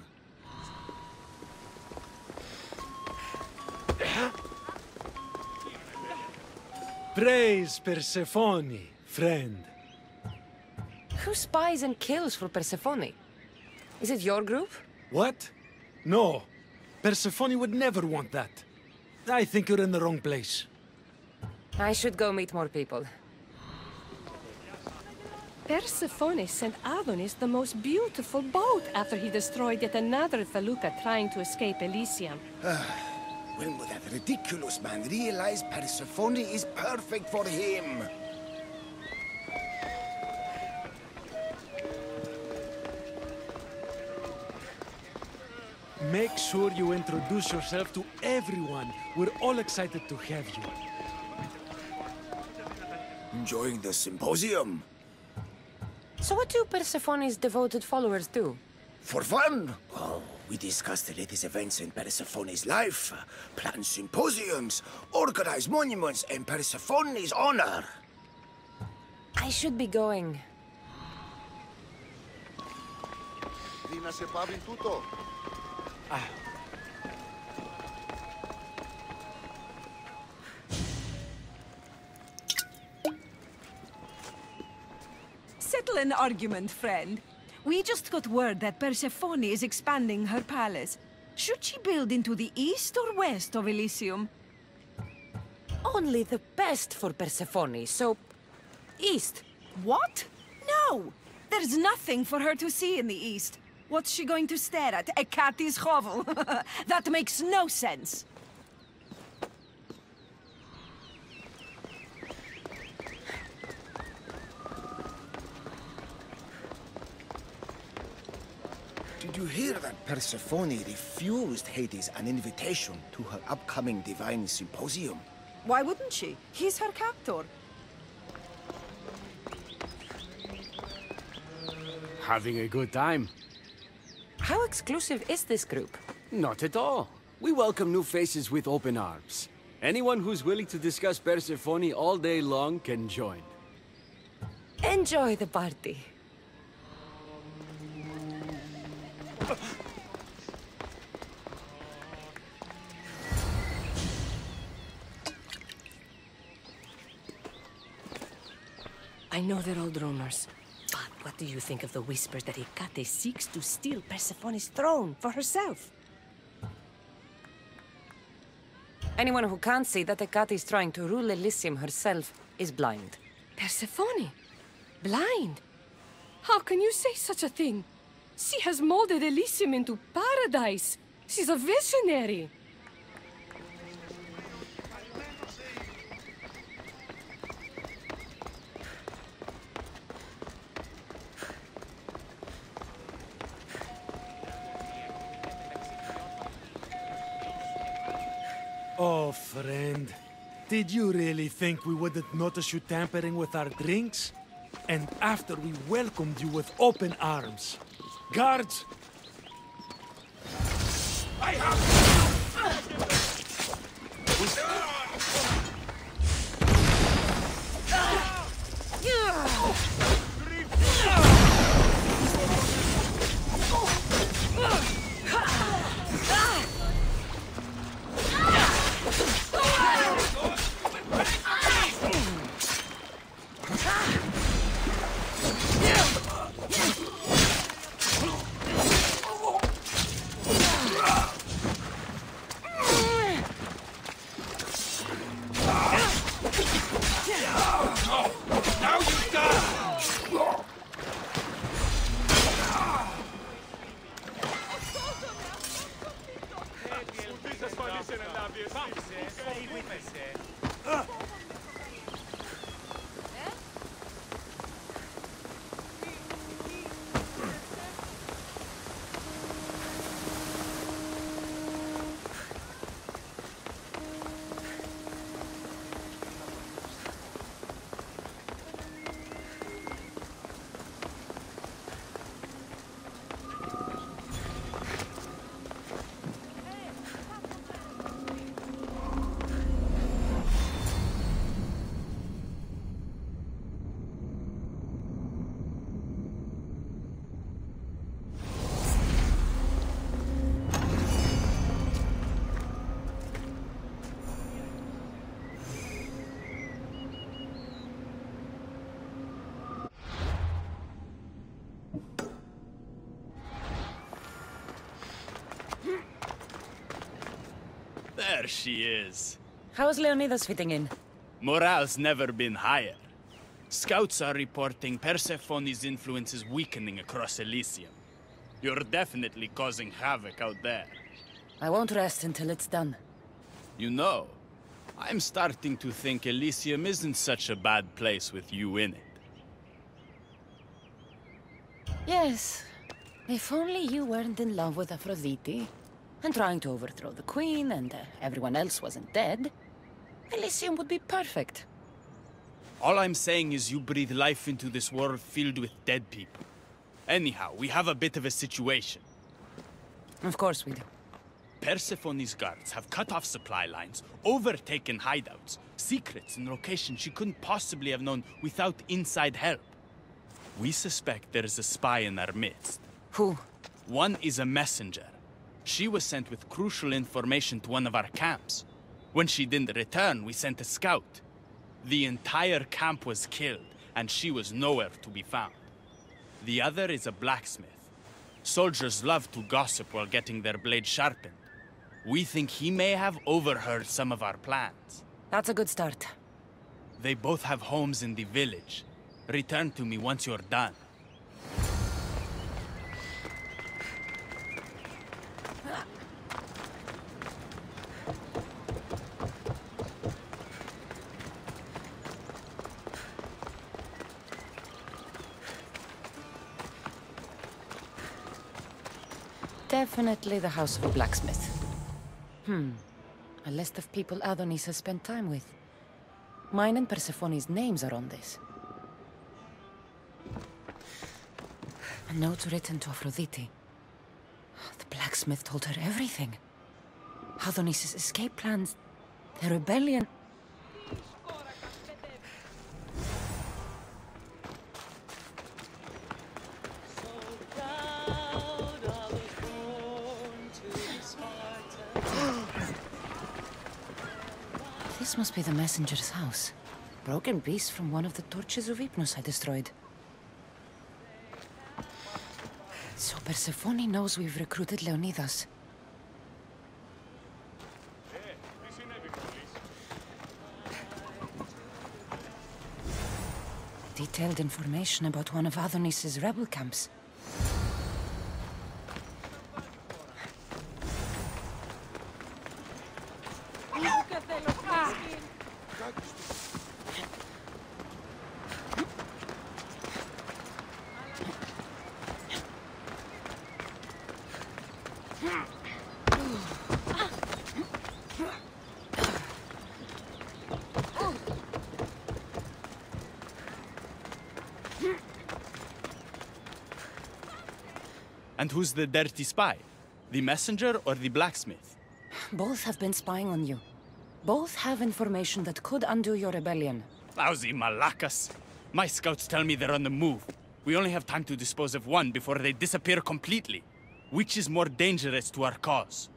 [SPEAKER 12] Praise Persephone, friend.
[SPEAKER 5] Who spies and kills for Persephone? Is it your group?
[SPEAKER 12] What? No. Persephone would never want that. I think you're in the wrong place.
[SPEAKER 5] I should go meet more people.
[SPEAKER 4] Persephone sent Adonis the most beautiful boat after he destroyed yet another felucca trying to escape Elysium.
[SPEAKER 15] When will that ridiculous man realize Persephone is perfect for him?
[SPEAKER 12] Make sure you introduce yourself to everyone. We're all excited to have you.
[SPEAKER 15] Enjoying the symposium?
[SPEAKER 5] So what do Persephone's devoted followers do?
[SPEAKER 15] For fun? Oh, we discuss the latest events in Persephone's life, plan symposiums, organize monuments in Persephone's honor.
[SPEAKER 5] I should be going.
[SPEAKER 14] Δίνα σε πάβει τούτο.
[SPEAKER 1] an argument, friend. We just got word that Persephone is expanding her palace. Should she build into the east or west of Elysium?
[SPEAKER 5] Only the best for Persephone, so... east.
[SPEAKER 1] What? No! There's nothing for her to see in the east. What's she going to stare at? A cat's hovel? That makes no sense.
[SPEAKER 15] Did you hear that Persephone refused Hades an invitation to her upcoming divine symposium?
[SPEAKER 1] Why wouldn't she? He's her captor.
[SPEAKER 8] Having a good time.
[SPEAKER 5] How exclusive is this group?
[SPEAKER 16] Not at all. We welcome new faces with open arms. Anyone who's willing to discuss Persephone all day long can join.
[SPEAKER 5] Enjoy the party. I know they're old rumors, but what do you think of the whispers that Hecate seeks to steal Persephone's throne for herself? Anyone who can't see that Hecate is trying to rule Elysium herself is blind.
[SPEAKER 17] Persephone? Blind? How can you say such a thing? She has molded Elysium into paradise. She's a visionary.
[SPEAKER 12] Oh, friend. Did you really think we wouldn't notice you tampering with our drinks? And after we welcomed you with open arms. Guards!
[SPEAKER 11] I have...
[SPEAKER 9] There she is.
[SPEAKER 5] How's Leonidas fitting in?
[SPEAKER 9] Morale's never been higher. Scouts are reporting Persephone's influence is weakening across Elysium. You're definitely causing havoc out there.
[SPEAKER 5] I won't rest until it's done.
[SPEAKER 9] You know, I'm starting to think Elysium isn't such a bad place with you in it.
[SPEAKER 5] Yes. If only you weren't in love with Aphrodite, and trying to overthrow the Queen, and everyone else wasn't dead, Elysium would be perfect.
[SPEAKER 9] All I'm saying is you breathe life into this world filled with dead people. Anyhow, we have a bit of a situation.
[SPEAKER 5] Of course we do.
[SPEAKER 9] Persephone's guards have cut off supply lines, overtaken hideouts, secrets and locations she couldn't possibly have known without inside help. We suspect there is a spy in our midst.
[SPEAKER 5] Who?
[SPEAKER 9] One is a messenger. She was sent with crucial information to one of our camps. When she didn't return, we sent a scout. The entire camp was killed, and she was nowhere to be found. The other is a blacksmith. Soldiers love to gossip while getting their blades sharpened. We think he may have overheard some of our plans.
[SPEAKER 5] That's a good start.
[SPEAKER 9] They both have homes in the village. Return to me once you're done.
[SPEAKER 5] Definitely the house of a blacksmith. A list of people Adonis has spent time with. Mine and Persephone's names are on this. A note written to Aphrodite. The blacksmith told her everything. Adonis' escape plans, the rebellion. This must be the messenger's house. Broken piece from one of the torches of Hypnos I destroyed. So Persephone knows we've recruited Leonidas. Detailed information about one of Adonis's rebel camps.
[SPEAKER 9] And who's the dirty spy? The messenger or the blacksmith?
[SPEAKER 5] Both have been spying on you. Both have information that could undo your rebellion.
[SPEAKER 9] Lousy malacas. My scouts tell me they're on the move. We only have time to dispose of one before they disappear completely. Which is more dangerous to our cause?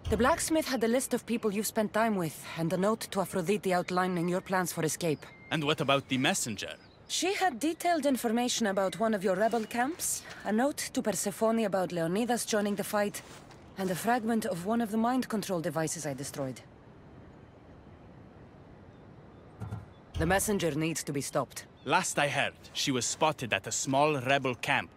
[SPEAKER 5] The blacksmith had a list of people you've spent time with, and a note to Aphrodite outlining your plans for escape.
[SPEAKER 9] And what about the messenger?
[SPEAKER 5] She had detailed information about one of your rebel camps, a note to Persephone about Leonidas joining the fight, and a fragment of one of the mind control devices I destroyed. The messenger needs to be stopped.
[SPEAKER 9] Last I heard, she was spotted at a small rebel camp.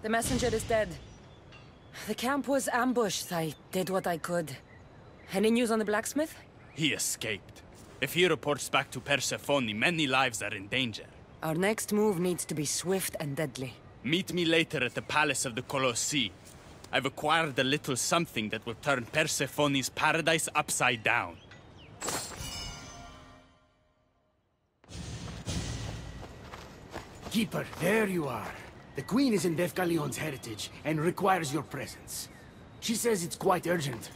[SPEAKER 5] The messenger is dead. The camp was ambushed. I did what I could. Any news on the blacksmith?
[SPEAKER 9] He escaped. If he reports back to Persephone, many lives are in danger.
[SPEAKER 5] Our next move needs to be swift and deadly.
[SPEAKER 9] Meet me later at the Palace of the Colossi. I've acquired a little something that will turn Persephone's paradise upside down.
[SPEAKER 7] Keeper, there you are. The Queen is in Defcalion's heritage and requires your presence. She says it's quite urgent.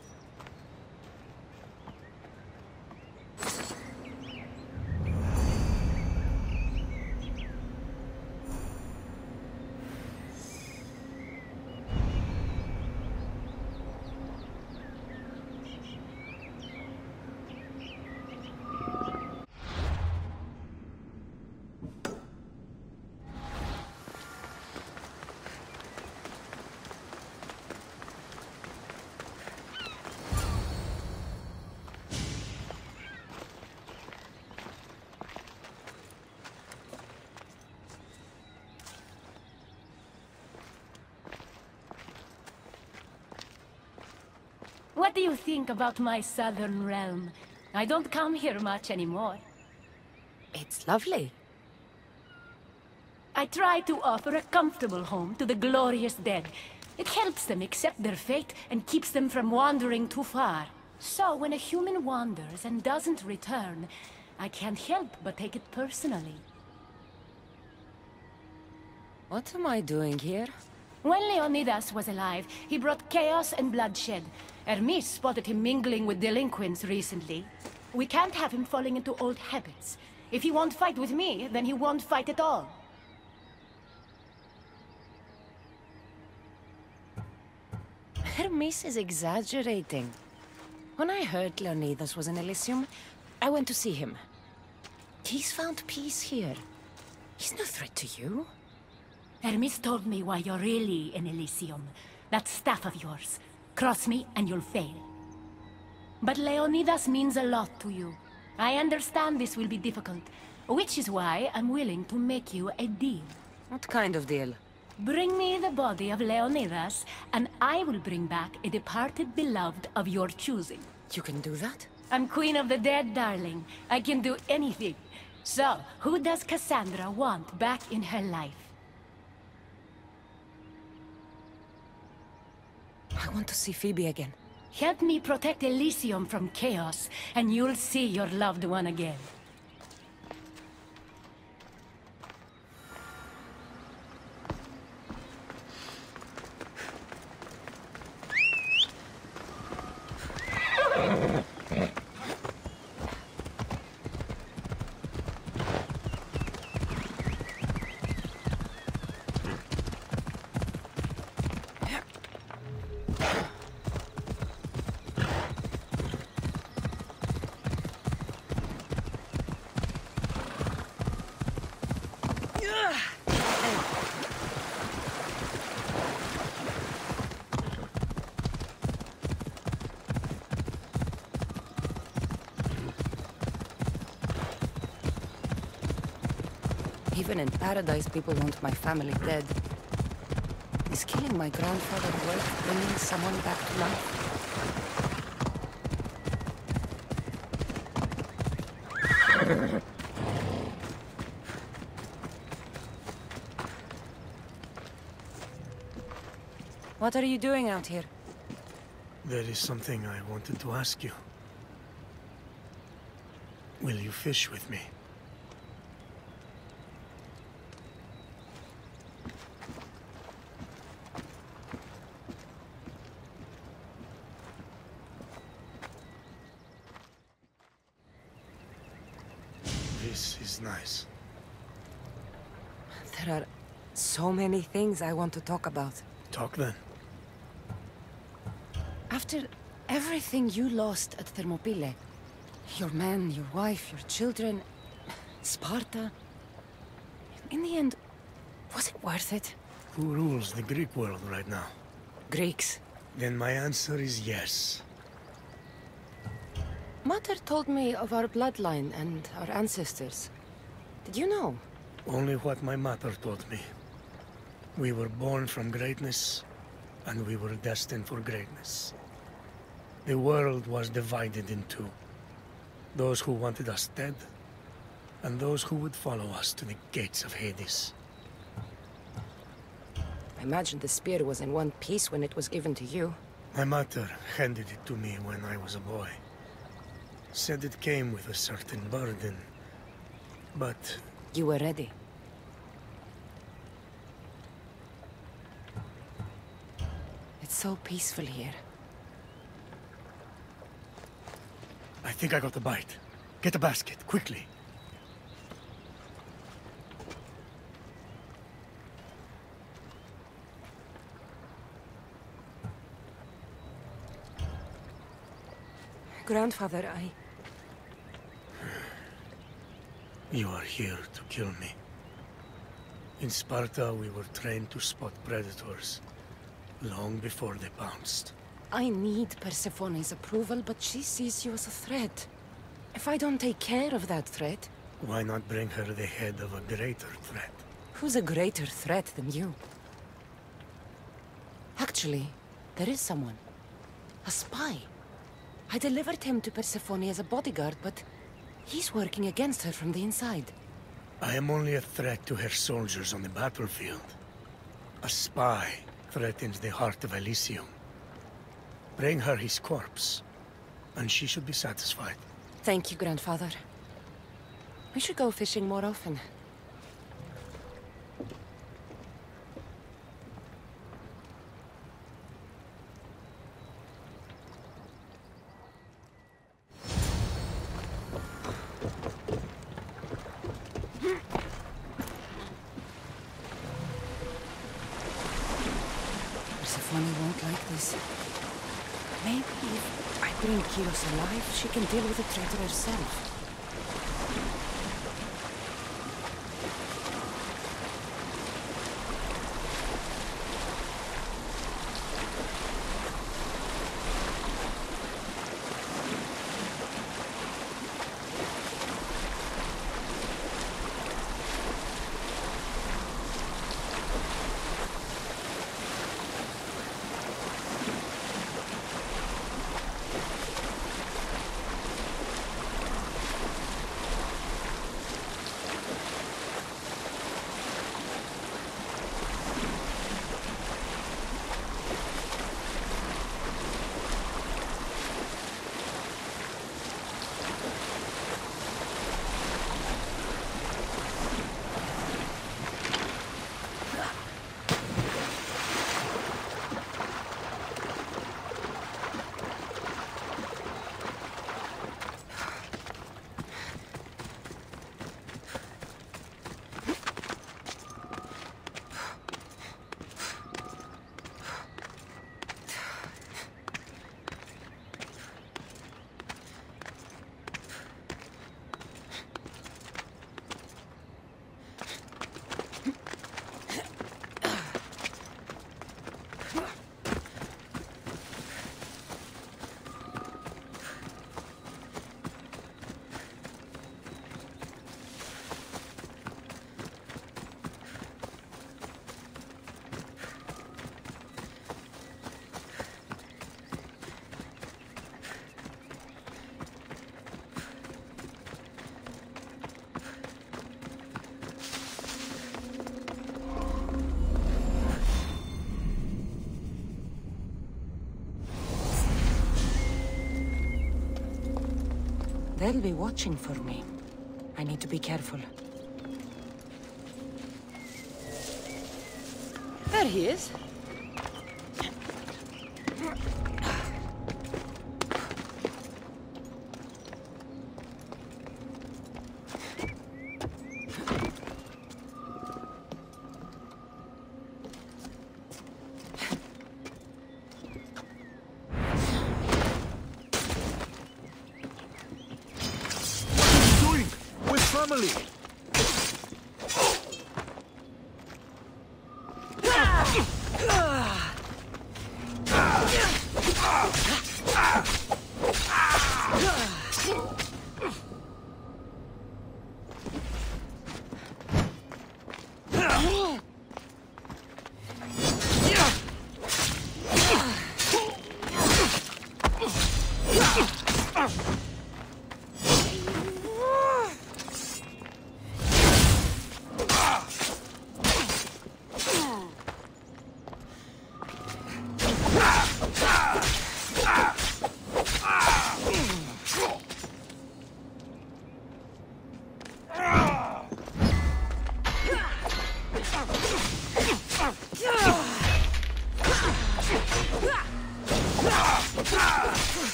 [SPEAKER 10] What do you think about my southern realm? I don't come here much anymore.
[SPEAKER 5] It's lovely.
[SPEAKER 10] I try to offer a comfortable home to the glorious dead. It helps them accept their fate and keeps them from wandering too far. So when a human wanders and doesn't return, I can't help but take it personally.
[SPEAKER 5] What am I doing here?
[SPEAKER 10] When Leonidas was alive, he brought chaos and bloodshed. Hermes spotted him mingling with delinquents recently. We can't have him falling into old habits. If he won't fight with me, then he won't fight at all.
[SPEAKER 5] Hermes is exaggerating. When I heard Leonidas was in Elysium, I went to see him. He's found peace here. He's no threat to you.
[SPEAKER 10] Hermes told me why you're really in Elysium. That staff of yours. Cross me and you'll fail. But Leonidas means a lot to you. I understand this will be difficult, which is why I'm willing to make you a deal.
[SPEAKER 5] What kind of deal?
[SPEAKER 10] Bring me the body of Leonidas, and I will bring back a departed beloved of your choosing.
[SPEAKER 5] You can do that?
[SPEAKER 10] I'm queen of the dead, darling. I can do anything. So, who does Cassandra want back in her life?
[SPEAKER 5] I want to see Phoebe again.
[SPEAKER 10] Help me protect Elysium from chaos, and you'll see your loved one again.
[SPEAKER 5] Even in paradise, people want my family dead. Is killing my grandfather worth bringing someone back to life? What are you doing out here?
[SPEAKER 18] There is something I wanted to ask you. Will you fish with me? This is nice.
[SPEAKER 5] There are so many things I want to talk about.
[SPEAKER 18] Talk then.
[SPEAKER 5] After everything you lost at Thermopylae, your men, your wife, your children, Sparta, in the end, was it worth it?
[SPEAKER 18] Who rules the Greek world right now?
[SPEAKER 5] Greeks.
[SPEAKER 18] Then my answer is yes.
[SPEAKER 5] Mother told me of our bloodline and our ancestors. Did you know?
[SPEAKER 18] Only what my mother told me. We were born from greatness, and we were destined for greatness. The world was divided in two. Those who wanted us dead, and those who would follow us to the gates of Hades.
[SPEAKER 5] I imagine the spear was in one piece when it was given to you.
[SPEAKER 18] My mother handed it to me when I was a boy. Said it came with a certain burden, but...
[SPEAKER 5] You were ready. It's so peaceful here.
[SPEAKER 18] I think I got a bite. Get a basket, quickly.
[SPEAKER 5] Grandfather,
[SPEAKER 18] You are here to kill me. In Sparta, we were trained to spot predators, long before they pounced.
[SPEAKER 5] I need Persephone's approval, but she sees you as a threat. If I don't take care of that threat...
[SPEAKER 18] Why not bring her the head of a greater threat?
[SPEAKER 5] Who's a greater threat than you? Actually, there is someone. A spy. I delivered him to Persephone as a bodyguard, but he's working against her from the inside.
[SPEAKER 18] I am only a threat to her soldiers on the battlefield. A spy threatens the heart of Elysium. Bring her his corpse, and she should be satisfied.
[SPEAKER 5] Thank you, Grandfather. We should go fishing more often. Persephone won't like this. Maybe if I bring Kyros alive, she can deal with the traitor herself. They'll be watching for me. I need to be careful. There he is.
[SPEAKER 15] Family.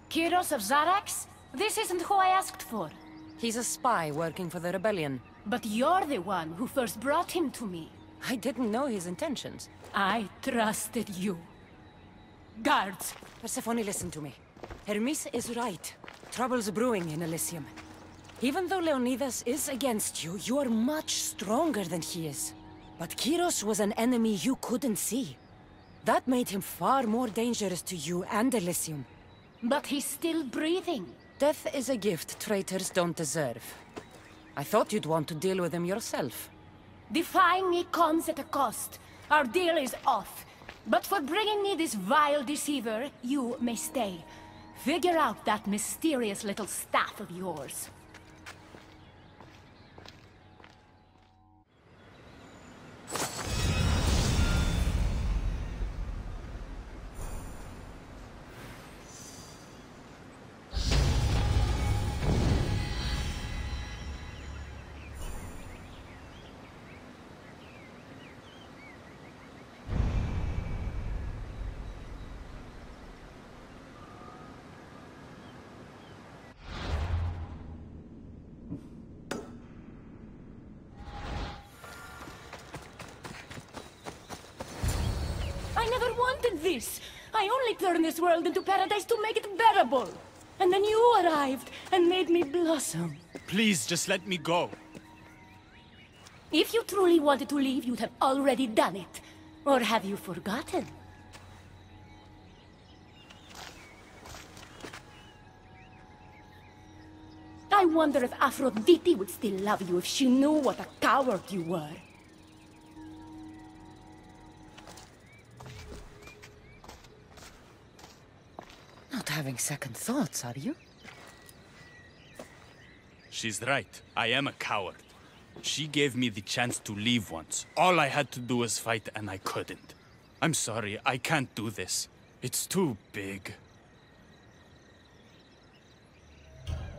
[SPEAKER 10] Kyros of Zarax? This isn't who I asked for.
[SPEAKER 5] He's a spy working for the rebellion.
[SPEAKER 10] But you're the one who first brought him to me.
[SPEAKER 5] I didn't know his intentions.
[SPEAKER 10] I trusted you. Guards!
[SPEAKER 5] Persephone, listen to me. Hermes is right. Trouble's brewing in Elysium. Even though Leonidas is against you, you are much stronger than he is. But Kyros was an enemy you couldn't see. That made him far more dangerous to you and Elysium.
[SPEAKER 10] But he's still breathing.
[SPEAKER 5] Death is a gift traitors don't deserve. I thought you'd want to deal with him yourself.
[SPEAKER 10] Defying me comes at a cost. Our deal is off. But for bringing me this vile deceiver, you may stay. Figure out that mysterious little staff of yours. This! I only turned this world into paradise to make it bearable! And then you arrived and made me blossom.
[SPEAKER 9] Please, just let me go.
[SPEAKER 10] If you truly wanted to leave, you'd have already done it. Or have you forgotten? I wonder if Aphrodite would still love you if she knew what a coward you were.
[SPEAKER 5] Not having second thoughts, are you?
[SPEAKER 9] She's right. I am a coward. She gave me the chance to leave once. All I had to do was fight, and I couldn't. I'm sorry, I can't do this. It's too big.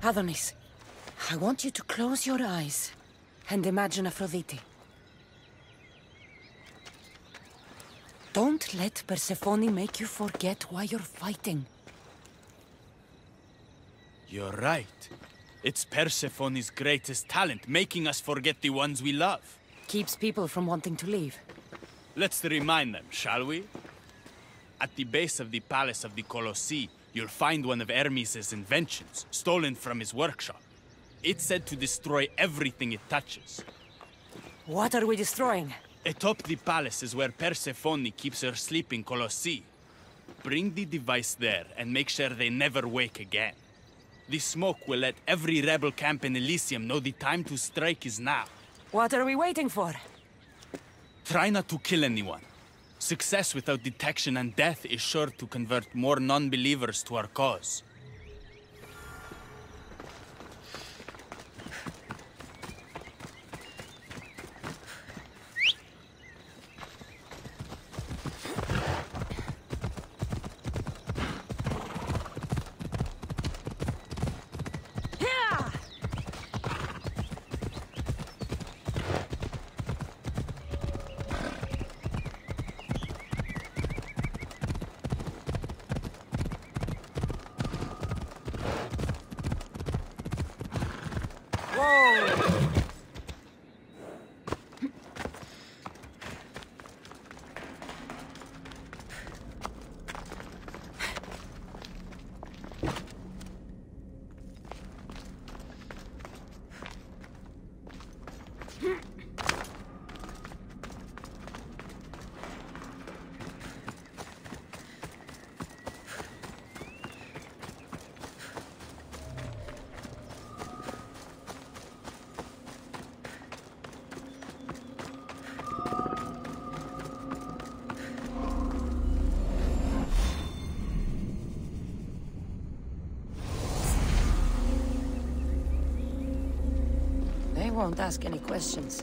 [SPEAKER 5] Adonis, I want you to close your eyes and imagine Aphrodite. Don't let Persephone make you forget why you're fighting.
[SPEAKER 9] You're right. It's Persephone's greatest talent, making us forget the ones we love.
[SPEAKER 5] Keeps people from wanting to leave.
[SPEAKER 9] Let's remind them, shall we? At the base of the palace of the Colossi, you'll find one of Hermes' inventions, stolen from his workshop. It's said to destroy everything it touches.
[SPEAKER 5] What are we destroying?
[SPEAKER 9] Atop the palace is where Persephone keeps her sleeping Colossi. Bring the device there and make sure they never wake again. The smoke will let every rebel camp in Elysium know the time to strike is now.
[SPEAKER 5] What are we waiting for?
[SPEAKER 9] Try not to kill anyone. Success without detection and death is sure to convert more non-believers to our cause.
[SPEAKER 5] Whoa! They won't ask any questions.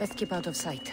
[SPEAKER 5] Let's keep out of sight.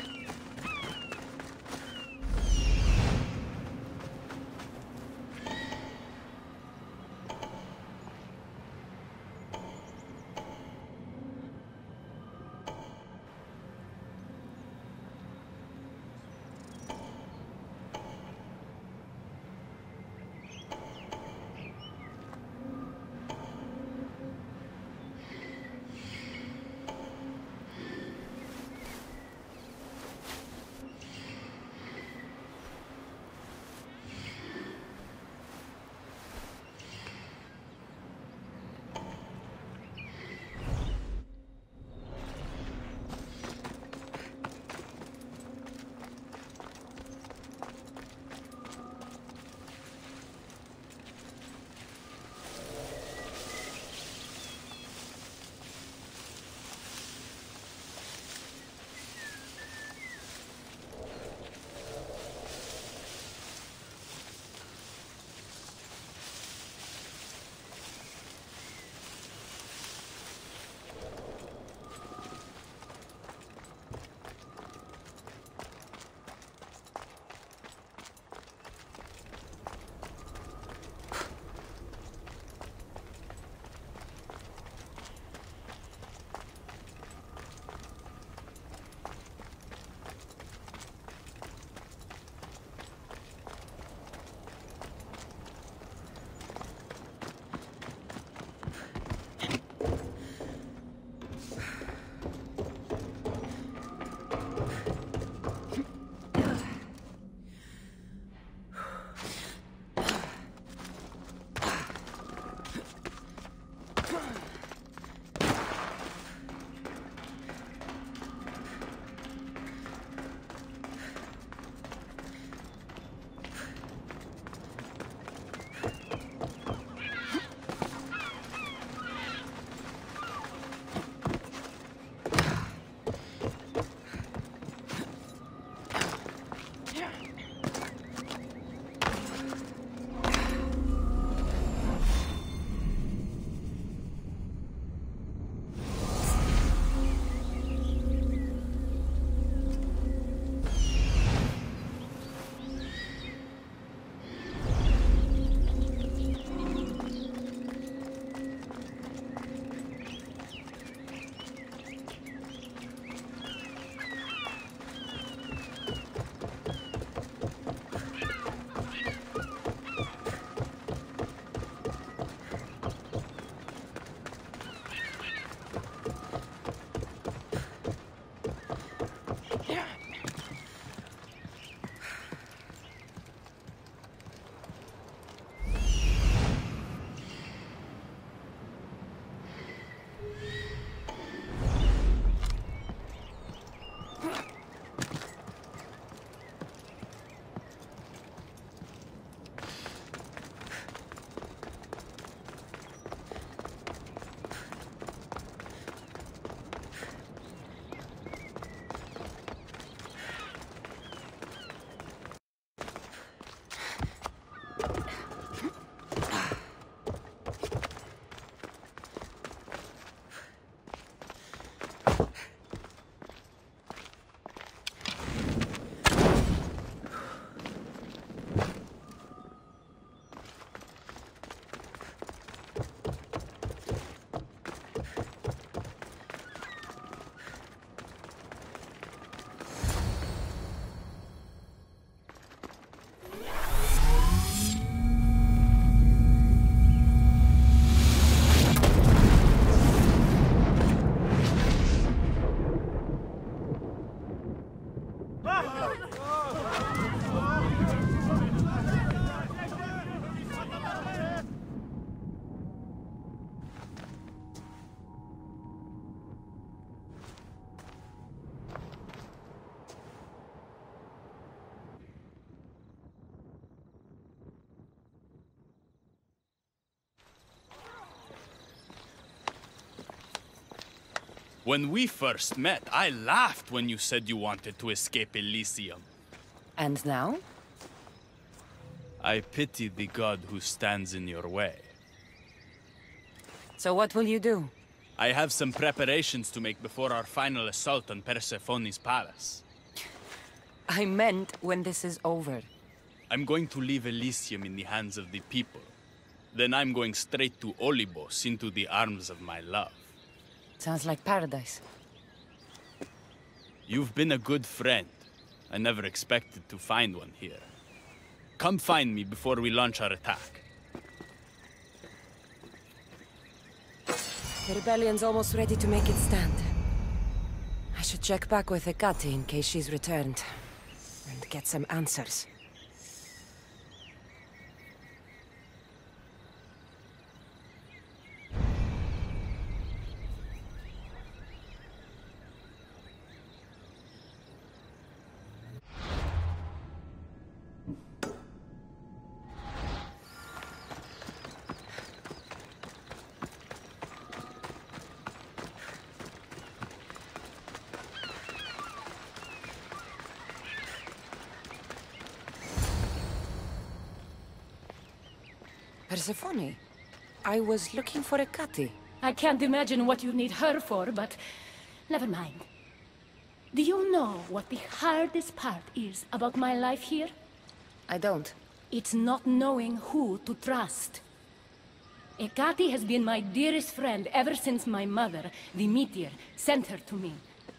[SPEAKER 9] When we first met, I laughed when you said you wanted to escape Elysium.
[SPEAKER 5] And now?
[SPEAKER 9] I pity the god who stands in your way.
[SPEAKER 5] So what will you do?
[SPEAKER 9] I have some preparations to make before our final assault on Persephone's palace.
[SPEAKER 5] I meant when this is over.
[SPEAKER 9] I'm going to leave Elysium in the hands of the people. Then I'm going straight to Olibos, into the arms of my love.
[SPEAKER 5] Sounds like paradise.
[SPEAKER 9] You've been a good friend. I never expected to find one here. Come find me before we launch our attack.
[SPEAKER 5] The rebellion's almost ready to make its stand. I should check back with Hecate in case she's returned. And get some answers. Persephone, I was looking for Hecate.
[SPEAKER 10] I can't imagine what you need her for, but never mind. Do you know what the hardest part is about my life here?
[SPEAKER 5] I don't.
[SPEAKER 10] It's not knowing who to trust. Hecate has been my dearest friend ever since my mother, the meteor, sent her to me.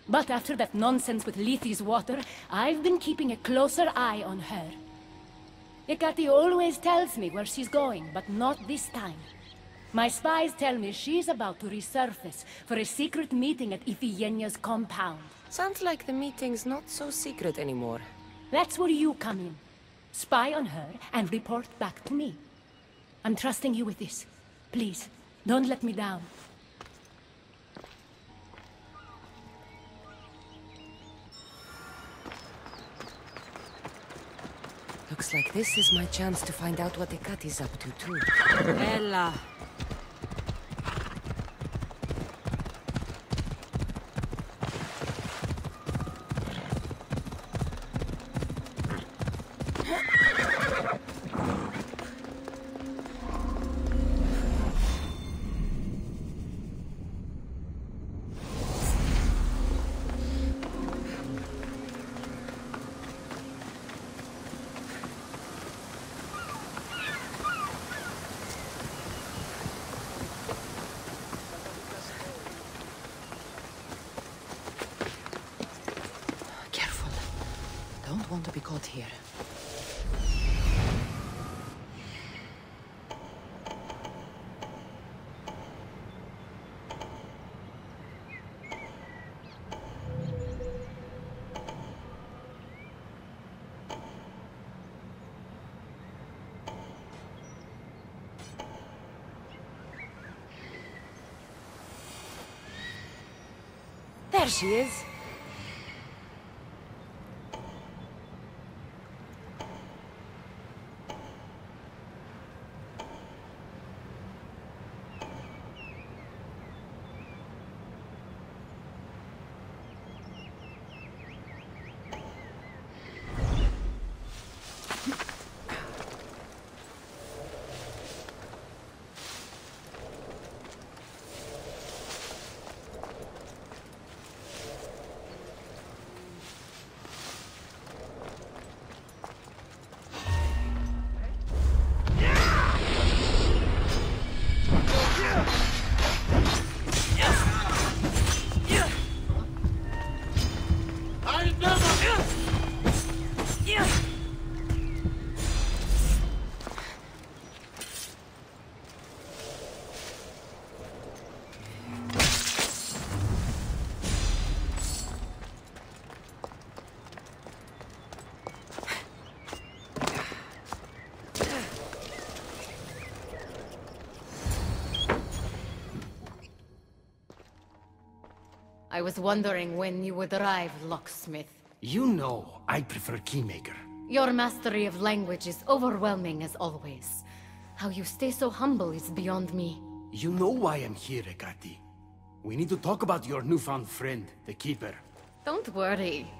[SPEAKER 10] But after that nonsense with Lethe's water, I've been keeping a closer eye on her. Hecate always tells me where she's going, but not this time. My spies tell me she's about to resurface for a secret meeting at Iphigenia's compound.
[SPEAKER 5] Sounds like the meeting's not so secret anymore.
[SPEAKER 10] That's where you come in. Spy on her and report back to me. I'm trusting you with this. Please, don't let me down.
[SPEAKER 5] Looks like this is my chance to find out what Hecate's up to, too.
[SPEAKER 1] Ella.
[SPEAKER 5] Don't want to be caught here. There she is.
[SPEAKER 6] I was wondering when you would arrive, locksmith.
[SPEAKER 7] You know, I prefer Keymaker.
[SPEAKER 6] Your mastery of language is overwhelming as always. How you stay so humble is beyond me.
[SPEAKER 7] You know why I'm here, Hecate. We need to talk about your newfound friend, the Keeper.
[SPEAKER 6] Don't worry.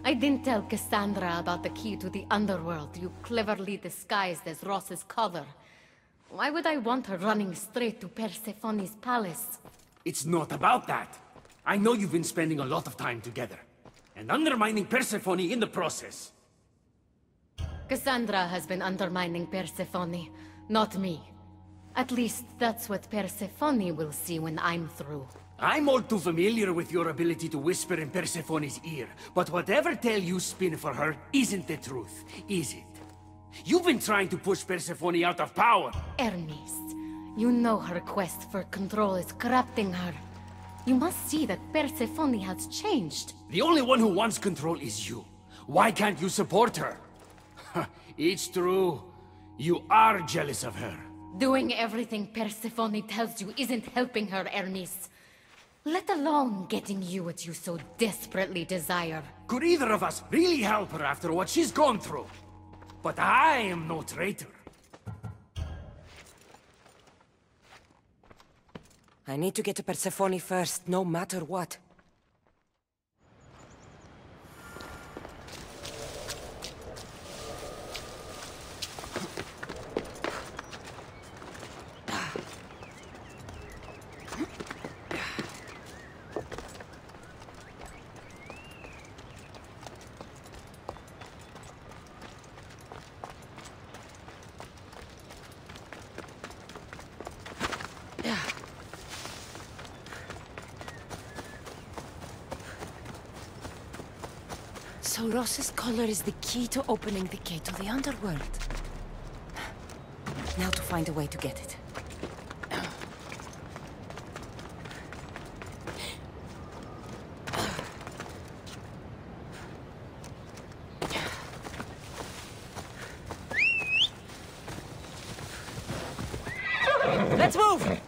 [SPEAKER 6] I didn't tell Cassandra about the key to the underworld you cleverly disguised as Ross's cover. Why would I want her running straight to Persephone's palace?
[SPEAKER 7] It's not about that. I know you've been spending a lot of time together, and undermining Persephone in the process.
[SPEAKER 6] Cassandra has been undermining Persephone, not me. At least that's what Persephone will see when I'm through.
[SPEAKER 7] I'm all too familiar with your ability to whisper in Persephone's ear, but whatever tale you spin for her isn't the truth, is it? You've been trying to push Persephone out of power!
[SPEAKER 6] Hermes, you know her quest for control is corrupting her. You must see that Persephone has changed.
[SPEAKER 7] The only one who wants control is you. Why can't you support her? It's true. You are jealous of her.
[SPEAKER 6] Doing everything Persephone tells you isn't helping her, Hermes. Let alone getting you what you so desperately desire.
[SPEAKER 7] Could either of us really help her after what she's gone through? But I am no traitor.
[SPEAKER 5] I need to get to Persephone first, no matter what. So Ross's collar is the key to opening the gate to the underworld. Now to find a way to get it. Let's move!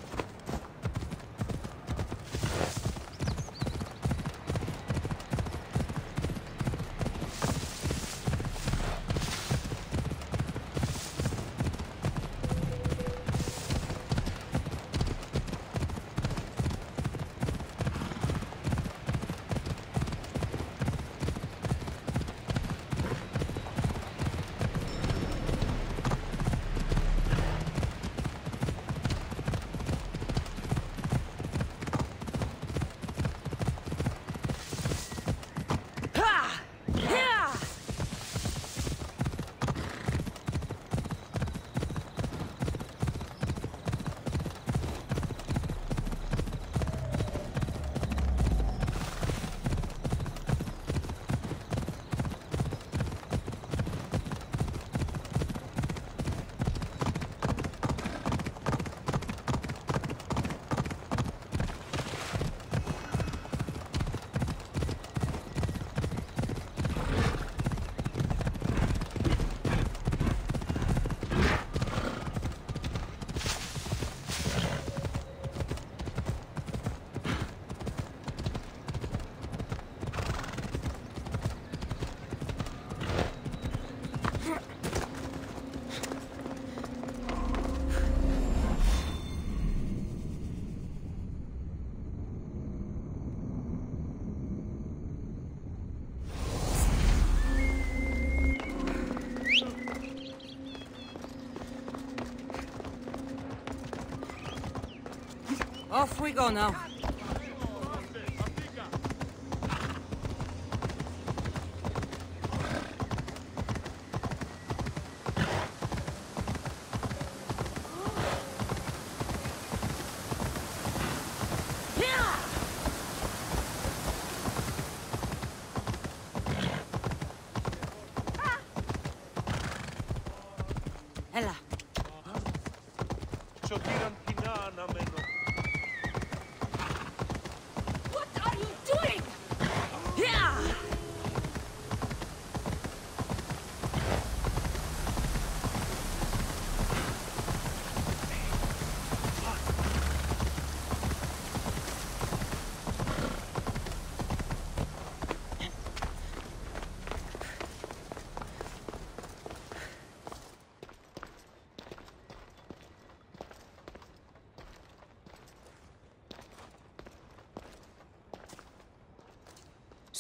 [SPEAKER 5] Off we go now. Έλα.
[SPEAKER 11] Σωτήραν κοινά αναμένω.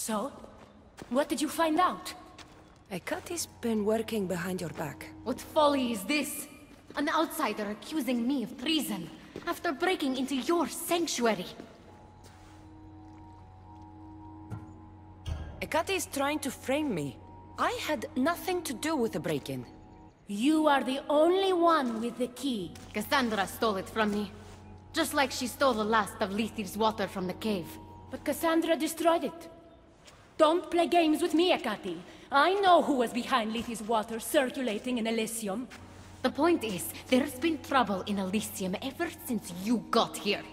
[SPEAKER 10] So? What did you find out?
[SPEAKER 5] Hekate's been working behind your back.
[SPEAKER 6] What folly is this? An outsider accusing me of treason after breaking into your sanctuary.
[SPEAKER 5] Hekate is trying to frame me. I had nothing to do with the break-in.
[SPEAKER 10] You are the only one with the key.
[SPEAKER 6] Cassandra stole it from me. Just like she stole the last of Lethir's water from the cave.
[SPEAKER 10] But Cassandra destroyed it. Don't play games with me, Hekate. I know who was behind Lethir's water circulating in Elysium.
[SPEAKER 6] The point is, there's been trouble in Elysium ever since you got here.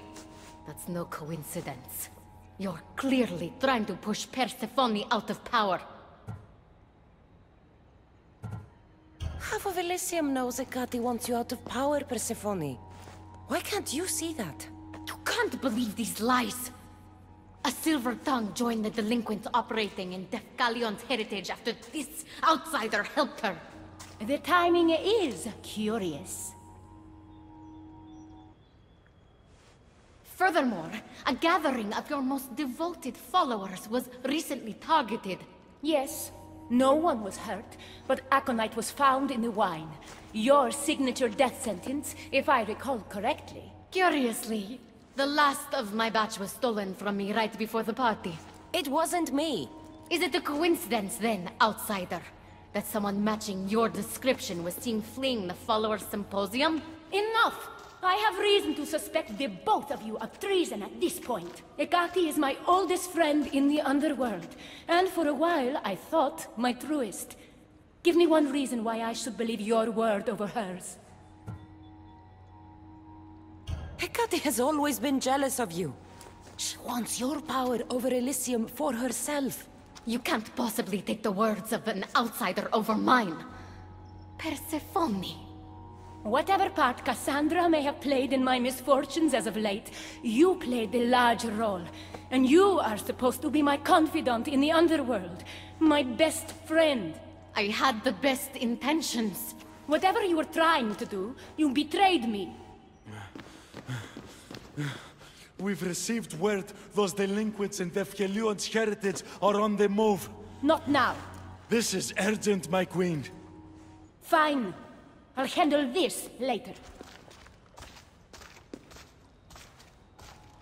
[SPEAKER 6] That's no coincidence. You're clearly trying to push Persephone out of power.
[SPEAKER 5] Half of Elysium knows Hekate wants you out of power, Persephone. Why can't you see that?
[SPEAKER 6] You can't believe these lies! A silver tongue joined the delinquents operating in Defcalion's heritage after this outsider helped her.
[SPEAKER 10] The timing is curious.
[SPEAKER 6] Furthermore, a gathering of your most devoted followers was recently targeted.
[SPEAKER 10] Yes, no one was hurt, but aconite was found in the wine. Your signature death sentence, if I recall correctly.
[SPEAKER 6] Curiously, the last of my batch was stolen from me right before the party.
[SPEAKER 5] It wasn't me.
[SPEAKER 6] Is it a coincidence then, outsider, that someone matching your description was seen fleeing the followers' symposium?
[SPEAKER 10] Enough! I have reason to suspect the both of you of treason at this point. Hekate is my oldest friend in the underworld, and for a while I thought my truest. Give me one reason why I should believe your word over hers.
[SPEAKER 5] Hekate has always been jealous of you. She wants your power over Elysium for herself.
[SPEAKER 6] You can't possibly take the words of an outsider over mine. Persephone.
[SPEAKER 10] Whatever part Cassandra may have played in my misfortunes as of late, you played the larger role. And you are supposed to be my confidant in the underworld. My best friend.
[SPEAKER 6] I had the best intentions.
[SPEAKER 10] Whatever you were trying to do, you betrayed me.
[SPEAKER 12] We've received word those delinquents in Defcalion's heritage are on the move.
[SPEAKER 10] Not now.
[SPEAKER 12] This is urgent, my queen.
[SPEAKER 10] Fine. I'll handle this later.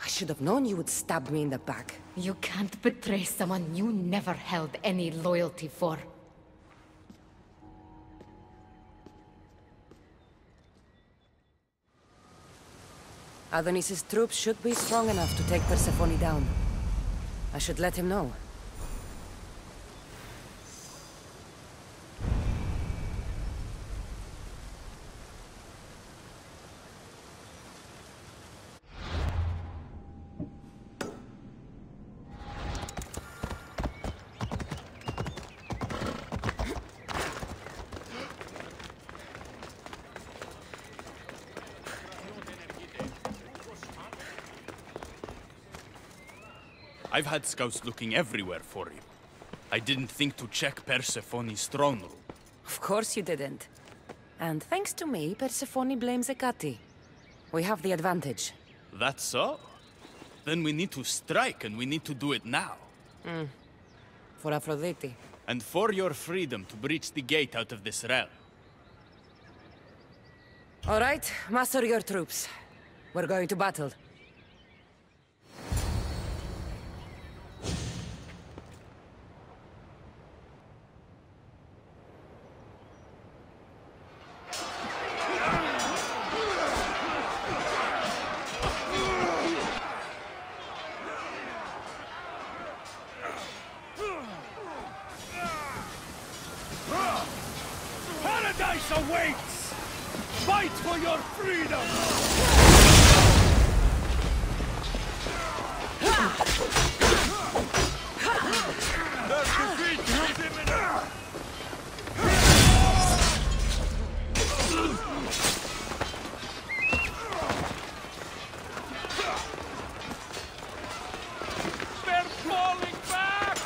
[SPEAKER 5] I should have known you would stab me in the back.
[SPEAKER 6] You can't betray someone you never held any loyalty for.
[SPEAKER 5] Adonis's troops should be strong enough to take Persephone down. I should let him know.
[SPEAKER 9] I've had scouts looking everywhere for you. I didn't think to check Persephone's throne room.
[SPEAKER 5] Of course you didn't. And thanks to me, Persephone blames Hekate. We have the advantage.
[SPEAKER 9] That's so? Then we need to strike, and we need to do it now.
[SPEAKER 5] For Aphrodite.
[SPEAKER 9] And for your freedom to breach the gate out of this realm.
[SPEAKER 5] All right, muster your troops. We're going to battle.
[SPEAKER 11] Paradise awaits! Fight for your freedom! Their defeat is imminent! They're falling back!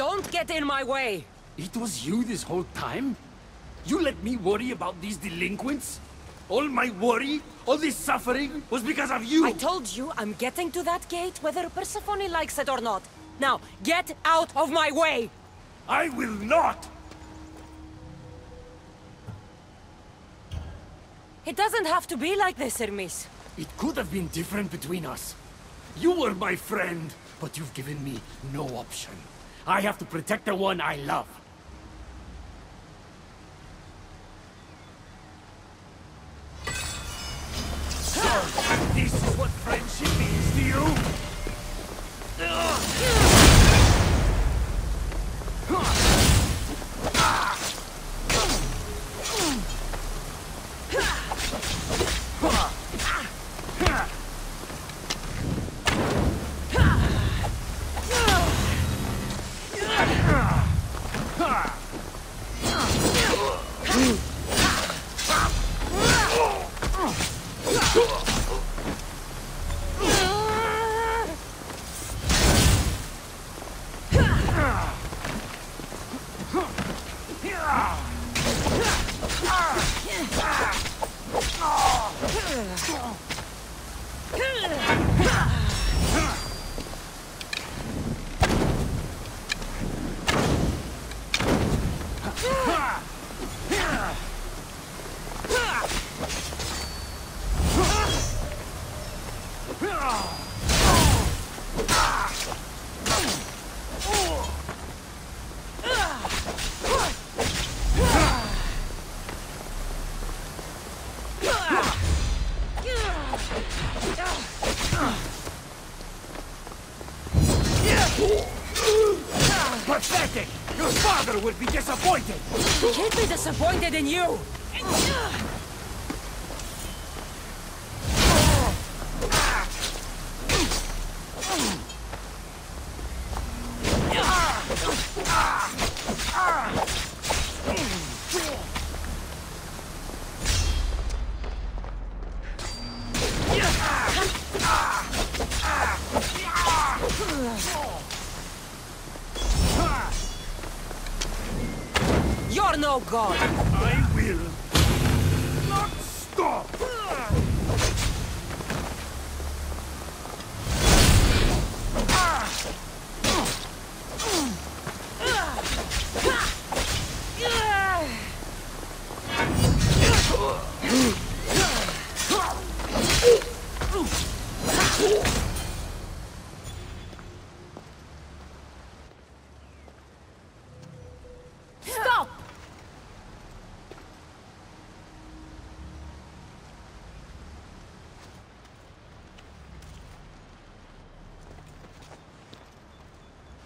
[SPEAKER 5] Don't get in my way!
[SPEAKER 7] It was you this whole time? You let me worry about these delinquents? All my worry, all this suffering, was because of you!
[SPEAKER 5] I told you I'm getting to that gate whether Persephone likes it or not. Now, get out of my way!
[SPEAKER 7] I will not!
[SPEAKER 5] It doesn't have to be like this, Hermes.
[SPEAKER 7] It could have been different between us. You were my friend, but you've given me no option. I have to protect the one I love. So, this is what friendship means to you? Pathetic! Your father would be disappointed!
[SPEAKER 5] He'd be disappointed in you! You're no god!
[SPEAKER 7] I will not stop!
[SPEAKER 10] Stop!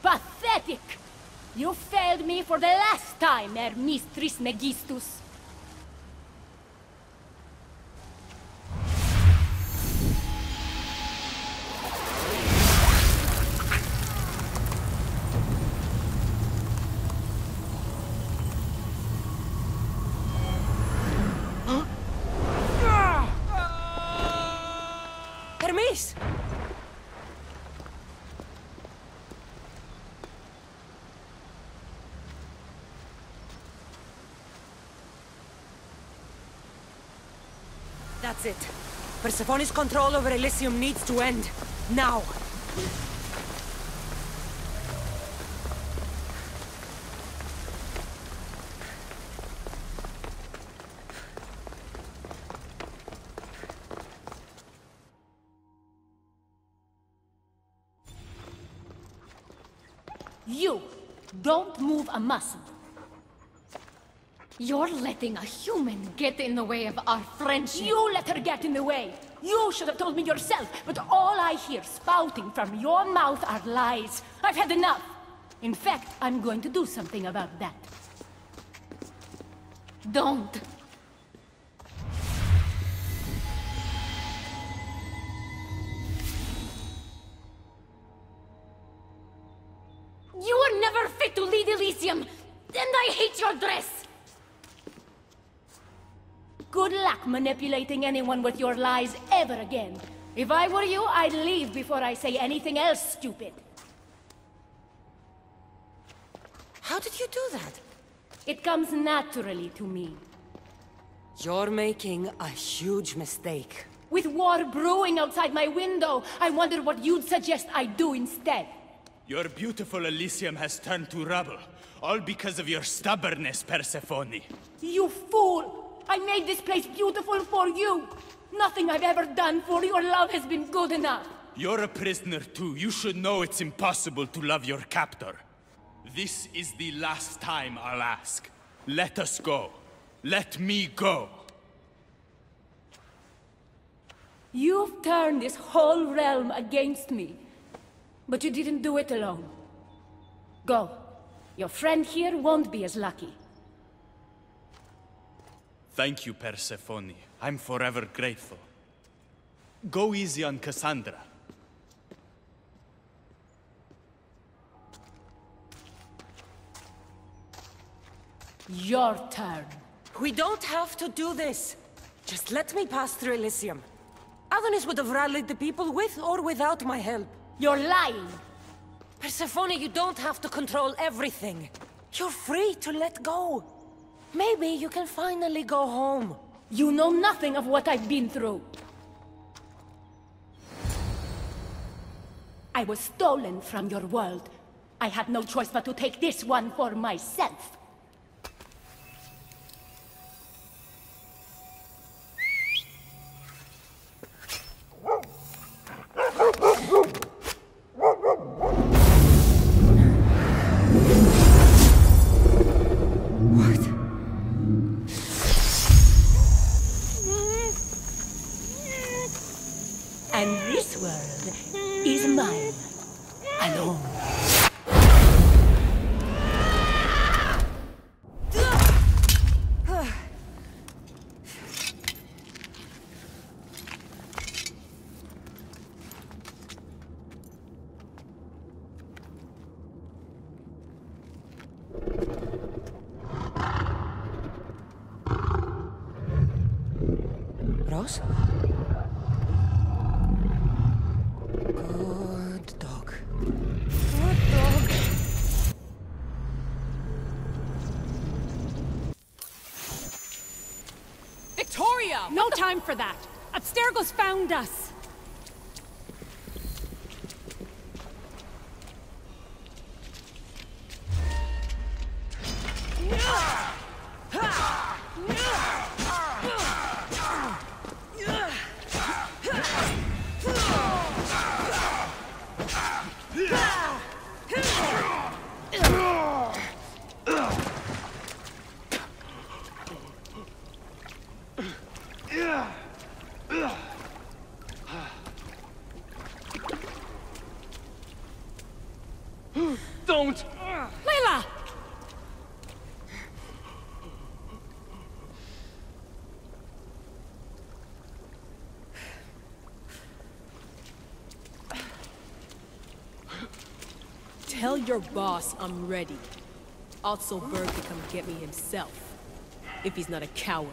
[SPEAKER 10] Pathetic! You failed me for the last time, Hermes Trismegistus.
[SPEAKER 5] Hermes! That's it. Persephone's control over Elysium needs to end. Now!
[SPEAKER 10] You don't move a muscle.
[SPEAKER 6] You're letting a human get in the way of our friendship.
[SPEAKER 10] You let her get in the way. You should have told me yourself, but all I hear spouting from your mouth are lies. I've had enough. In fact, I'm going to do something about that.
[SPEAKER 6] Don't. You were never fit to lead Elysium, and I hate your dress!
[SPEAKER 10] Good luck manipulating anyone with your lies ever again. If I were you, I'd leave before I say anything else stupid.
[SPEAKER 5] How did you do that?
[SPEAKER 10] It comes naturally to me.
[SPEAKER 5] You're making a huge mistake.
[SPEAKER 10] With war brewing outside my window, I wonder what you'd suggest I do instead.
[SPEAKER 9] Your beautiful Elysium has turned to rubble, all because of your stubbornness, Persephone.
[SPEAKER 10] You fool! I made this place beautiful for you! Nothing I've ever done for your love has been good enough!
[SPEAKER 9] You're a prisoner too. You should know it's impossible to love your captor. This is the last time I'll ask. Let us go. Let me go.
[SPEAKER 10] You've turned this whole realm against me. But you didn't do it alone. Go. Your friend here won't be as lucky.
[SPEAKER 9] Thank you, Persephone. I'm forever grateful. Go easy on Cassandra.
[SPEAKER 10] Your turn.
[SPEAKER 5] We don't have to do this. Just let me pass through Elysium. Adonis would have rallied the people with or without my help.
[SPEAKER 10] You're lying!
[SPEAKER 5] Persephone, you don't have to control everything. You're free to let go. Maybe you can finally go home.
[SPEAKER 10] You know nothing of what I've been through. I was stolen from your world. I had no choice but to take this one for myself. And this world is mine, alone.
[SPEAKER 5] Rose? Good dog. Good dog.
[SPEAKER 4] Victoria! No time for that! Abstergo's found us!
[SPEAKER 11] Don't!
[SPEAKER 4] Layla!
[SPEAKER 19] Tell your boss I'm ready. Also, Berg can come get me himself. If he's not a coward.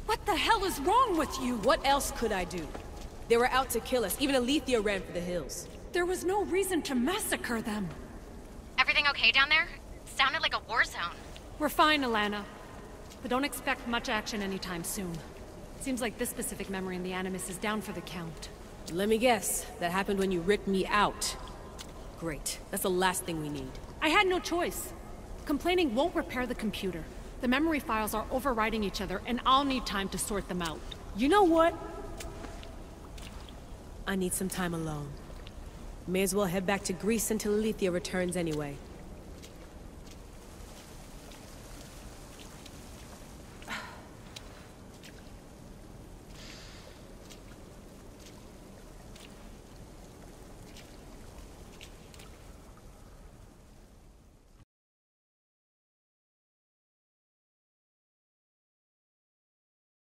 [SPEAKER 4] What the hell is wrong with you?
[SPEAKER 19] What else could I do? They were out to kill us. Even Alethea ran for the hills.
[SPEAKER 4] There was no reason to massacre them.
[SPEAKER 2] Everything okay down there? Sounded like a war zone.
[SPEAKER 4] We're fine, Alana. But don't expect much action anytime soon. Seems like this specific memory in the Animus is down for the count.
[SPEAKER 19] Let me guess. That happened when you ripped me out. Great. That's the last thing we need.
[SPEAKER 4] I had no choice. Complaining won't repair the computer. The memory files are overriding each other, and I'll need time to sort them out.
[SPEAKER 19] You know what? I need some time alone. May as well head back to Greece until Alethea returns anyway.